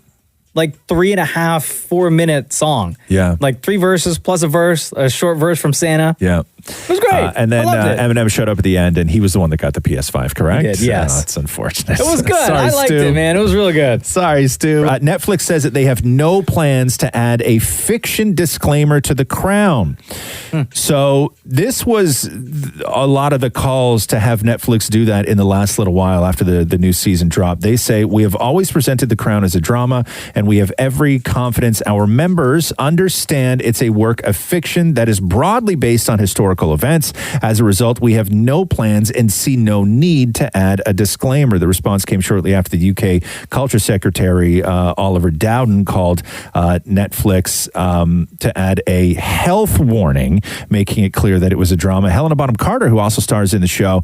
3.5, 4 minute song. Yeah. Like 3 verses plus a verse, a short verse from Santa. Yeah. It was great. And then I loved it. Eminem showed up at the end, and he was the one that got the PS5, correct? He did, yes. That's unfortunate. It was good. Sorry, I liked Stu. it, man. It was really good. Sorry, Stu. Netflix says that they have no plans to add a fiction disclaimer to The Crown. So this was a lot of the calls to have Netflix do that in the last little while after the new season dropped. They say, we have always presented The Crown as a drama, and we have every confidence our members understand it's a work of fiction that is broadly based on historical events. As a result, we have no plans and see no need to add a disclaimer. The response came shortly after the UK Culture Secretary, Oliver Dowden, called Netflix to add a health warning, making it clear that it was a drama. Helena Bonham Carter, who also stars in the show,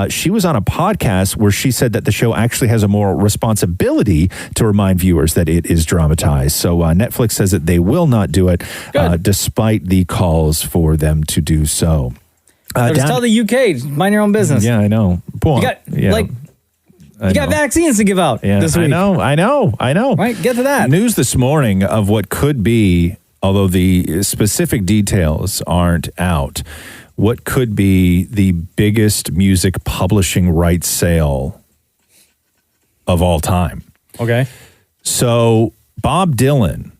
she was on a podcast where she said that the show actually has a moral responsibility to remind viewers that it is dramatized. So Netflix says that they will not do it, despite the calls for them to do so. Just tell the UK, mind your own business. Yeah, I know. You got vaccines to give out this week. I know. Right, get to that. News this morning of what could be, although the specific details aren't out, what could be the biggest music publishing rights sale of all time. Okay. So Bob Dylan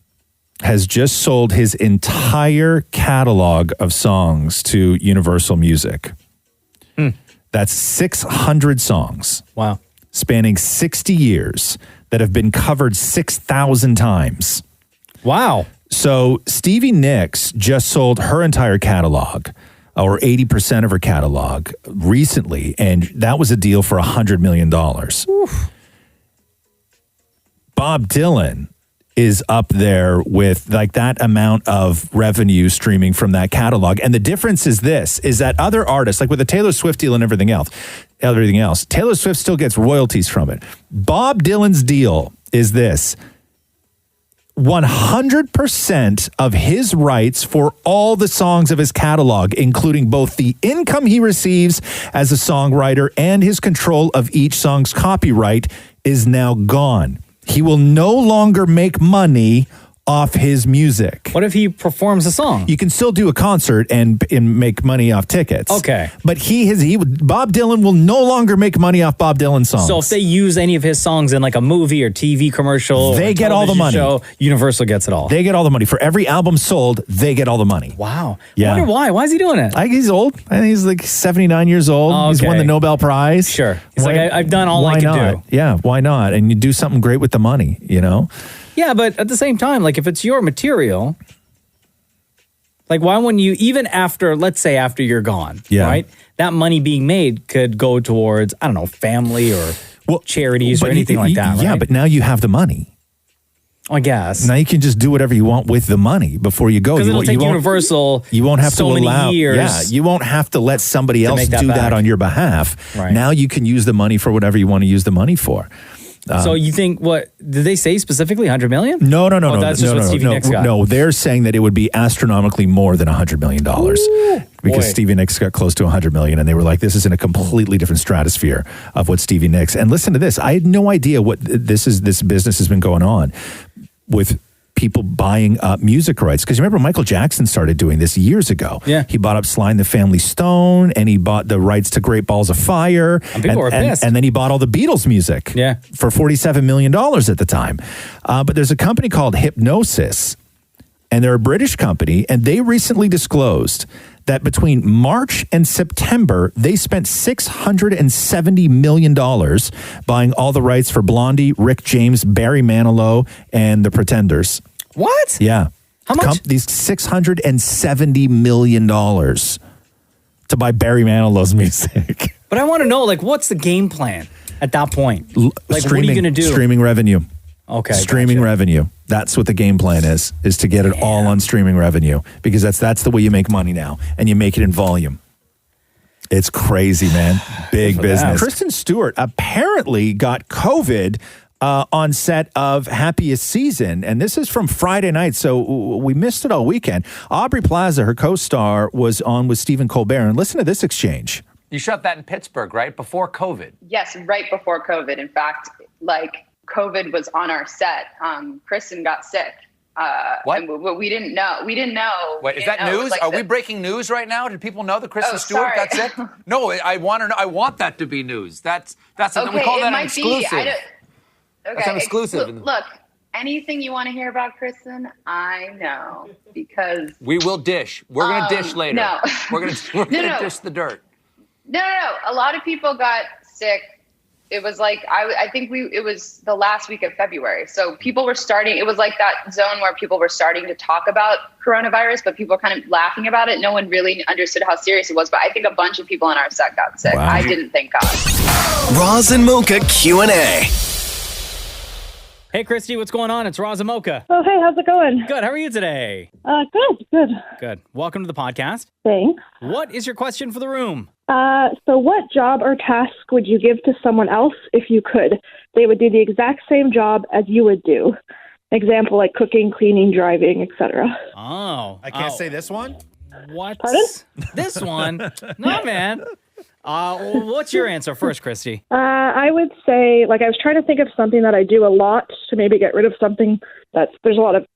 has just sold his entire catalog of songs to Universal Music. That's 600 songs. Wow. Spanning 60 years that have been covered 6,000 times. Wow. So Stevie Nicks just sold her entire catalog, or 80% of her catalog, recently, and that was a deal for $100 million. Oof. Bob Dylan is up there with like that amount of revenue streaming from that catalog. And the difference is this, is that other artists, like with the Taylor Swift deal and everything else, Taylor Swift still gets royalties from it. Bob Dylan's deal is this: 100% of his rights for all the songs of his catalog, including both the income he receives as a songwriter and his control of each song's copyright, is now gone. He will no longer make money off his music. What if he performs a song? You can still do a concert and make money off tickets. Okay. But Bob Dylan will no longer make money off Bob Dylan songs. So if they use any of his songs in like a movie or TV commercial, they get all the money. Universal gets it all. They get all the money. For every album sold, they get all the money. Wow. Yeah. I wonder why. Why is he doing it? I think he's old. I think he's like 79 years old. Oh, okay. He's won the Nobel Prize. Sure. He's like, I've done all I can do. Yeah, why not? And you do something great with the money, you know? Yeah, but at the same time, like if it's your material, like why wouldn't you, even after, let's say after you're gone, right? That money being made could go towards, I don't know, family or charities or anything like that, right? Yeah, but now you have the money. I guess. Now you can just do whatever you want with the money before you go. Because it'll take Universal you won't have so to many allow, years. Yeah, you won't have to let somebody else do that on your behalf. Right. Now you can use the money for whatever you want to use the money for. So you think did they say specifically 100 million? No. That's just what Stevie Nicks got. No, they're saying that it would be astronomically more than $100 million. Because Stevie Nicks got close to $100 million, and they were like, this is in a completely different stratosphere of what Stevie Nicks. And listen to this. I had no idea what this business has been going on with people buying up music rights. Because you remember Michael Jackson started doing this years ago. Yeah. He bought up Sly and the Family Stone, and he bought the rights to Great Balls of Fire. And people were pissed. And then he bought all the Beatles music for $47 million at the time. But there's a company called Hypnosis, and they're a British company, and they recently disclosed that between March and September, they spent $670 million buying all the rights for Blondie, Rick James, Barry Manilow, and the Pretenders. What? Yeah. How much? These $670 million to buy Barry Manilow's music. But I want to know, like, what's the game plan at that point? Like, what are you going to do? Streaming revenue. Okay. Streaming revenue. That's what the game plan is to get it all on streaming revenue, because that's the way you make money now, and you make it in volume. It's crazy, man. Big business. Kristen Stewart apparently got COVID on set of Happiest Season, and this is from Friday night, so we missed it all weekend. Aubrey Plaza, her co-star, was on with Stephen Colbert, and listen to this exchange. You shot that in Pittsburgh, right? Before COVID. Yes, right before COVID. In fact, like, COVID was on our set. Kristen got sick, What? And we didn't know. We didn't know. Wait, is that news? Are we breaking news right now? Do people know that Kristen Stewart? Sorry. That's it? No, I want to know. I want that to be news. That's we call that an exclusive. That's an exclusive. Look, anything you want to hear about Kristen, I know because we will dish. We're going to dish later. No, we're going to dish the dirt. No. A lot of people got sick. It was like I think it was the last week of February. So people were starting. It was like that zone where people were starting to talk about coronavirus, but people were kind of laughing about it. No one really understood how serious it was. But I think a bunch of people on our set got sick. Wow. I didn't, thank God. Roz and Mocha Q&A. Hey, Christy, what's going on? It's Roz and Mocha. Oh, hey, how's it going? Good. How are you today? Good. Welcome to the podcast. Thanks. What is your question for the room? So what job or task would you give to someone else if you could? They would do the exact same job as you would do. Example, like cooking, cleaning, driving, etc. Oh. I can't say this one? What? Pardon? This one? No, man. What's your answer first, Christy? I would say, I was trying to think of something that I do a lot to maybe get rid of something there's a lot of,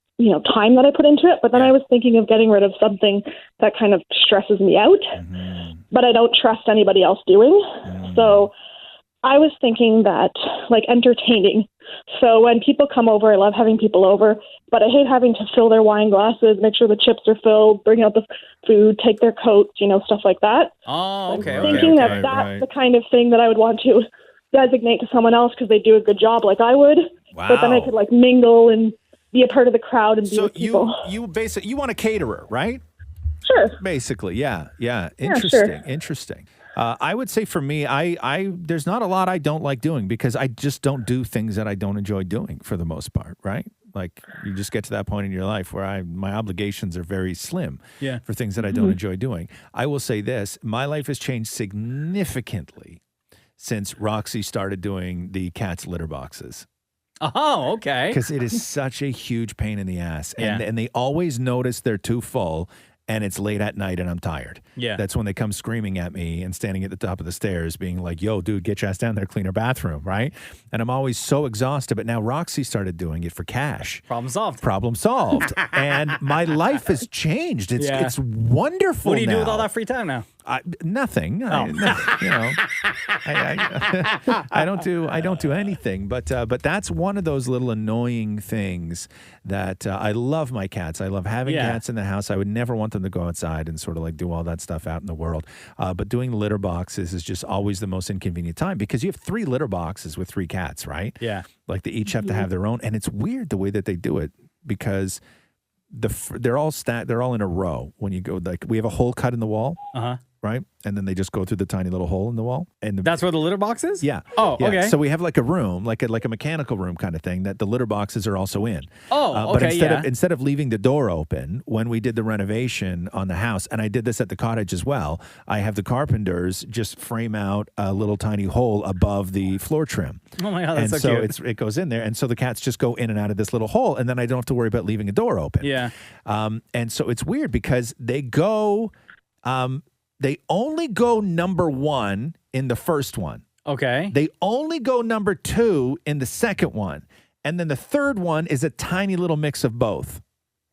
time that I put into it. But then I was thinking of getting rid of something that kind of stresses me out, but I don't trust anybody else doing. So I was thinking that, entertaining. So when people come over, I love having people over, but I hate having to fill their wine glasses, make sure the chips are filled, bring out the food, take their coats, stuff like that. Oh, okay. I'm thinking that's the kind of thing that I would want to designate to someone else because they do a good job like I would. Wow. But then I could mingle and be a part of the crowd and be with people. You basically, you want a caterer, right? Sure. Basically, yeah. Interesting. Interesting. I would say for me, I there's not a lot I don't like doing because I just don't do things that I don't enjoy doing for the most part, right? Like you just get to that point in your life where my obligations are very slim for things that I don't enjoy doing. I will say this, my life has changed significantly since Roxy started doing the cat's litter boxes. Oh, okay. Because it is such a huge pain in the ass. And they always notice they're too full and it's late at night and I'm tired. Yeah. That's when they come screaming at me and standing at the top of the stairs being like, yo, dude, get your ass down there, clean our bathroom, right? And I'm always so exhausted. But now Roxy started doing it for cash. Problem solved. Problem solved. And my life has changed. It's wonderful. What do you do now. with all that free time now? Nothing. I don't do anything. But that's one of those little annoying things that I love my cats. I love having cats in the house. I would never want them to go outside and sort of do all that stuff out in the world. But doing litter boxes is just always the most inconvenient time because you have 3 litter boxes with 3 cats, right? Yeah. They each have to have their own, and it's weird the way that they do it because they're all in a row. When you go, we have a hole cut in the wall. Right? And then they just go through the tiny little hole in the wall. And that's where the litter box is? Yeah. Oh, okay. So we have a room, like a mechanical room kind of thing that the litter boxes are also in. Oh, but okay, instead of leaving the door open when we did the renovation on the house, and I did this at the cottage as well, I have the carpenters just frame out a little tiny hole above the floor trim. Oh my God, that's and so cute. It goes in there. And so the cats just go in and out of this little hole, and then I don't have to worry about leaving a door open. Yeah. And so it's weird because they go... they only go number 1 in the first one. Okay. They only go number 2 in the second one. And then the third one is a tiny little mix of both.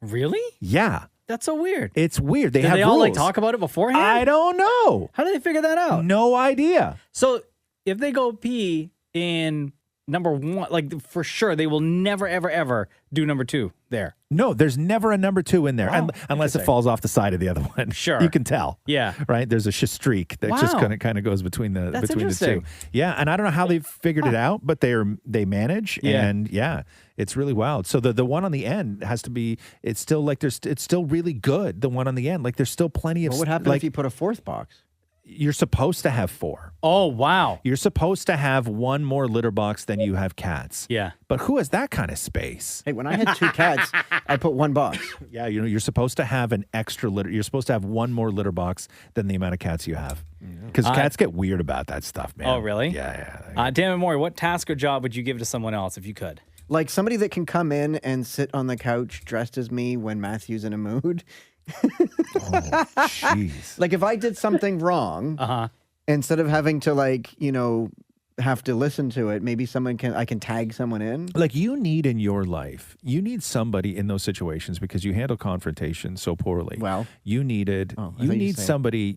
Really? Yeah. That's so weird. It's weird. They Did have they all rules. talk about it beforehand? I don't know. How did they figure that out? No idea. So if they go pee in number 1, for sure, they will never, ever, ever do number 2 there. No, there's never a number 2 in there, unless it falls off the side of the other one. Sure. You can tell. Yeah. Right? There's a streak that just kind of goes between the That's between the 2. interesting. Yeah, and I don't know how they've figured it out, but they manage, and it's really wild. So the one on the end has to be. It's still it's still really good. The one on the end, there's still plenty of. What would happen if you put a 4th box? You're supposed to have 4. Oh, wow. You're supposed to have 1 more litter box than you have cats. Yeah. But who has that kind of space? Hey, when I had 2 cats, I put 1 box. Yeah, you're supposed to have an extra litter. You're supposed to have 1 more litter box than the amount of cats you have. Because cats get weird about that stuff, man. Oh, really? Yeah. Dan and Maurie, what task or job would you give to someone else if you could? Like somebody that can come in and sit on the couch dressed as me when Matthew's in a mood. Jeez. If I did something wrong, instead of having to have to listen to it. Maybe I can tag someone in. Like you need in your life, you need somebody in those situations because you handle confrontation so poorly. Well, you need somebody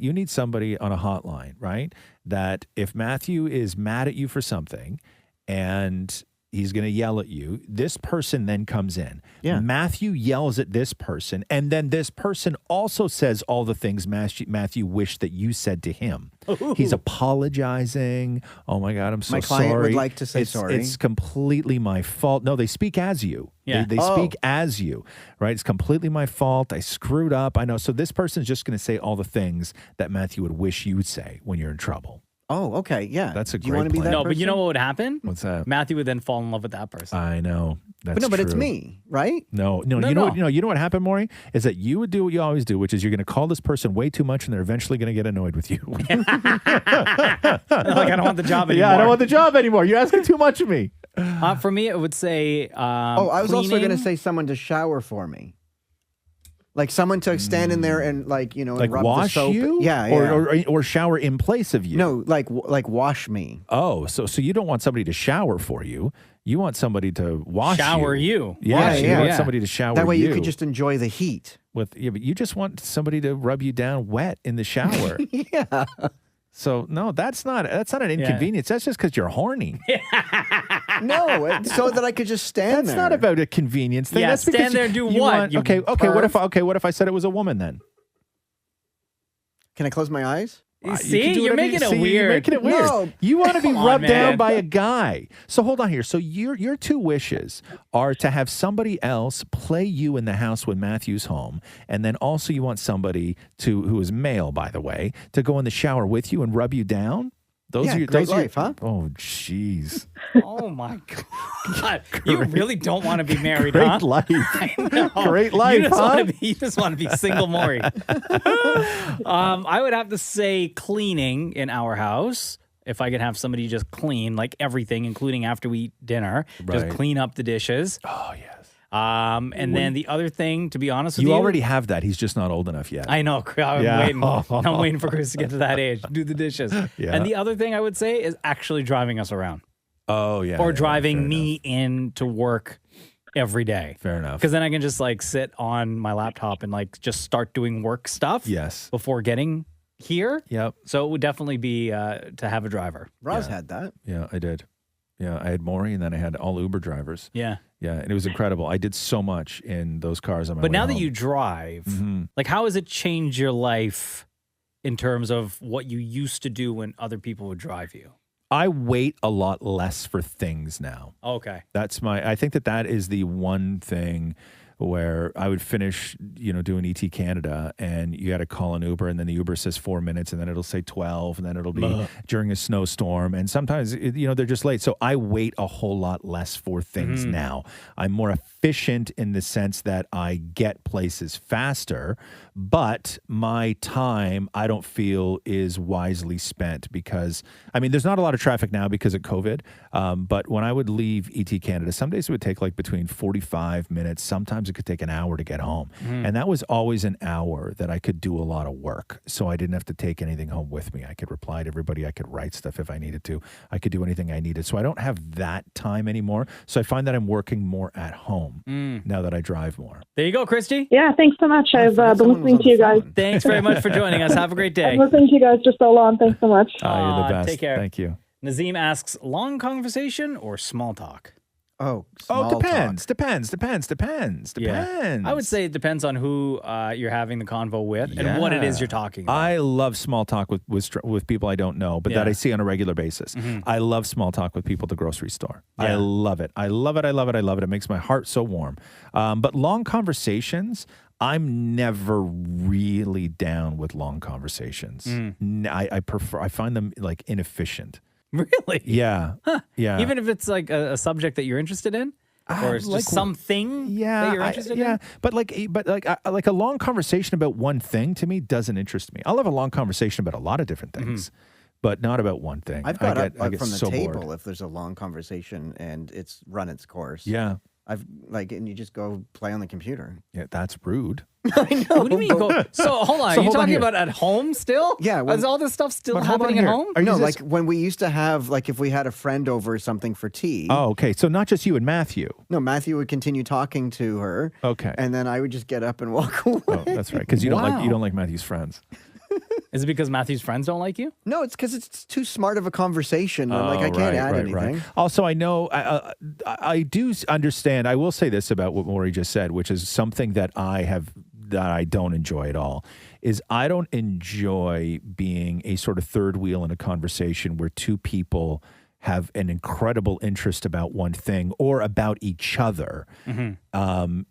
on a hotline, right? That if Matthew is mad at you for something and he's going to yell at you, this person then comes in. Yeah. Matthew yells at this person, and then this person also says all the things Matthew wished that you said to him. Ooh. He's apologizing. Oh my God, I'm so sorry. My client would like to say sorry. It's completely my fault. No, they speak as you. Yeah. They speak as you, right? It's completely my fault. I screwed up. I know. So this person's just going to say all the things that Matthew would wish you would say when you're in trouble. Oh, okay, yeah. That's a Do you great want to be plan. that No, person? but you know what would happen? What's that? Matthew would then fall in love with that person. I know. That's But it's true. me, right? No. No, You no. know what happened, Maury? Is that you would do what you always do, which is you're going to call this person way too much, and they're eventually going to get annoyed with you. Like, I don't want the job anymore. Yeah, I don't want the job anymore. You're asking too much of me. For me, it would say. I was also going to cleaning. say someone to shower for me. Like someone to stand in there and Like rub wash the soap. you? Yeah. Or shower in place of you? No, like wash me. Oh, so you don't want somebody to shower for you. You want somebody to wash Shower you. Yeah, Wash you you, want yeah. somebody to shower you. That way you could just enjoy the heat. But you just want somebody to rub you down wet in the shower. Yeah. So no, that's not an inconvenience. That's just because you're horny. No, so that I could just stand That's there. not about a convenience thing. Yeah, That's because stand there and do you what? want- You okay. perv? What if I said it was a woman then? Can I close my eyes? You You see, can do you're whatever making it see, weird. You're making it weird. No. You want to be Come on, rubbed down man. by a guy. So hold on here. So your two wishes are to have somebody else play you in the house when Matthew's home, and then also you want somebody who is male, by the way, to go in the shower with you and rub you down. Those are your great those are your- life, huh? Oh, jeez. Oh my God! You really don't want to be married, Great huh? life. I know. Great life, huh? You just want to be single, Maury. I would have to say cleaning in our house. If I could have somebody just clean like everything, including after we eat dinner, just Right. clean up the dishes. Oh, yes. And then the other thing, to be honest with you, You already have that. He's just not old enough yet. I know. I'm Yeah. waiting. I'm waiting for Chris to get to that age. Do the dishes. Yeah. And the other thing I would say is actually driving us around. Oh, yeah. Or yeah, driving fair me in to work every day. Fair enough. Because then I can just like sit on my laptop and like just start doing work stuff. Yes. Before getting here. Yep. So it would definitely be to have a driver. Roz had that. Yeah, I did. Yeah, I had Maury, and then I had all Uber drivers. Yeah. Yeah, and it was incredible. I did so much in those cars on my But way now that home. you drive, Mm-hmm. like how has it changed your life in terms of what you used to do when other people would drive you? I wait a lot less for things now. Okay. I think that is the one thing where I would finish, doing ET Canada, and you got to call an Uber, and then the Uber says 4 minutes, and then it'll say 12, and then it'll be during a snowstorm, and sometimes they're just late. So I wait a whole lot less for things now. I'm more efficient in the sense that I get places faster, but my time I don't feel is wisely spent because there's not a lot of traffic now because of COVID. But when I would leave ET Canada, some days it would take like between 45 minutes, sometimes it could take an hour to get home. And that was always an hour that I could do a lot of work. So I didn't have to take anything home with me. I could reply to everybody. I could write stuff if I needed to. I could do anything I needed. So I don't have that time anymore. So I find that I'm working more at home now that I drive more. There you go, Christy. Yeah, thanks so much. I've been listening to you guys. Thanks very much for joining us. Have a great day. I've listened to you guys for so long. Thanks so much. You're the best. Take care. Thank you. Nazim asks, long conversation or small talk? Depends. Yeah. I would say it depends on who you're having the convo with and what it is you're talking about. I love small talk with people I don't know, but that Yeah. I see on a regular basis. I love small talk with people at the grocery store. I love it. I love it. I love it. I love it. It makes my heart so warm. But long conversations, I'm never really down with long conversations. I find them like inefficient. Really? Yeah. Huh. Yeah. Even if it's like a subject that you're interested in? Or it's just something that you're interested in? But a long conversation about one thing to me doesn't interest me. I'll have a long conversation about a lot of different things, but not about one thing. I've got I up get from the so table bored. if there's a long conversation and it's run its course. Yeah. And you just go play on the computer. Yeah, that's rude. I know. What do you mean? So hold on. Are you talking about at home still? Yeah. Is all this stuff still happening at home? No, like when we used to have, like if we had a friend over or something for tea. Oh, okay. So not just you and Matthew. No, Matthew would continue talking to her. Okay. And then I would just get up and walk away. Oh, that's right. Because you don't like Matthew's friends. Is it because Matthew's friends don't like you? No, it's because it's too smart of a conversation. I can't add anything. Right. Also, I know I do understand. I will say this about what Maurie just said, which is something that I don't enjoy at all, is I don't enjoy being a sort of third wheel in a conversation where two people have an incredible interest about one thing or about each other.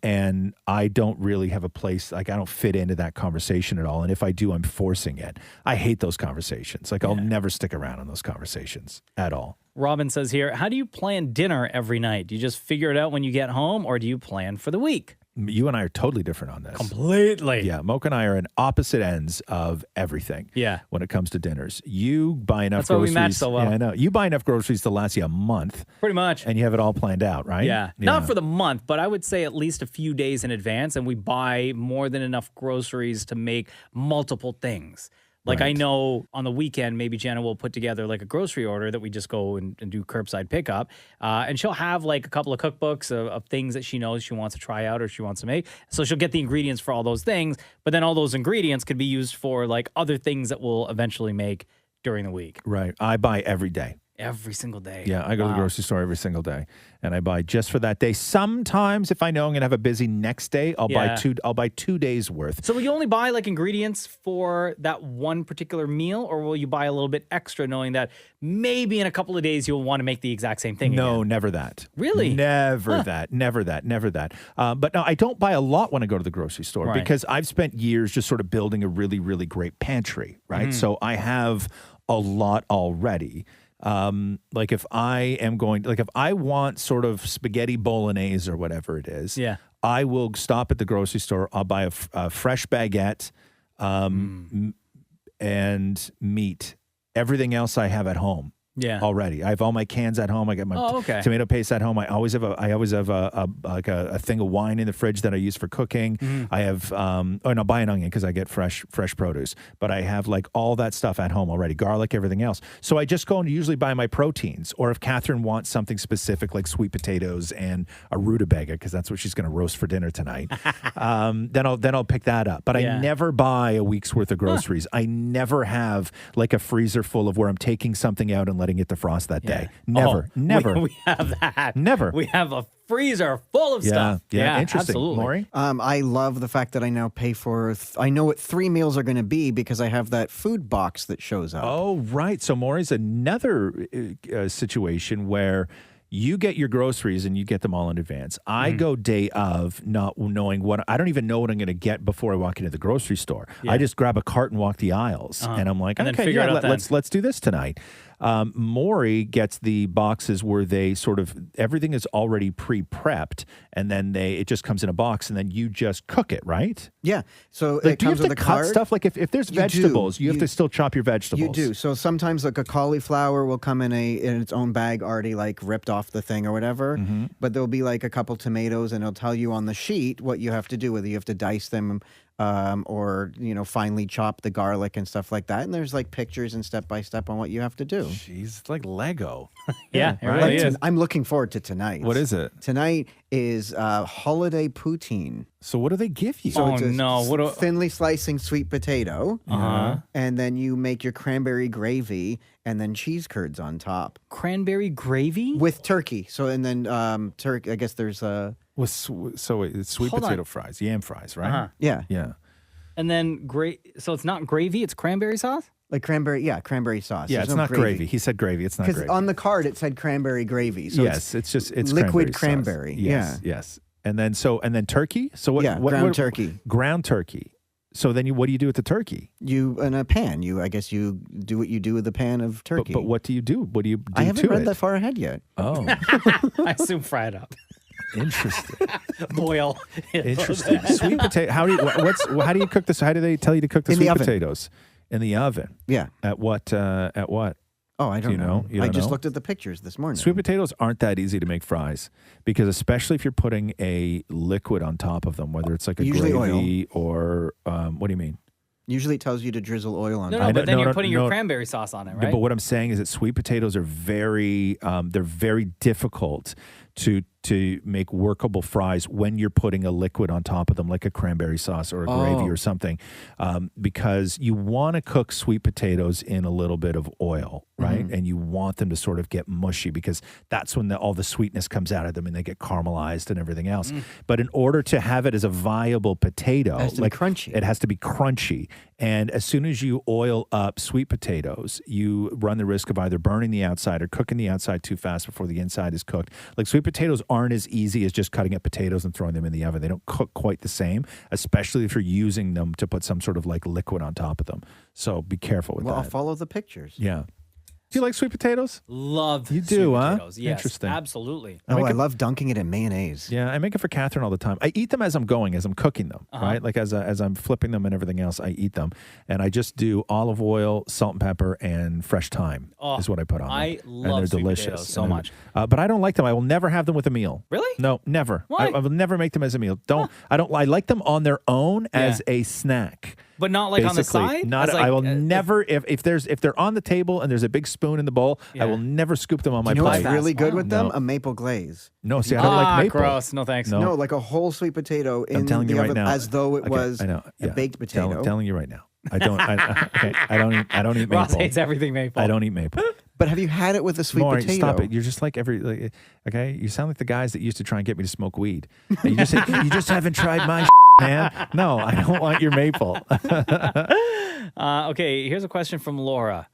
And I don't really have a place, like I don't fit into that conversation at all. And if I do, I'm forcing it. I hate those conversations. Like I'll never stick around in those conversations at all. Robin says here, how do you plan dinner every night? Do you just figure it out when you get home or do you plan for the week? You and I are totally different on this. Completely. Yeah, Mocha and I are in opposite ends of everything. Yeah. When it comes to dinners. You buy enough That's why groceries. we match so well. Yeah, I know. You buy enough groceries to last you a month. Pretty much. And you have it all planned out, right? Yeah. Not for the month, but I would say at least a few days in advance, and we buy more than enough groceries to make multiple things. Like I know on the weekend, maybe Jenna will put together like a grocery order that we just go and do curbside pickup. And she'll have like a couple of cookbooks of things that she knows she wants to try out or she wants to make. So she'll get the ingredients for all those things. But then all those ingredients could be used for like other things that we'll eventually make during the week. Right. I buy every day. Every single day. Yeah, I go to the grocery store every single day, and I buy just for that day. Sometimes, if I know I'm gonna have a busy next day, I'll buy 2 days worth. So will you only buy like ingredients for that one particular meal, or will you buy a little bit extra, knowing that maybe in a couple of days you'll want to make the exact same thing? No, again? Never that. Really? Never that. Never that. But no, I don't buy a lot when I go to the grocery store because I've spent years just sort of building a really, really great pantry, right? So I have a lot already. Like if I want sort of spaghetti bolognese or whatever it is, I will stop at the grocery store. I'll buy a fresh baguette, and meat. Everything else I have at home. Yeah. Already. I have all my cans at home. I got my tomato paste at home. I always have a thing of wine in the fridge that I use for cooking. I have I'll buy an onion because I get fresh produce. But I have like all that stuff at home already. Garlic, everything else. So I just go and usually buy my proteins. Or if Catherine wants something specific like sweet potatoes and a rutabaga, because that's what she's going to roast for dinner tonight, then I'll pick that up. But I never buy a week's worth of groceries. I never have like a freezer full of where I'm taking something out and letting it defrost that day. Never. We have that. Never. We have a freezer full of stuff. Yeah, interesting. Absolutely. Maurie? I love the fact that I now pay for, I know what 3 meals are going to be because I have that food box that shows up. Oh, right. So Maurie's another situation where you get your groceries and you get them all in advance. I go day of not knowing I don't even know what I'm going to get before I walk into the grocery store. I just grab a cart and walk the aisles. And I'm like, okay, let's do this tonight. Maurie gets the boxes where they sort of, everything is already pre-prepped and then it just comes in a box and then you just cook it, right? Yeah. So like, it comes with a cut card. stuff? Like if there's vegetables, you have to still chop your vegetables. You do. So sometimes like a cauliflower will come in its own bag already like ripped off the thing or whatever. But there'll be like a couple tomatoes and it'll tell you on the sheet what you have to do, whether you have to dice them or finely chop the garlic and stuff like that. And there's like pictures and step by step on what you have to do. Jeez, it's like Lego. It really is. I'm looking forward to tonight. What is it? Tonight is holiday poutine. So what do they give you? So it's thinly slicing sweet potato, and then you make your cranberry gravy and then cheese curds on top. Cranberry gravy? With turkey. So and then turkey. I guess there's so it's sweet potato fries, yam fries, right? Yeah. And then so it's not gravy, it's cranberry sauce? Like cranberry sauce. Yeah, There's it's not gravy. He said gravy. It's not gravy. Because on the card it said cranberry gravy. So yes, it's liquid cranberry. Yes. Yes. And then turkey. So what? Yeah, ground turkey. Ground turkey. So then what do you do with the turkey? You in a pan. I guess you do what you do with a pan of turkey. But what do you do? What do you do I haven't read it? that far ahead yet. Oh. I assume fry it up. Interesting. Boil. Interesting. Sweet potato. How do you cook this? How do they tell you to cook the sweet potatoes? In the oven. Yeah. At what? Oh, I don't know. You I don't just know? looked at the pictures this morning. Sweet potatoes aren't that easy to make fries because especially if you're putting a liquid on top of them, whether it's like a Usually gravy or what do you mean? Usually it tells you to drizzle oil on No, top. but then you're putting your cranberry sauce on it, right? But what I'm saying is that sweet potatoes are they're very difficult to make workable fries when you're putting a liquid on top of them, like a cranberry sauce or a gravy or something, because you want to cook sweet potatoes in a little bit of oil, right? Mhm. And you want them to sort of get mushy because that's when all the sweetness comes out of them and they get caramelized and everything else. But in order to have it as a viable potato, It has to be crunchy. It has to be crunchy. And as soon as you oil up sweet potatoes, you run the risk of either burning the outside or cooking the outside too fast before the inside is cooked. Like sweet potatoes aren't as easy as just cutting up potatoes and throwing them in the oven. They don't cook quite the same, especially if you're using them to put some sort of like liquid on top of them. So be careful with Well, that. I'll follow the pictures. Yeah. Do you like sweet potatoes? Love You sweet do, huh? potatoes. Yes, Interesting. absolutely. Oh, I love dunking it in mayonnaise. Yeah, I make it for Catherine all the time. I eat them as I'm cooking them, right? Like as I'm flipping them and everything else, I eat them. And I just do olive oil, salt and pepper, and fresh thyme is what I put on them. I And love they're sweet delicious. potatoes so And much. but I don't like them. I will never have them with a meal. Really? No, never. Why? I will never make them as a meal. I like them on their own as a snack. But not like on the Basically, side? Not. As like, I will never. If they're on the table and there's a big spoon in the bowl, I will never scoop them on my You know plate. what's really good with them? No. A maple glaze. No, see, I don't like maple. gross. No thanks. No, like a whole sweet potato in I'm telling the you right oven now, as though it Okay, was I know. a Yeah. baked potato. Telling you right now, I don't. I don't eat maple. Ross hates everything maple. I don't eat maple. But have you had it with a sweet Maury, potato? stop it. You're just like okay? You sound like the guys that used to try and get me to smoke weed. And you just say, you just haven't tried my man. No, I don't want your maple. Okay, here's a question from Laura.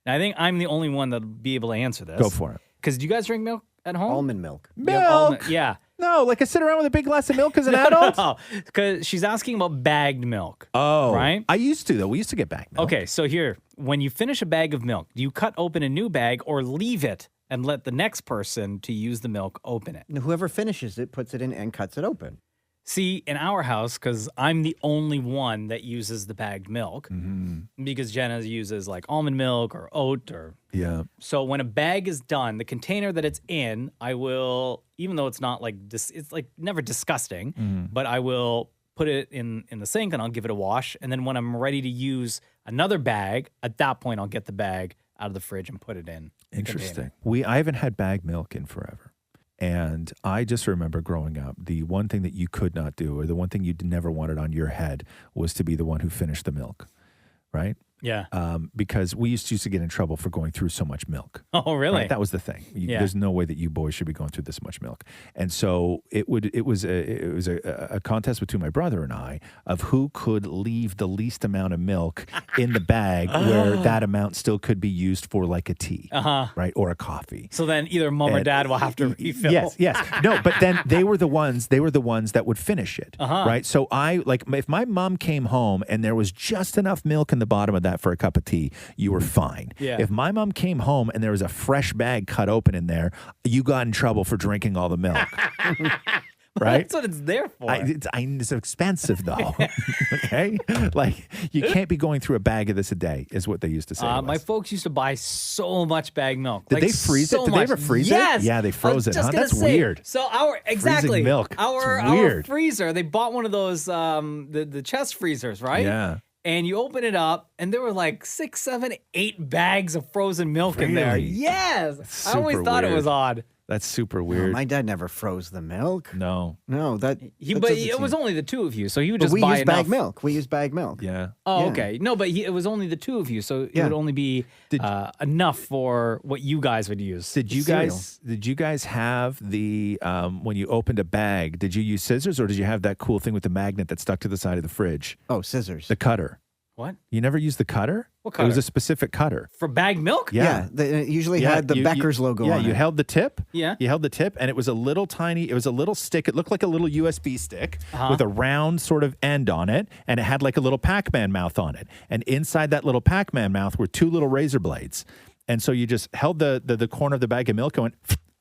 Now, I think I'm the only one that'll be able to answer this. Go for it. Because do you guys drink milk at home? Almond milk. You have almond- Milk? yeah. No, like I sit around with a big glass of milk as an adult. No, because she's asking about bagged milk. Oh, right. I used to though. We used to get bagged milk. Okay, so here, when you finish a bag of milk, do you cut open a new bag or leave it and let the next person to use the milk open it? Now, whoever finishes it puts it in and cuts it open. See, in our house, because I'm the only one that uses the bagged milk, because Jenna uses like almond milk or oat or. Yeah. So when a bag is done, the container that it's in, I will, even though it's not like, it's like never disgusting, but I will put it in the sink and I'll give it a wash. And then when I'm ready to use another bag, at that point, I'll get the bag out of the fridge and put it in. the container. Interesting. I haven't had bagged milk in forever. And I just remember growing up, the one thing that you could not do, or the one thing you never wanted on your head, was to be the one who finished the milk, right? Yeah. Because we used to get in trouble for going through so much milk. Oh, really? Right? That was the thing. Yeah. There's no way that you boys should be going through this much milk. And so it was a contest between my brother and I of who could leave the least amount of milk in the bag where that amount still could be used for like a tea, right, or a coffee. So then either mom or dad will have to refill. Yes. No, but then they were the ones that would finish it, right? So if my mom came home and there was just enough milk in the bottom of that for a cup of tea, you were fine. Yeah. If my mom came home and there was a fresh bag cut open in there, you got in trouble for drinking all the milk. Right? That's what it's there for. It's expensive though. Okay? Like you can't be going through a bag of this a day is what they used to say. to My us. folks used to buy so much bagged milk. Did Like, they freeze it? so Did they much. ever freeze Yes. it? Yeah, they froze it, I was huh? just That's gonna say, weird. So exactly milk. Our It's weird. freezer, they bought one of those the chest freezers, right? Yeah. And you open it up, and there were like 6, 7, 8 bags of frozen milk in there. Really? Yes, I always super thought it weird. was odd. That's super No, weird. my dad never froze the milk. No. No, that. But doesn't it was seem- only the two of you, so you would But just we buy use enough. bag milk. We use bag milk. Yeah. Oh, Yeah. okay. No, but it was only the two of you, so it Yeah. would only be enough for what you guys would use. Did you guys have the when you opened a bag, did you use scissors or did you have that cool thing with the magnet that stuck to the side of the fridge? Oh, scissors. The cutter. What? You never used the cutter? What It was cutter? a specific cutter. For bagged milk? Yeah. They usually had the Becker's logo yeah, on it. you held the tip. Yeah. You held the tip, and it was a little stick. It looked like a little USB stick with a round sort of end on it, and it had like a little Pac-Man mouth on it. And inside that little Pac-Man mouth were 2 little razor blades. And so you just held the corner of the bag of milk and went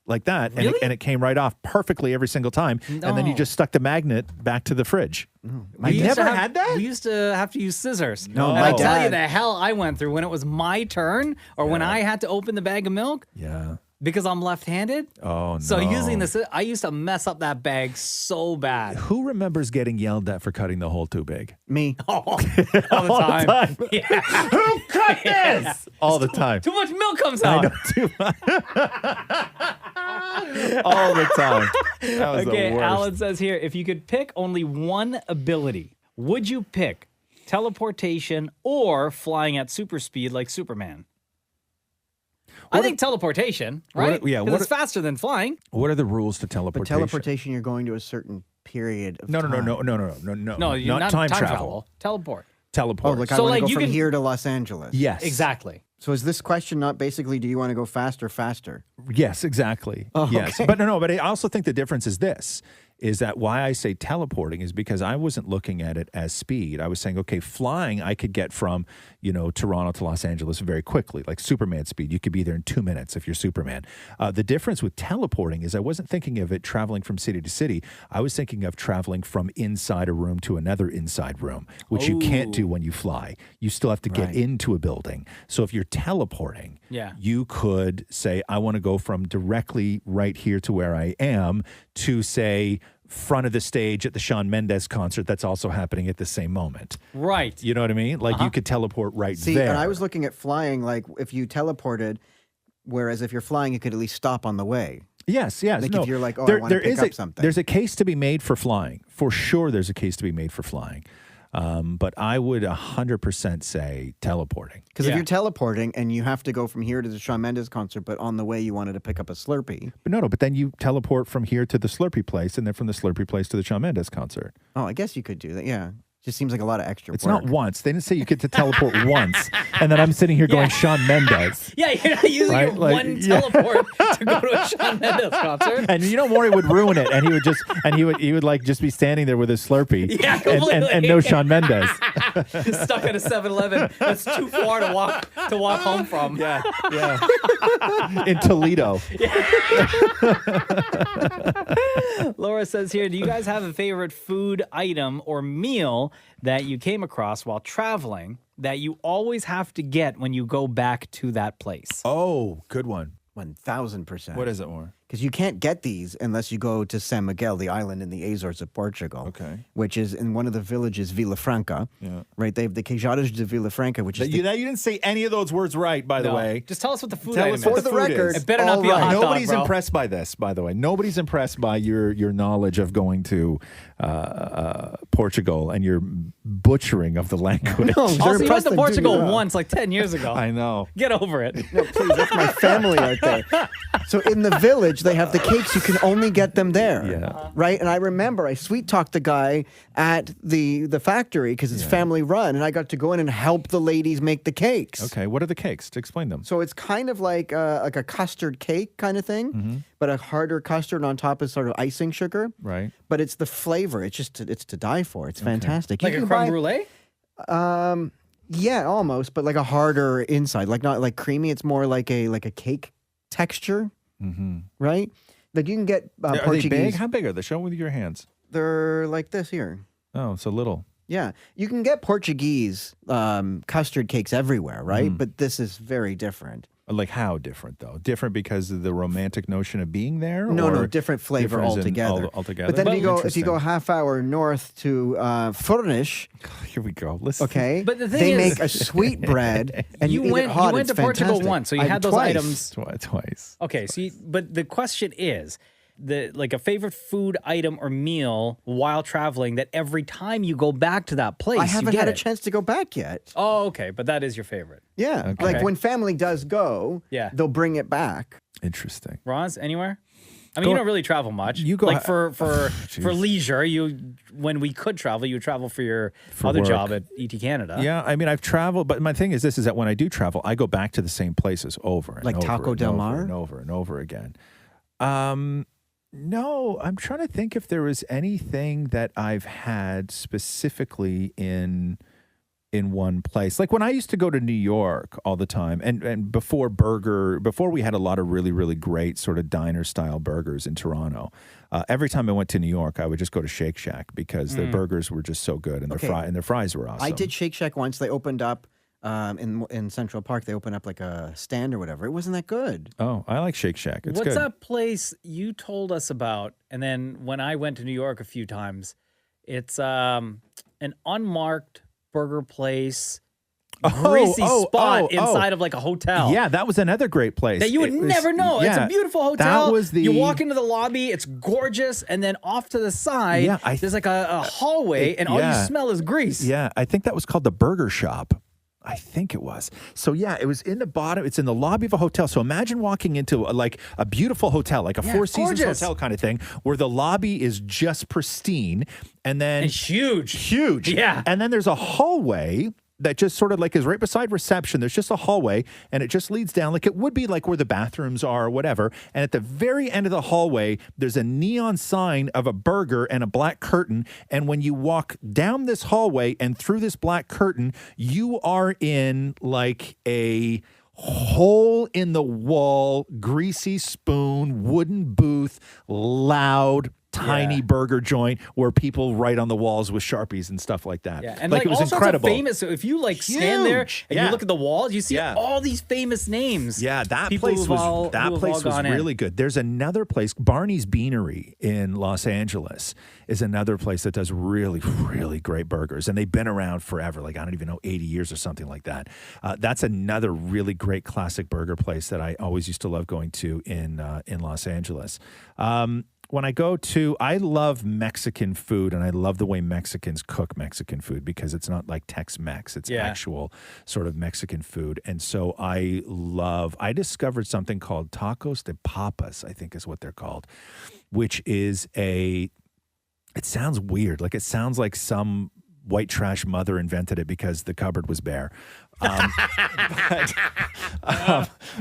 like that, Really? and it came right off perfectly every single time. And then you No. just stuck the magnet back to the fridge. We used never to have- had that? We used to have to use scissors. No, and my I tell you dad- the hell I went through when it was my turn or when I had to open the bag of milk. Yeah. Because I'm left-handed. Oh, no. So using this, I used to mess up that bag so bad. Who remembers getting yelled at for cutting the hole too big? Me. All the time. Yeah. Who cut this? All the time. Too much milk comes I out. know, too much. All the time. That was Okay, the worst. Alan says here, if you could pick only one ability, would you pick teleportation or flying at super speed like Superman? I think teleportation, right? yeah, Because it's faster than flying. What are the rules to But teleportation? teleportation, you're going to a certain period of No, time. No, you're not time travel. travel. Teleport. Teleport. Oh, like I So, want like, to you go from can- here to Los Angeles. Yes. Exactly. So is this question not basically, do you want to go faster? Yes, exactly. Oh, Yes. okay. But but I also think the difference is this, is that why I say teleporting is because I wasn't looking at it as speed. I was saying, okay, flying, I could get from, Toronto to Los Angeles very quickly, like Superman speed. You could be there in 2 minutes if you're Superman. The difference with teleporting is I wasn't thinking of it traveling from city to city. I was thinking of traveling from inside a room to another inside room, which you can't do when you fly. You still have to get into a building. So if you're teleporting, you could say, I want to go from directly right here to where I am to, say, front of the stage at the Shawn Mendes concert that's also happening at the same moment. Right. You know what I mean? Like you could teleport right See, there. and I was looking at flying, like if you teleported, whereas if you're flying, you could at least stop on the way. Yes. Like No, if you're like, I want to pick up something. There's a case to be made for flying. For sure, there's a case to be made for flying. But I would 100% say teleporting. Because if you're teleporting and you have to go from here to the Shawn Mendes concert, but on the way you wanted to pick up a Slurpee. But then you teleport from here to the Slurpee place and then from the Slurpee place to the Shawn Mendes concert. Oh, I guess you could do that. Yeah. Just seems like a lot of extra It's work. not once. They didn't say you get to teleport once. And then I'm sitting here going, Shawn Mendes. Yeah, you're not using Right? your Like, one yeah. teleport to go to a Shawn Mendes concert. And Maurie would ruin it, and he would like just be standing there with his Slurpee, Yeah, and completely. no Shawn Mendes. Stuck at a 7-Eleven that's too far to walk home from. Yeah. In Toledo. Laura says here, do you guys have a favorite food item or meal that you came across while traveling that you always have to get when you go back to that place? Oh, good one. 1,000%. What is it, More? Because you can't get these unless you go to San Miguel, the island in the Azores of Portugal. Okay. Which is in one of the villages, Vilafranca. Yeah. Right? They have the Queijadas de Vilafranca, which is You didn't say any of those words right, by the No. way. Just tell us what the food Tell item us is. what For the the food record, is. It better not be a hot dog, Nobody's bro. impressed by this, by the way. Nobody's impressed by your knowledge of going to Portugal and your butchering of the language. No, they're Also, you went impressed to they do Portugal that. once, like 10 years ago. I know. Get over it. No, please, that's my family out there. So in the village, they have the cakes. You can only get them there. Yeah. Right? And I remember I sweet-talked the guy at the factory because it's family run, and I got to go in and help the ladies make the cakes. Okay, what are the cakes? To explain them. So it's kind of like a custard cake kind of thing, but a harder custard on top is sort of icing sugar. Right. But it's the flavor. It's to die for. It's fantastic. Like You a can creme buy- brulee? Yeah, almost, but like a harder inside, like not like creamy. It's more like a cake texture, right? Like you can get Are they Portuguese. big? How big are they? Show with your hands. They're like this here. Oh, so little. Yeah, you can get Portuguese custard cakes everywhere, right? But this is very different. Like how different though? Different because of the romantic notion of being there? No, or different flavor difference in altogether. altogether. But then if you go Interesting. half hour north to Furnish, Here we go. Listen. okay, But the thing they is- make a sweet bread and you, eat went, it hot. you went It's to Portugal fantastic. once, so you I- had those twice. items. Twice. Okay, so but the question is, like a favorite food item or meal while traveling that every time you go back to that place, I you haven't get had a it. chance to go back yet. Oh, okay, but that is your favorite. Yeah, Okay. like when family does go, they'll bring it back. Interesting. Roz, anywhere? I mean, you don't really travel much. You go like for jeez. leisure. When we could travel, you would travel for your other work. job at ET Canada. Yeah, I mean, I've traveled, but my thing is this: is that when I do travel, I go back to the same places over and Like over Taco and Del over Mar? and over and over again. No, I'm trying to think if there was anything that I've had specifically in in one place. Like when I used to go to New York all the time, and before we had a lot of really, really great sort of diner style burgers in Toronto. Every time I went to New York, I would just go to Shake Shack because their burgers were just so good, and their fries were awesome. I did Shake Shack once. They opened up in Central Park. They opened up like a stand or whatever. It wasn't that good. Oh, I like Shake Shack. It's What's good. that place you told us about? And then when I went to New York a few times, it's an unmarked burger place. Greasy spot inside of like a hotel. Yeah, that was another great place. That you would never know. It's a beautiful hotel. That was You walk into the lobby, it's gorgeous, and then off to the side, there's like a hallway, and all you smell is grease. Yeah, I think that was called the Burger Shop. I think it was. So yeah, it was in the bottom. It's in the lobby of a hotel. So imagine walking into a beautiful hotel, like a Four Seasons hotel kind of thing, where the lobby is just pristine, and then it's huge. Yeah, and then there's a hallway that just sort of like is right beside reception. There's just a hallway, and it just leads down like it would be like where the bathrooms are or whatever. And at the very end of the hallway, there's a neon sign of a burger and a black curtain. And when you walk down this hallway and through this black curtain, you are in like a hole in the wall, greasy spoon, wooden booth, loud, tiny burger joint where people write on the walls with Sharpies and stuff like that. Yeah, and like like it was all sorts incredible. of famous. So if you like stand there and you look at the walls, you see Yeah. all these famous names. Yeah, that People place who've was all- that who have place all was gone in. really good. There's another place, Barney's Beanery in Los Angeles, is another place that does really, really great burgers, and they've been around forever. Like I don't even know, 80 years or something like that. That's another really great classic burger place that I always used to love going to in Los Angeles. When I love Mexican food, and I love the way Mexicans cook Mexican food because it's not like Tex-Mex. It's actual sort of Mexican food. And so I discovered something called tacos de papas, I think is what they're called, which is it sounds weird. Like it sounds like some white trash mother invented it because the cupboard was bare.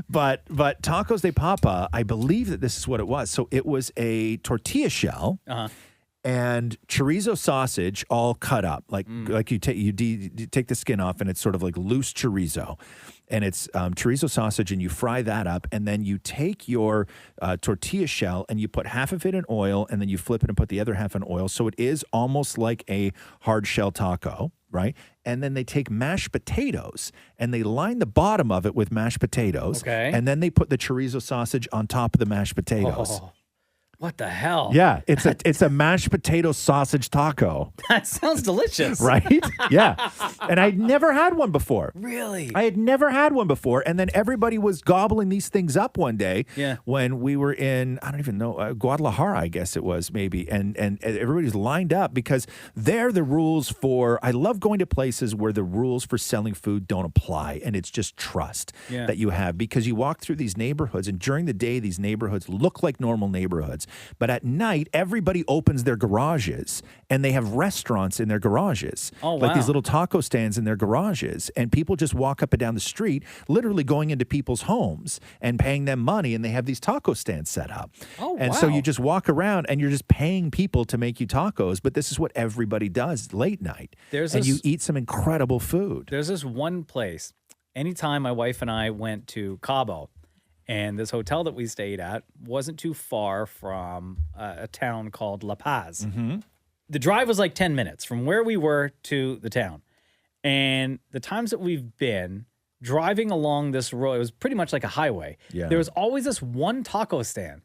But tacos de papa, I believe that this is what it was. So it was a tortilla shell and chorizo sausage all cut up. Like you take the skin off, and it's sort of like loose chorizo. And it's chorizo sausage, and you fry that up, and then you take your tortilla shell and you put half of it in oil, and then you flip it and put the other half in oil. So it is almost like a hard shell taco, right? And then they take mashed potatoes and they line the bottom of it with mashed potatoes. Okay. And then they put the chorizo sausage on top of the mashed potatoes. Oh, what the hell? Yeah, it's a mashed potato sausage taco. That sounds delicious. Right? Yeah. And I'd never had one before. Really? I had never had one before. And then everybody was gobbling these things up one day Yeah. when we were in, I don't even know, Guadalajara, I guess it was maybe. And everybody's lined up because there the rules for, I love going to places where the rules for selling food don't apply. And it's just trust that you have because you walk through these neighborhoods, and during the day, these neighborhoods look like normal neighborhoods. But at night, everybody opens their garages and they have restaurants in their garages. Oh, like wow. these little taco stands in their garages. And people just walk up and down the street, literally going into people's homes and paying them money. And they have these taco stands set up. Oh, and wow. so you just walk around and you're just paying people to make you tacos. But this is what everybody does late night. You eat some incredible food. There's this one place. Anytime my wife and I went to Cabo, and this hotel that we stayed at wasn't too far from a town called La Paz. Mm-hmm. The drive was like 10 minutes from where we were to the town. And the times that we've been driving along this road, it was pretty much like a highway. Yeah. There was always this one taco stand,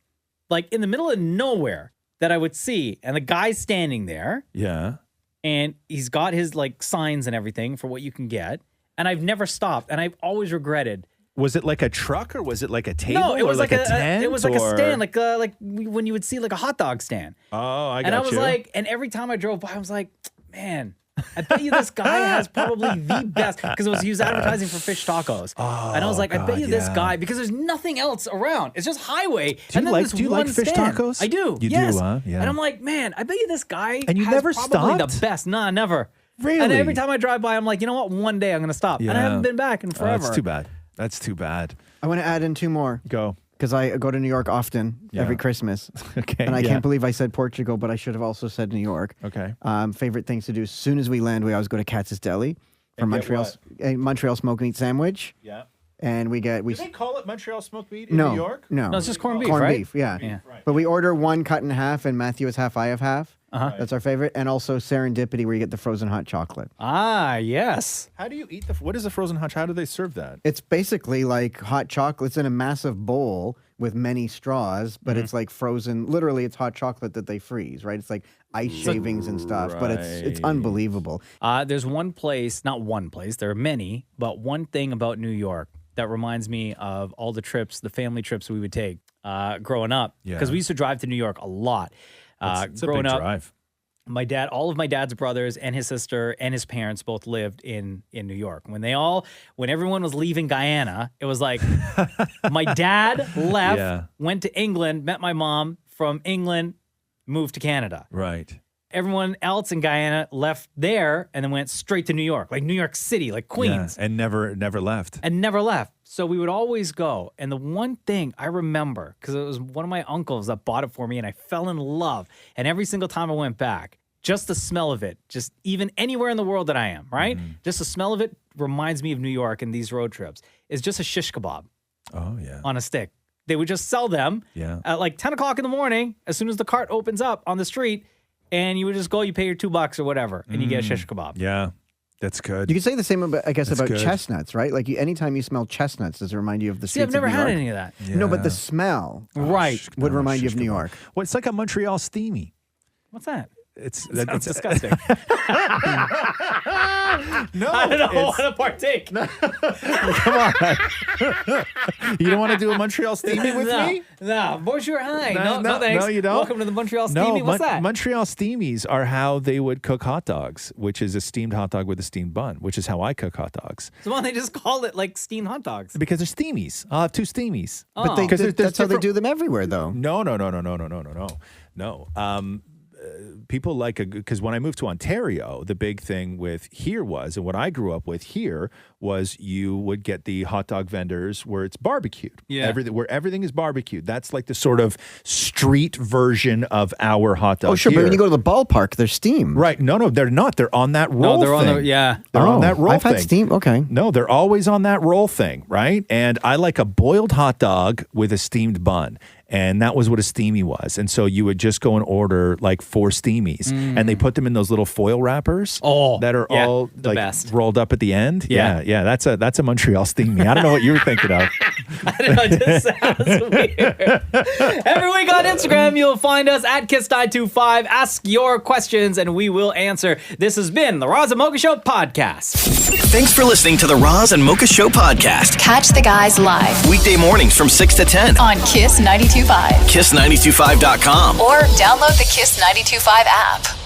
like in the middle of nowhere, that I would see. And the guy's standing there. Yeah. And he's got his like signs and everything for what you can get. And I've never stopped. And I've always regretted. Was it like a truck or was it like a table? No, it was or like a tent? it was like a stand, like when you would see like a hot dog stand. Oh, I got And I was you. like, and every time I drove by, I was like, man, I bet you this guy has probably the best, because he was advertising for fish tacos. And I was like, I bet you this guy, because there's nothing else around. It's just highway. Do you like fish stand. tacos? I do. You yes. do, huh? Yeah. And I'm like, man, I bet you this guy And you has never probably stopped? the best. Nah, never. Really? And every time I drive by, I'm like, you know what? One day I'm going to stop. And I haven't been back in forever. That's too bad. That's too bad. I want to add in two more. Go. Because I go to New York often, every Christmas. Okay. And I can't believe I said Portugal, but I should have also said New York. Okay. Favorite things to do. As soon as we land, we always go to Katz's Deli. from Montreal smoked meat sandwich. Yeah. And we Do they call it Montreal smoked meat in no, New York? No, No, it's just corned beef, corned right? beef, yeah. Right. But we order one cut in half, and Matthew is half, I have half. That's our favorite. And also Serendipity, where you get the frozen hot chocolate. Ah, yes. How do you eat what is the frozen hot chocolate? How do they serve that? It's basically like hot chocolates in a massive bowl with many straws, but it's like frozen. Literally, it's hot chocolate that they freeze, right? It's like ice shavings and stuff, but it's unbelievable. There's one place, not one place, there are many, but one thing about New York that reminds me of all the trips, the family trips we would take growing up. Because we used to drive to New York a lot. It's a growing big up, drive. my dad, all of my dad's brothers and his sister and his parents both lived in New York. When everyone was leaving Guyana, it was like my dad left, went to England, met my mom, from England, moved to Canada. Right. Everyone else in Guyana left there and then went straight to New York, like New York City, like Queens. Yeah, and never left. And never left. So we would always go. And the one thing I remember, because it was one of my uncles that bought it for me and I fell in love. And every single time I went back, just the smell of it, just even anywhere in the world that I am, right? Just the smell of it reminds me of New York and these road trips. It's just a shish kebab. Oh, yeah. On a stick. They would just sell them at like 10 o'clock in the morning, as soon as the cart opens up on the street. And you would just go, you pay your $2 or whatever, and you get a shish kebab. Yeah, that's good. You could say the same about, about chestnuts, right? Like anytime you smell chestnuts, does it remind you of the streets I've never of New had York? any of that. Yeah. No, but the smell, would remind you of New York. Well, it's like a Montreal steamy. What's that? It's disgusting. No, I don't want to partake. Come on. You don't want to do a Montreal steamy with me? No, bonjour, hi. No, thanks. No, you don't. Welcome to the Montreal steamy. What's that? Montreal steamies are how they would cook hot dogs, which is a steamed hot dog with a steamed bun, which is how I cook hot dogs. So why don't they just call it like steamed hot dogs? Because they're steamies. I'll have two steamies. Oh. But that's how they do them everywhere, though. No. People because when I moved to Ontario, the big thing with here was, and what I grew up with here was, you would get the hot dog vendors where it's barbecued. Yeah. Where everything is barbecued. That's like the sort of street version of our hot dog. Oh, sure, here. but when you go to the ballpark, they're steamed. Right. No, they're not. They're on that roll they're thing. on the, They're on that roll I've thing. had steam. Okay. No, they're always on that roll thing, right? And I like a boiled hot dog with a steamed bun. And that was what a steamy was. And so you would just go and order like 4 steamies. And they put them in those little foil wrappers that are all the like best. rolled up at the end. Yeah. Yeah. That's a Montreal steamy. I don't know what you were thinking of. I don't know, it just sounds weird. Every week on Instagram, you'll find us at Kiss925. Ask your questions and we will answer. This has been the Roz and Mocha Show podcast. Thanks for listening to the Roz and Mocha Show podcast. Catch the guys live Weekday mornings from 6 to 10 on Kiss 92.5. Kiss925.com. Or download the Kiss 92.5 app.